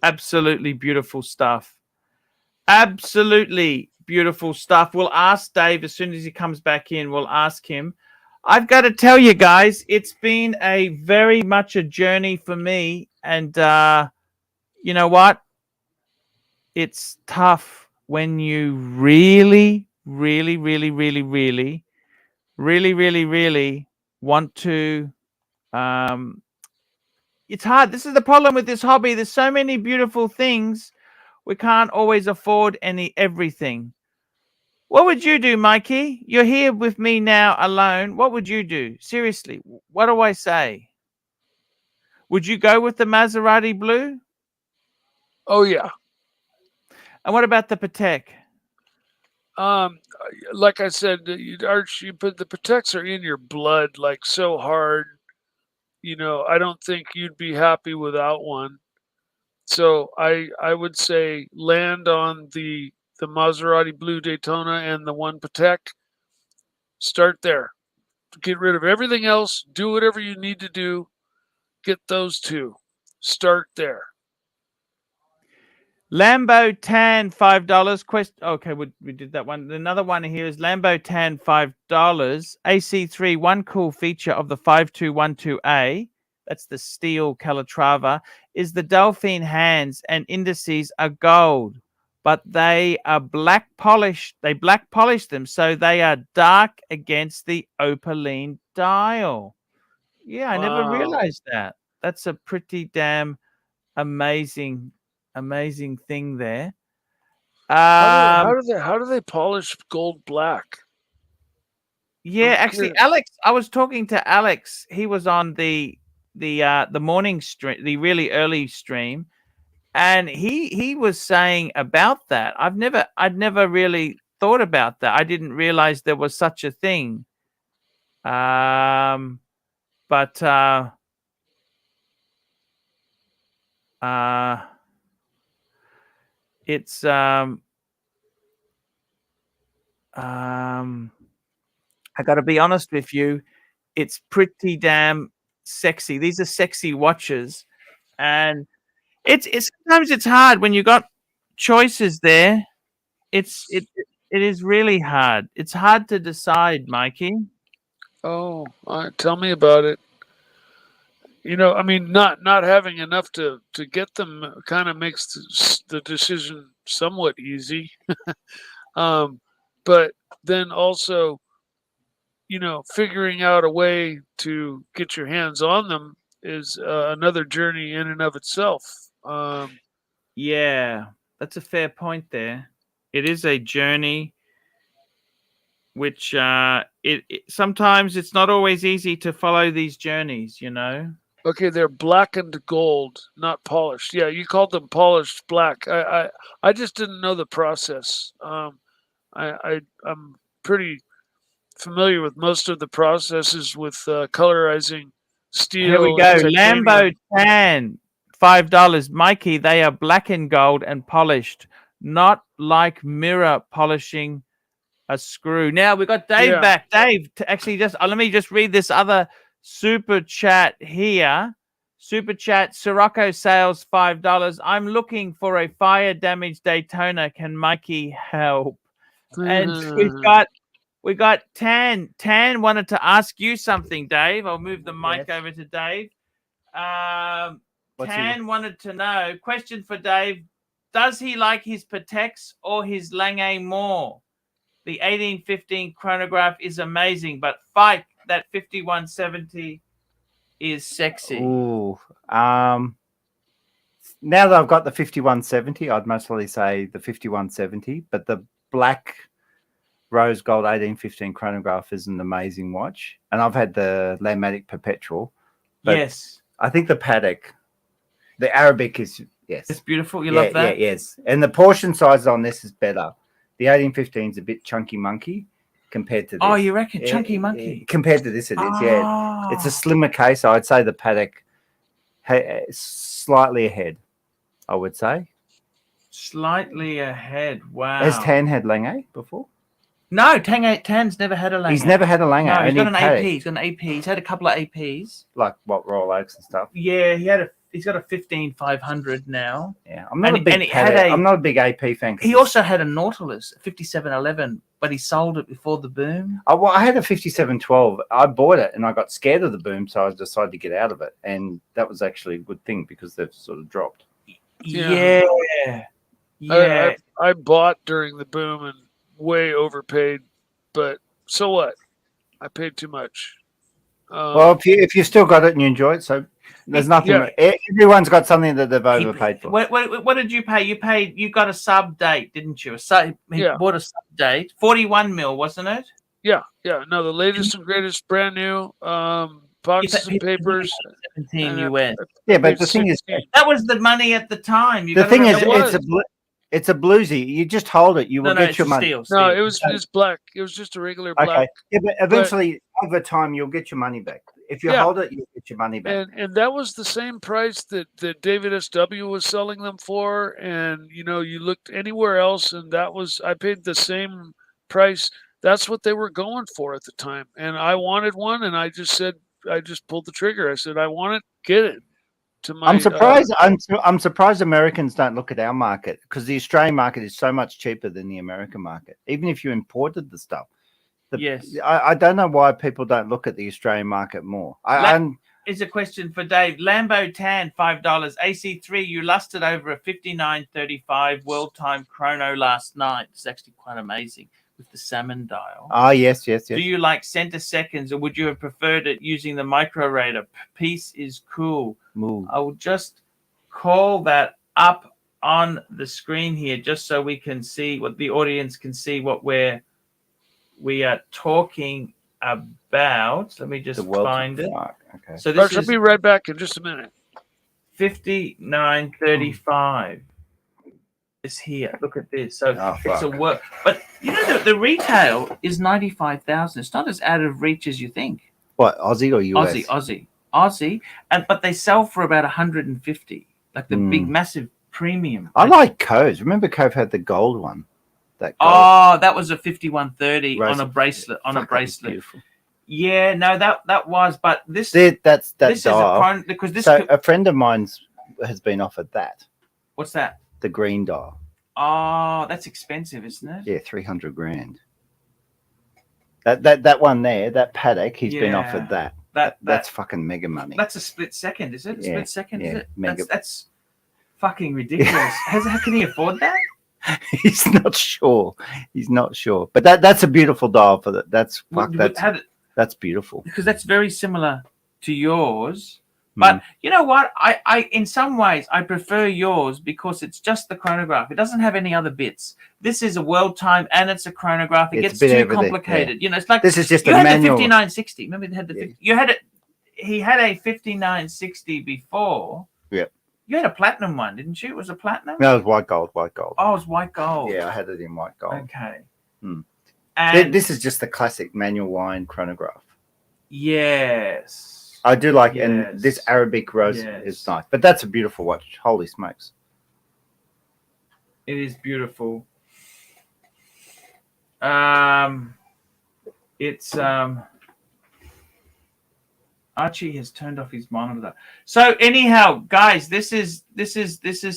Absolutely beautiful stuff. Absolutely beautiful stuff. We'll ask Dave as soon as he comes back in. We'll ask him. I've got to tell you guys, it's been a very much a journey for me. And you know what? It's tough when you really want to. It's hard. This is the problem with this hobby. There's so many beautiful things. We can't always afford everything. What would you do, Mikey? You're here with me now alone. What would you do? Seriously, what do I say? Would you go with the Maserati blue? Oh yeah. And what about the Patek? Like I said, Archie, but the Pateks are in your blood, like so hard. You know, I don't think you'd be happy without one. So I would say land on the Maserati Blue Daytona and the one Patek. Start there. Get rid of everything else. Do whatever you need to do. Get those two. Start there. Lambo Tan $5. Okay, we did that one. Another one here is Lambo Tan $5. AC3, one cool feature of the 5212A, that's the steel Calatrava, is the Delphine hands and indices are gold, but they are black polished. They black polish them, so they are dark against the opaline dial. Yeah, I never realized that. That's a pretty damn amazing thing there. How do they polish gold black? Yeah, actually, Alex, I was talking to Alex. He was on the morning stream, the really early stream, and he was saying about that. I'd never really thought about that. I didn't realize there was such a thing. But it's I got to be honest with you, it's pretty damn sexy. These are sexy watches, and it's sometimes it's hard when you got choices there. It is really hard. It's hard to decide, Mikey. Oh, tell me about it. You know, I mean, not having enough to get them kind of makes the decision somewhat easy. But then also, you know, figuring out a way to get your hands on them is another journey in and of itself. Yeah, that's a fair point there. It is a journey, which sometimes it's not always easy to follow these journeys, you know. Okay, they're blackened gold, not polished. Yeah, you called them polished black. I just didn't know the process. I'm pretty familiar with most of the processes with colorizing steel. Here we go. Lambo Tan, $5. Mikey, they are black and gold and polished, not like mirror polishing a screw. Now we got Dave back. Dave, actually, let me just read this other super chat here. Super chat, Sirocco sales $5. I'm looking for a fire damaged Daytona. Can Mikey help? And we got Tan. Tan wanted to ask you something, Dave. I'll move the mic over to Dave. Tan wanted to know, question for Dave, does he like his Pateks or his Lange more? The 1815 chronograph is amazing, but fight that 5170 is sexy. Ooh. Now that I've got the 5170, I'd mostly say the 5170, but the black rose gold 1815 chronograph is an amazing watch. And I've had the Landmatic Perpetual. Yes. I think the Patek, the Arabic is, yes. It's beautiful. You love that? Yeah, yes. And the portion size on this is better. The 1815 is a bit chunky monkey compared to this. Oh, you reckon? Chunky monkey? Compared to this, it is, yeah. It's a slimmer case. I'd say the Patek slightly ahead, I would say. Slightly ahead. Wow. Has Tan had Lange before? No, Tan's never had a Lange. He's never had a Lange. No, he's got an AP. Patek. He's got an AP. He's had a couple of APs. Like what, Royal Oaks and stuff? Yeah, he's got a 15500 now. Yeah, I'm not a big AP fan. He also had a Nautilus, a 5711, but he sold it before the boom. Oh, well, I had a 5712. I bought it and I got scared of the boom, so I decided to get out of it. And that was actually a good thing because they've sort of dropped. Yeah. I bought during the boom and way overpaid, but so what? I paid too much. Well, if you've still got it and you enjoy it, so there's nothing. Yeah. Everyone's got something that they've overpaid for. What did you pay? You got a sub date, didn't you? He bought a sub date, 41 mil, wasn't it? Yeah. No, the latest and greatest, brand new. Boxes of papers. 17 US. Yeah, but the thing is, that was the money at the time. The thing is, it's a bluesy. You just hold it, you will get your money. No, it was black. It was just a regular black. Okay. Yeah, but eventually, over time, you'll get your money back. If you hold it, you'll get your money back. And that was the same price that David SW was selling them for. And you looked anywhere else, and I paid the same price. That's what they were going for at the time. And I wanted one, and I just pulled the trigger. I said, I want it, get it. I'm surprised. I'm surprised Americans don't look at our market, because the Australian market is so much cheaper than the American market. Even if you imported the stuff, yes, I don't know why people don't look at the Australian market more. Is a question for Dave. Lambo Tan, $5. AC3, you lusted over a 59.35 world time chrono last night. It's actually quite amazing with the salmon dial. Oh, yes. Do you like center seconds, or would you have preferred it using the micro rater? Piece is cool. Ooh. I will just call that up on the screen here, just so we can see what the audience can see what we are talking about. Let me just find it. Okay. So this I'll be right back in just a minute. 59.35 is here. Look at this. So it's a work, but the retail is 95,000. It's not as out of reach as you think. What, Aussie or US? Aussie, but they sell for about 150, like the big massive premium. I like Cove's. Remember Cove had the gold one. That was a 5130 on a bracelet. Beautiful. Yeah, no, that was, but this that's this dial. is because this. So a friend of mine's has been offered that. What's that? The green dial. Oh, that's expensive, isn't it? Yeah, 300 grand. That one there, that paddock, he's been offered that. That's fucking mega money. That's a split second, is it? Yeah, Split second, is it? Mega. That's fucking ridiculous. How can he afford that? He's not sure. But that's a beautiful dial for that. That's beautiful. Because that's very similar to yours. But you know what? I in some ways I prefer yours because it's just the chronograph. It doesn't have any other bits. This is a world time and it's a chronograph. It gets too complicated. Yeah. It's like this is just you a had manual. the 5960. Remember they had the you had it. He had a 5960 before. Yep. You had a platinum one, didn't you? It was a platinum. No, it was white gold. Oh, it was white gold. Yeah, I had it in white gold. Okay. And this is just the classic manual wind chronograph. Yes. I do like, and this Arabic rose is nice, but that's a beautiful watch. Holy smokes! It is beautiful. It's Archie has turned off his monitor. So anyhow, guys, this is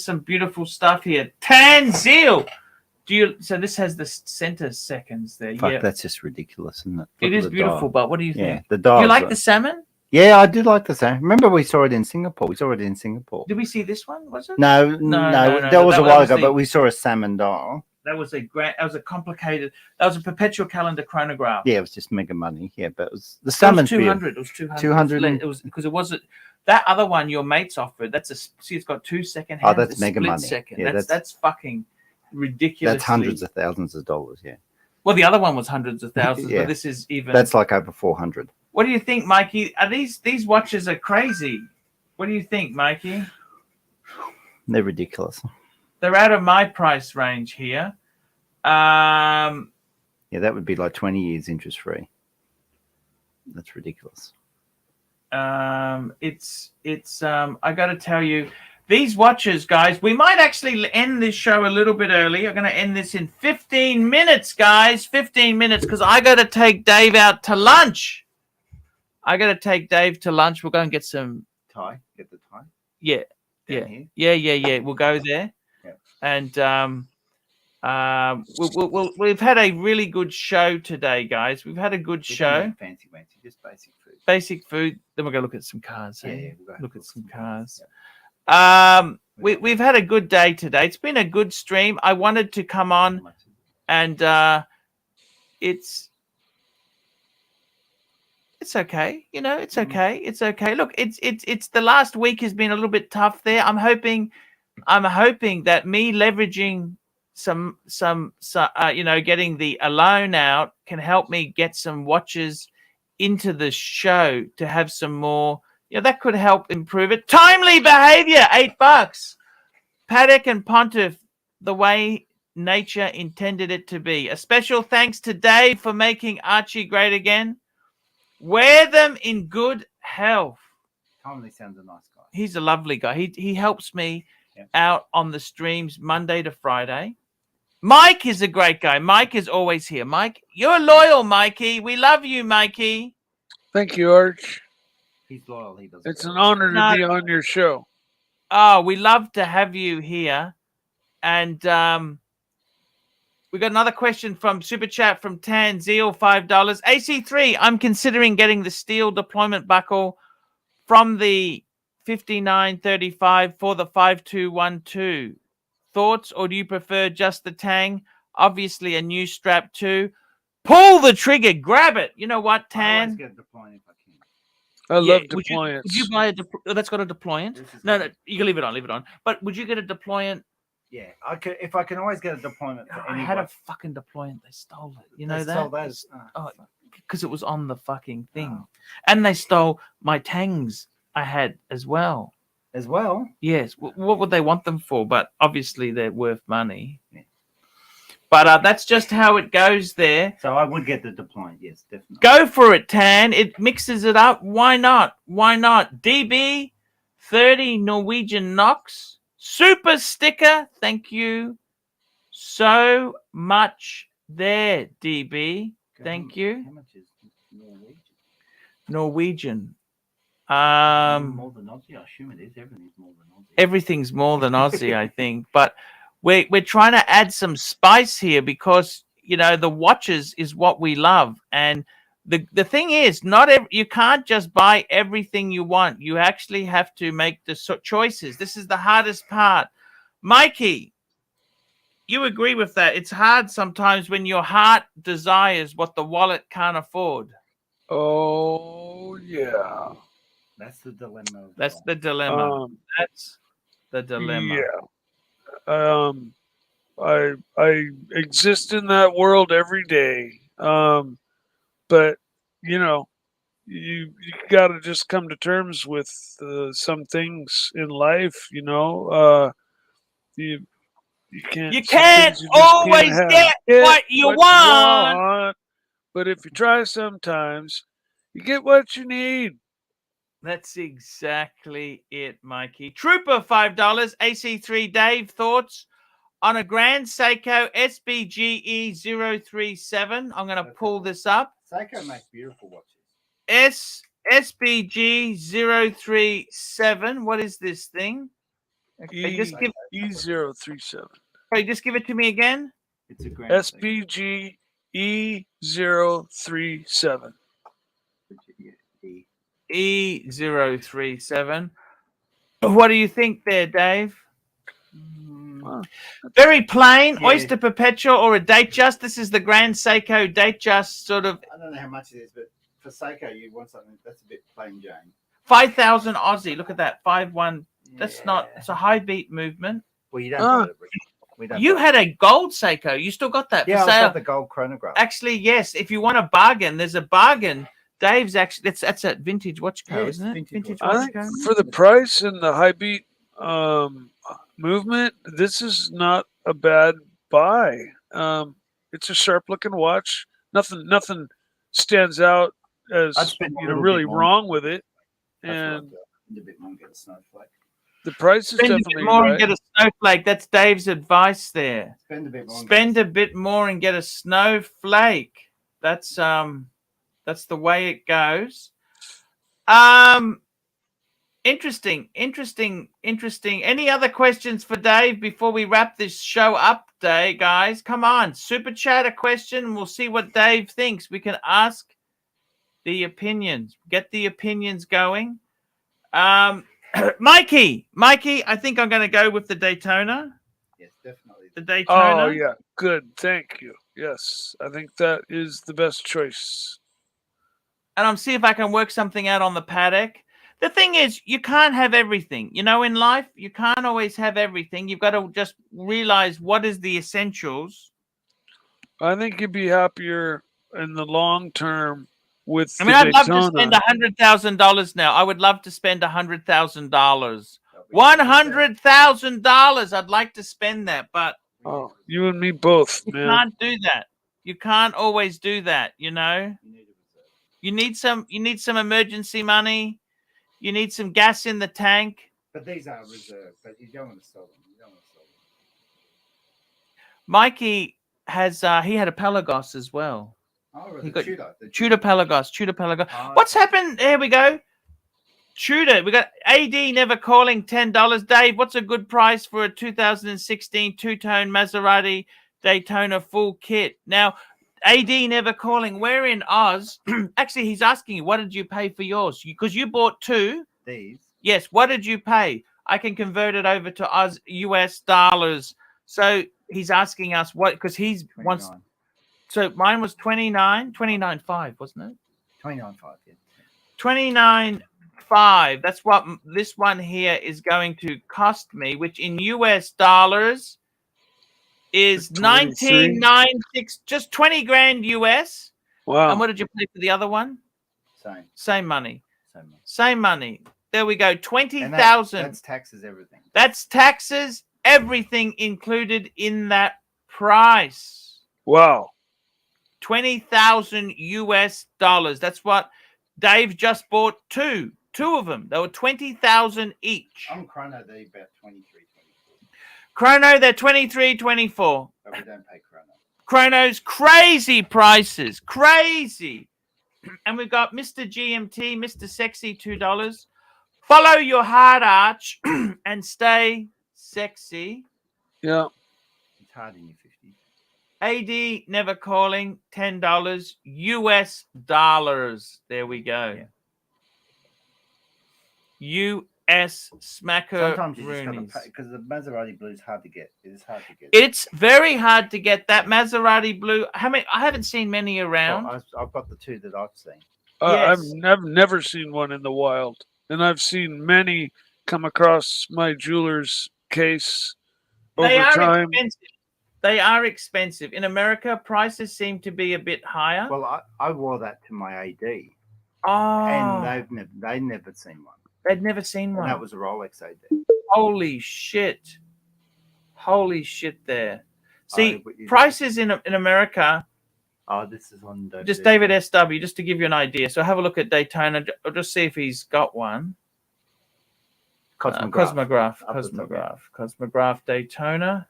some beautiful stuff here. Tanzil. So this has the center seconds there. Fuck, that's just ridiculous, isn't it? It is beautiful, but what do you think? Yeah, the dial. Do you like the salmon? Yeah, I do like the salmon. Remember we saw it in Singapore. Did we see this one? Was it? No. That was a while ago, but we saw a salmon dial. That was a complicated. That was a perpetual calendar chronograph. Yeah, it was just mega money. Yeah, but it was the salmon. It was 200. It was 200. 200. It was because it wasn't that other one your mates offered. It's got 2 second hands. Oh, that's mega money. Second. Yeah, that's fucking ridiculous. That's hundreds of thousands of dollars. Yeah. Well, the other one was hundreds of thousands, but this is even. That's like over 400. What do you think, Mikey? Are these watches are crazy? What do you think, Mikey? They're ridiculous. They're out of my price range here. Yeah, that would be like 20 years interest free. That's ridiculous. It's I got to tell you, these watches, guys, we might actually end this show a little bit early. I'm going to end this in 15 minutes, guys. 15 minutes, because I got to take Dave out to lunch. We'll go and get some tie. Get the tie. Yeah. We'll go there. Yeah. And we've had a really good show today, guys. We've had a good show. Fancy, just basic food. Basic food. Then we'll go look at some cars. Yeah, we'll look at some cars. Yeah. We've had a good day today. It's been a good stream. I wanted to come on, and it's It's okay. You know, it's okay. It's okay. Look, it's the last week has been a little bit tough there. I'm hoping that me leveraging some you know, getting the alone out can help me get some watches into the show to have some more. Yeah, that could help improve it. Timely behavior, $8. Paddock and Pontiff, the way nature intended it to be. A special thanks to Dave for making Archie great again. Wear them in good health. Timely sounds a nice guy. He's a lovely guy. He helps me out on the streams Monday to Friday. Mike is a great guy. Mike is always here. Mike, you're loyal, Mikey. We love you, Mikey. Thank you, Arch. He's loyal. He does. It's an honor to be on your show. Oh, we love to have you here. And we got another question from Super Chat from Tan Zeal, $5. AC3, I'm considering getting the steel deployment buckle from the 5935 for the 5212. Thoughts, or do you prefer just the tang? Obviously, a new strap too. Pull the trigger, grab it. You know what, Tan? Get deploying if I can. I love deployants. Would you buy a that's got a deployant? No, you can leave it on, leave it on. But would you get a deployant? Yeah, I could. If I can always get a deployment for I anyone. had a fucking deployant. They stole it. You know They that? stole those. Oh, because it was on the fucking thing. And they stole my tangs I had as well. As well? Yes. What would they want them for? But obviously they're worth money. Yeah. But that's just how it goes there. So I would get the deployment. Yes, definitely. Go for it, Tan. It mixes it up. Why not? Why not? DB 30 Norwegian Knox. Super sticker. Thank you so much there, DB. Thank you. How much is Norwegian? Norwegian. More than Aussie, I assume it is. Everything's more than Aussie. Everything's more than Aussie, I think. But we're trying to add some spice here because, you know, the watches is what we love. And the thing is, you can't just buy everything you want. You actually have to make the choices. This is the hardest part. Mikey, you agree with that? It's hard sometimes when your heart desires what the wallet can't afford. Oh, yeah. That's the dilemma. That's the dilemma. That's the dilemma. Yeah. I exist in that world every day. But you know, you got to just come to terms with some things in life. You know, you can't always get what you want. But if you try sometimes, you get what you need. That's exactly it, Mikey. Trooper, $5. AC3 Dave, thoughts on a Grand Seiko SBGE 037. I'm going to pull this up. Seiko makes beautiful watches. SBG 037. What is this thing? E037. Okay, just give it to me again. It's a Grand SBG E037. E037. What do you think there, Dave? Very plain, Oyster Perpetual or a Datejust. This is the Grand Seiko Datejust sort of. I don't know how much it is, but for Seiko, you want something that's a bit plain Jane. 5,000 Aussie. Look at that. 5-1. That's not. It's a high beat movement. Well, you don't. You had a gold Seiko. You still got that? Yeah, for I sale. got the gold chronograph. Actually, yes. If you want a bargain, there's a bargain. Dave's actually that's a Vintage Watch Co, isn't it? Vintage I Watch think Co. for the price and the high beat movement, this is not a bad buy. It's a sharp looking watch. Nothing stands out as really wrong with it. And a bit more, get a snowflake. the price is Spend a definitely bit more right. and get a snowflake. That's Dave's advice there. Spend a bit more. Spend a bit more and get a snowflake. That's the way it goes. Interesting. Any other questions for Dave before we wrap this show up, Dave, guys? Come on, super chat a question and we'll see what Dave thinks. We can ask the opinions. Get the opinions going. Mikey, I think I'm going to go with the Daytona. Yes, definitely. The Daytona. Oh yeah, good. Thank you. Yes, I think that is the best choice. and I'm see if I can work something out on the paddock. The thing is, you can't have everything. You know, in life, you can't always have everything. You've got to just realize what is the essentials. I think you'd be happier in the long term with I mean, the I'd love to Daytona. spend $100,000 now. I would love to spend $100,000. $100,000. I'd like to spend that, but Oh, you and me both, you man. can't do that. You can't always do that. You know, you need some emergency money. You need some gas in the tank. But these are reserved. But you don't want to sell them. You don't want to sell them. Mikey has he had a Pelagos as well. Oh, He the got Tudor. Tudor Pelagos. What's happened? There we go. Tudor. We got AD never calling $10. Dave, what's a good price for a 2016 two-tone Maserati Daytona full kit? Now, AD never calling. We're in Oz. Actually, he's asking you, what did you pay for yours? Because you bought two. These. Yes. What did you pay? I can convert it over to Oz US dollars. So he's asking us what, because he's 29. wants. So mine was 29.5, wasn't it? 29.5, yeah. 29.5. That's what this one here is going to cost me, which in US dollars is 1996, just 20 grand US. Wow. And what did you pay for the other one? Same. Same money. Same money. Same money. There we go. 20,000. That's taxes, everything. That's taxes, everything included in that price. Wow. 20,000 US dollars. That's what Dave just bought two of them. They were 20,000 each. On Chrono, they're about 23, 24. Chrono, they're 23, 24. But we don't pay Chrono. Chrono's crazy prices. Crazy. And we've got Mr. GMT, Mr. Sexy, $2. Follow your heart, Arch, and stay sexy. Yeah. It's hard in your 50s. AD never calling, $10 US dollars. There we go. Yeah. US smacker. Sometimes you just got to pay because the Maserati blue is hard to get. It is hard to get. It's very hard to get that Maserati blue. How many? I haven't seen many around. Oh, I've got the two that I've seen. Yes. I've never seen one in the wild, and I've seen many come across my jeweler's case over They are time. expensive. They are expensive. In America, prices seem to be a bit higher. Well, I wore that to my AD, Oh, and they've never seen one. they'd never seen And one. that was a Rolex AD. Holy shit. Holy shit there. See, but you- prices in America, Oh, this is on just David SW, just to give you an idea. So have a look at Daytona. I'll just see if he's got one. Cosmograph. Cosmograph Daytona.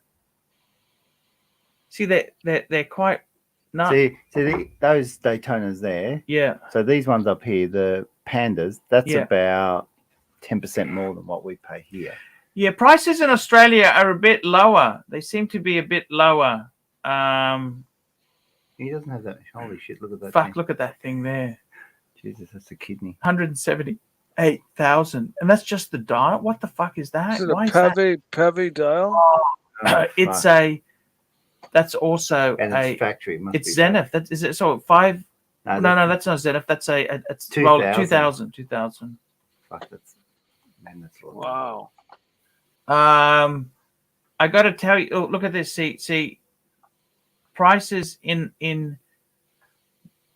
See, they're quite nuts. See those Daytonas there. Yeah. So these ones up here, the Pandas, that's Yeah. about 10% more than what we pay here. Yeah, prices in Australia are a bit lower. They seem to be a bit lower. He doesn't have that. Holy shit! Look at that. Fuck, thing. look at that thing there. Jesus, that's a kidney. 178,000. And that's just the dial? What the fuck is that? Is it a Why is that? Pave dial? It's fuck. that's also And it's factory. It must it's be Zenith. That is it. So 5. No, that's not Zenith. That's it's 2000. 2000. Fuck, that's a lot. Wow. I got to tell you. Oh, look at this. See, prices in.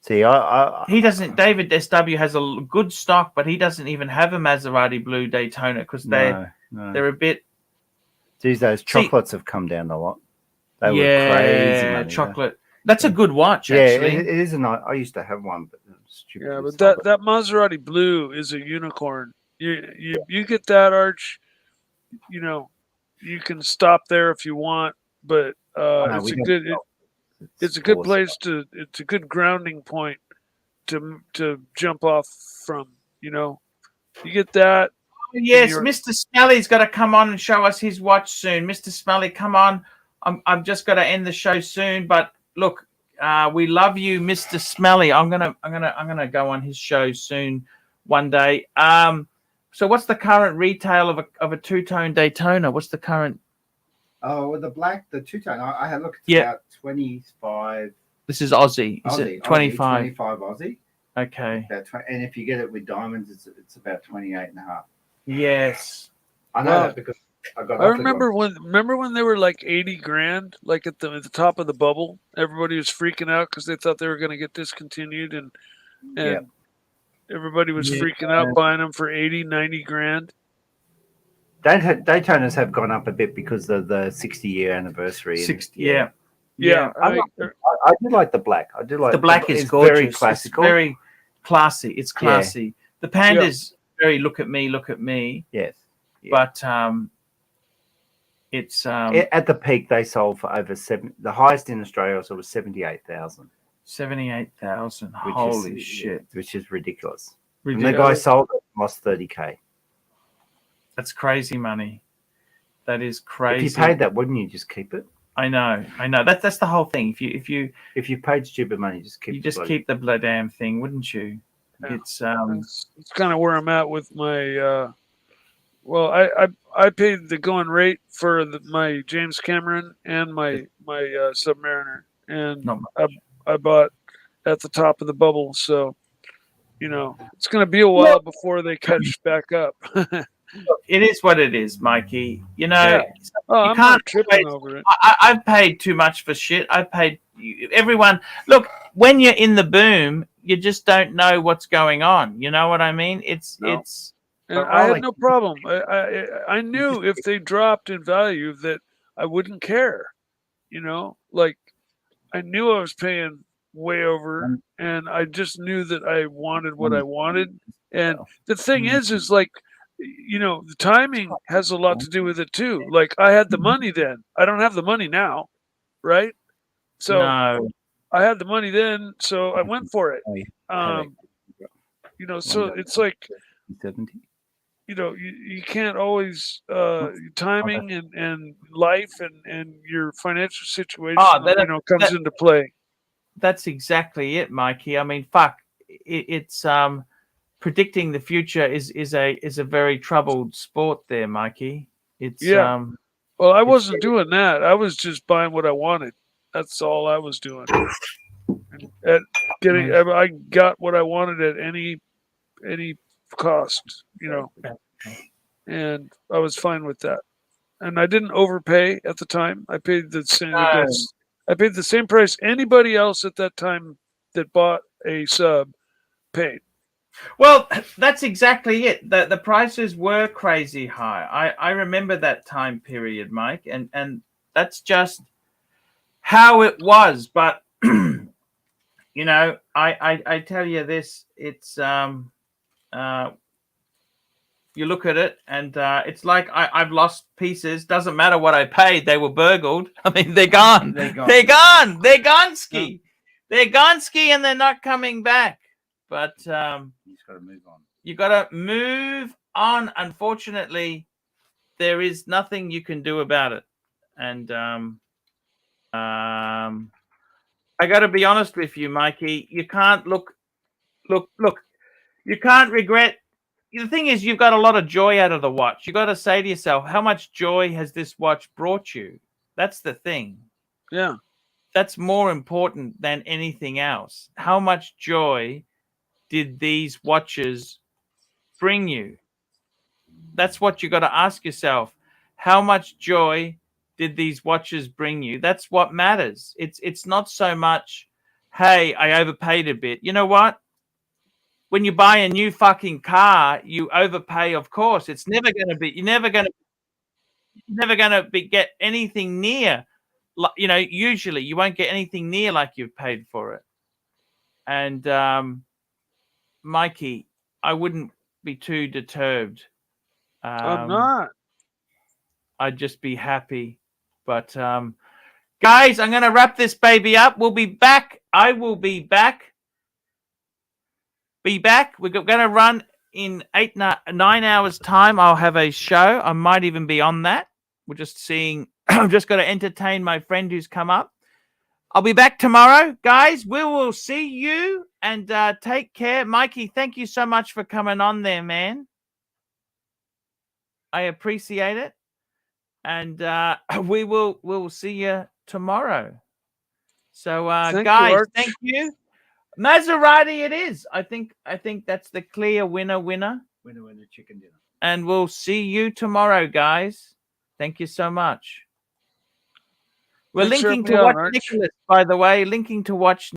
See, He doesn't. David SW has a good stock, but he doesn't even have a Maserati blue Daytona because they're a bit. Geez, those chocolates have come down a lot. They were crazy money. Chocolate. That's a good watch, Yeah, actually. it is a nice. I used to have one, but it was stupid. Yeah, as but hell, that Maserati blue is a unicorn. You get that, Arch. You know, you can stop there if you want, but it's a good place to. It's a good grounding point to jump off from. You know, you get that. Yes, Mr. Smelly's got to come on and show us his watch soon. Mr. Smelly, come on. I've just got to end the show soon, but look, we love you, Mr. Smelly. I'm gonna go on his show soon, one day. So what's the current retail of a two-tone Daytona? What's the current? Oh, with the two-tone. I had looked. It's about 25. This is Aussie. Is it 25? 25 Aussie. Okay. And if you get it with diamonds, it's about 28.5. Yes. I know Wow. that because I got. I offered remember one. when they were like 80 grand, like at the top of the bubble. Everybody was freaking out because they thought they were going to get discontinued, and Yep. everybody was Yeah. freaking out buying them for 80, 90 grand. Daytonas have gone up a bit because of the 60-year anniversary. 60. Yeah. Yeah, I do like the black. I do like The black is it's gorgeous. very classical. It's very classy. It's classy. The panda's very look at me. Yes. But it's at the peak they sold for over the highest in Australia was 78,000. 78,000. Holy shit. Which is ridiculous. Ridiculous. And the guy sold it, lost 30K. That's crazy money. That is crazy. If you paid that, wouldn't you just keep it? I know. That's the whole thing. If you paid stupid money, keep the damn thing, wouldn't you? Yeah. It's kind of where I'm at with my. Well, I paid the going rate for my James Cameron and my Submariner, and I bought at the top of the bubble. So, it's going to be a while before they catch back up. It is what it is, Mikey. You I'm can't not tripping over it. I've paid too much for shit. I've paid everyone. Look, when you're in the boom, you just don't know what's going on. You know what I mean? It's. And I had no problem. I knew if they dropped in value that I wouldn't care. Like I knew I was paying way over, and I just knew that I wanted what I wanted. And the thing is like, the timing has a lot to do with it too. Like I had the money then. I don't have the money now, right? So no. I had the money then, so I went for it. So it's like 70. You can't always timing and life and your financial situation comes into play. That's exactly it, Mikey. I mean, fuck. It's predicting the future is a very troubled sport there, Mikey. It's well, I wasn't doing that. I was just buying what I wanted. That's all I was doing. I got what I wanted at any cost, and I was fine with that. And I didn't overpay at the time. I paid the same. I paid the same price anybody else at that time that bought a sub paid. Well, that's exactly it. The prices were crazy high. I remember that time period, Mike, and that's just how it was. But I tell you this, it's you look at it and it's like I've lost pieces. Doesn't matter what I paid; they were burgled. I mean, they're gone. They're gone. They're gone ski. They're gone ski, and they're not coming back. But you just got to move on. You got to move on. Unfortunately, there is nothing you can do about it. And I got to be honest with you, Mikey. You can't look. You can't regret. The thing is, you've got a lot of joy out of the watch. You got to say to yourself, how much joy has this watch brought you? That's the thing. Yeah. That's more important than anything else. How much joy did these watches bring you? That's what you got to ask yourself. How much joy did these watches bring you? That's what matters. It's not so much, hey, I overpaid a bit. You know what? When you buy a new fucking car, you overpay, of course. It's never going to be, you're never going to get anything near, usually you won't get anything near like you've paid for it. And Mikey, I wouldn't be too deterred. I'm not. I'd just be happy. But guys, I'm going to wrap this baby up. We'll be back. I will be back. We're going to run in 9 hours time. I'll have a show. I might even be on that. We're just seeing. I'm just going to entertain my friend who's come up. I'll be back tomorrow, guys. We will see you and take care. Mikey, thank you so much for coming on there, man. I appreciate it. And we'll see you tomorrow. So, guys, thank you. Maserati it is. I think that's the clear winner. Winner, chicken dinner. And we'll see you tomorrow, guys. Thank you so much. We're Thanks for linking having me to on, watch Arch. Nicholas, by the way. Linking to watch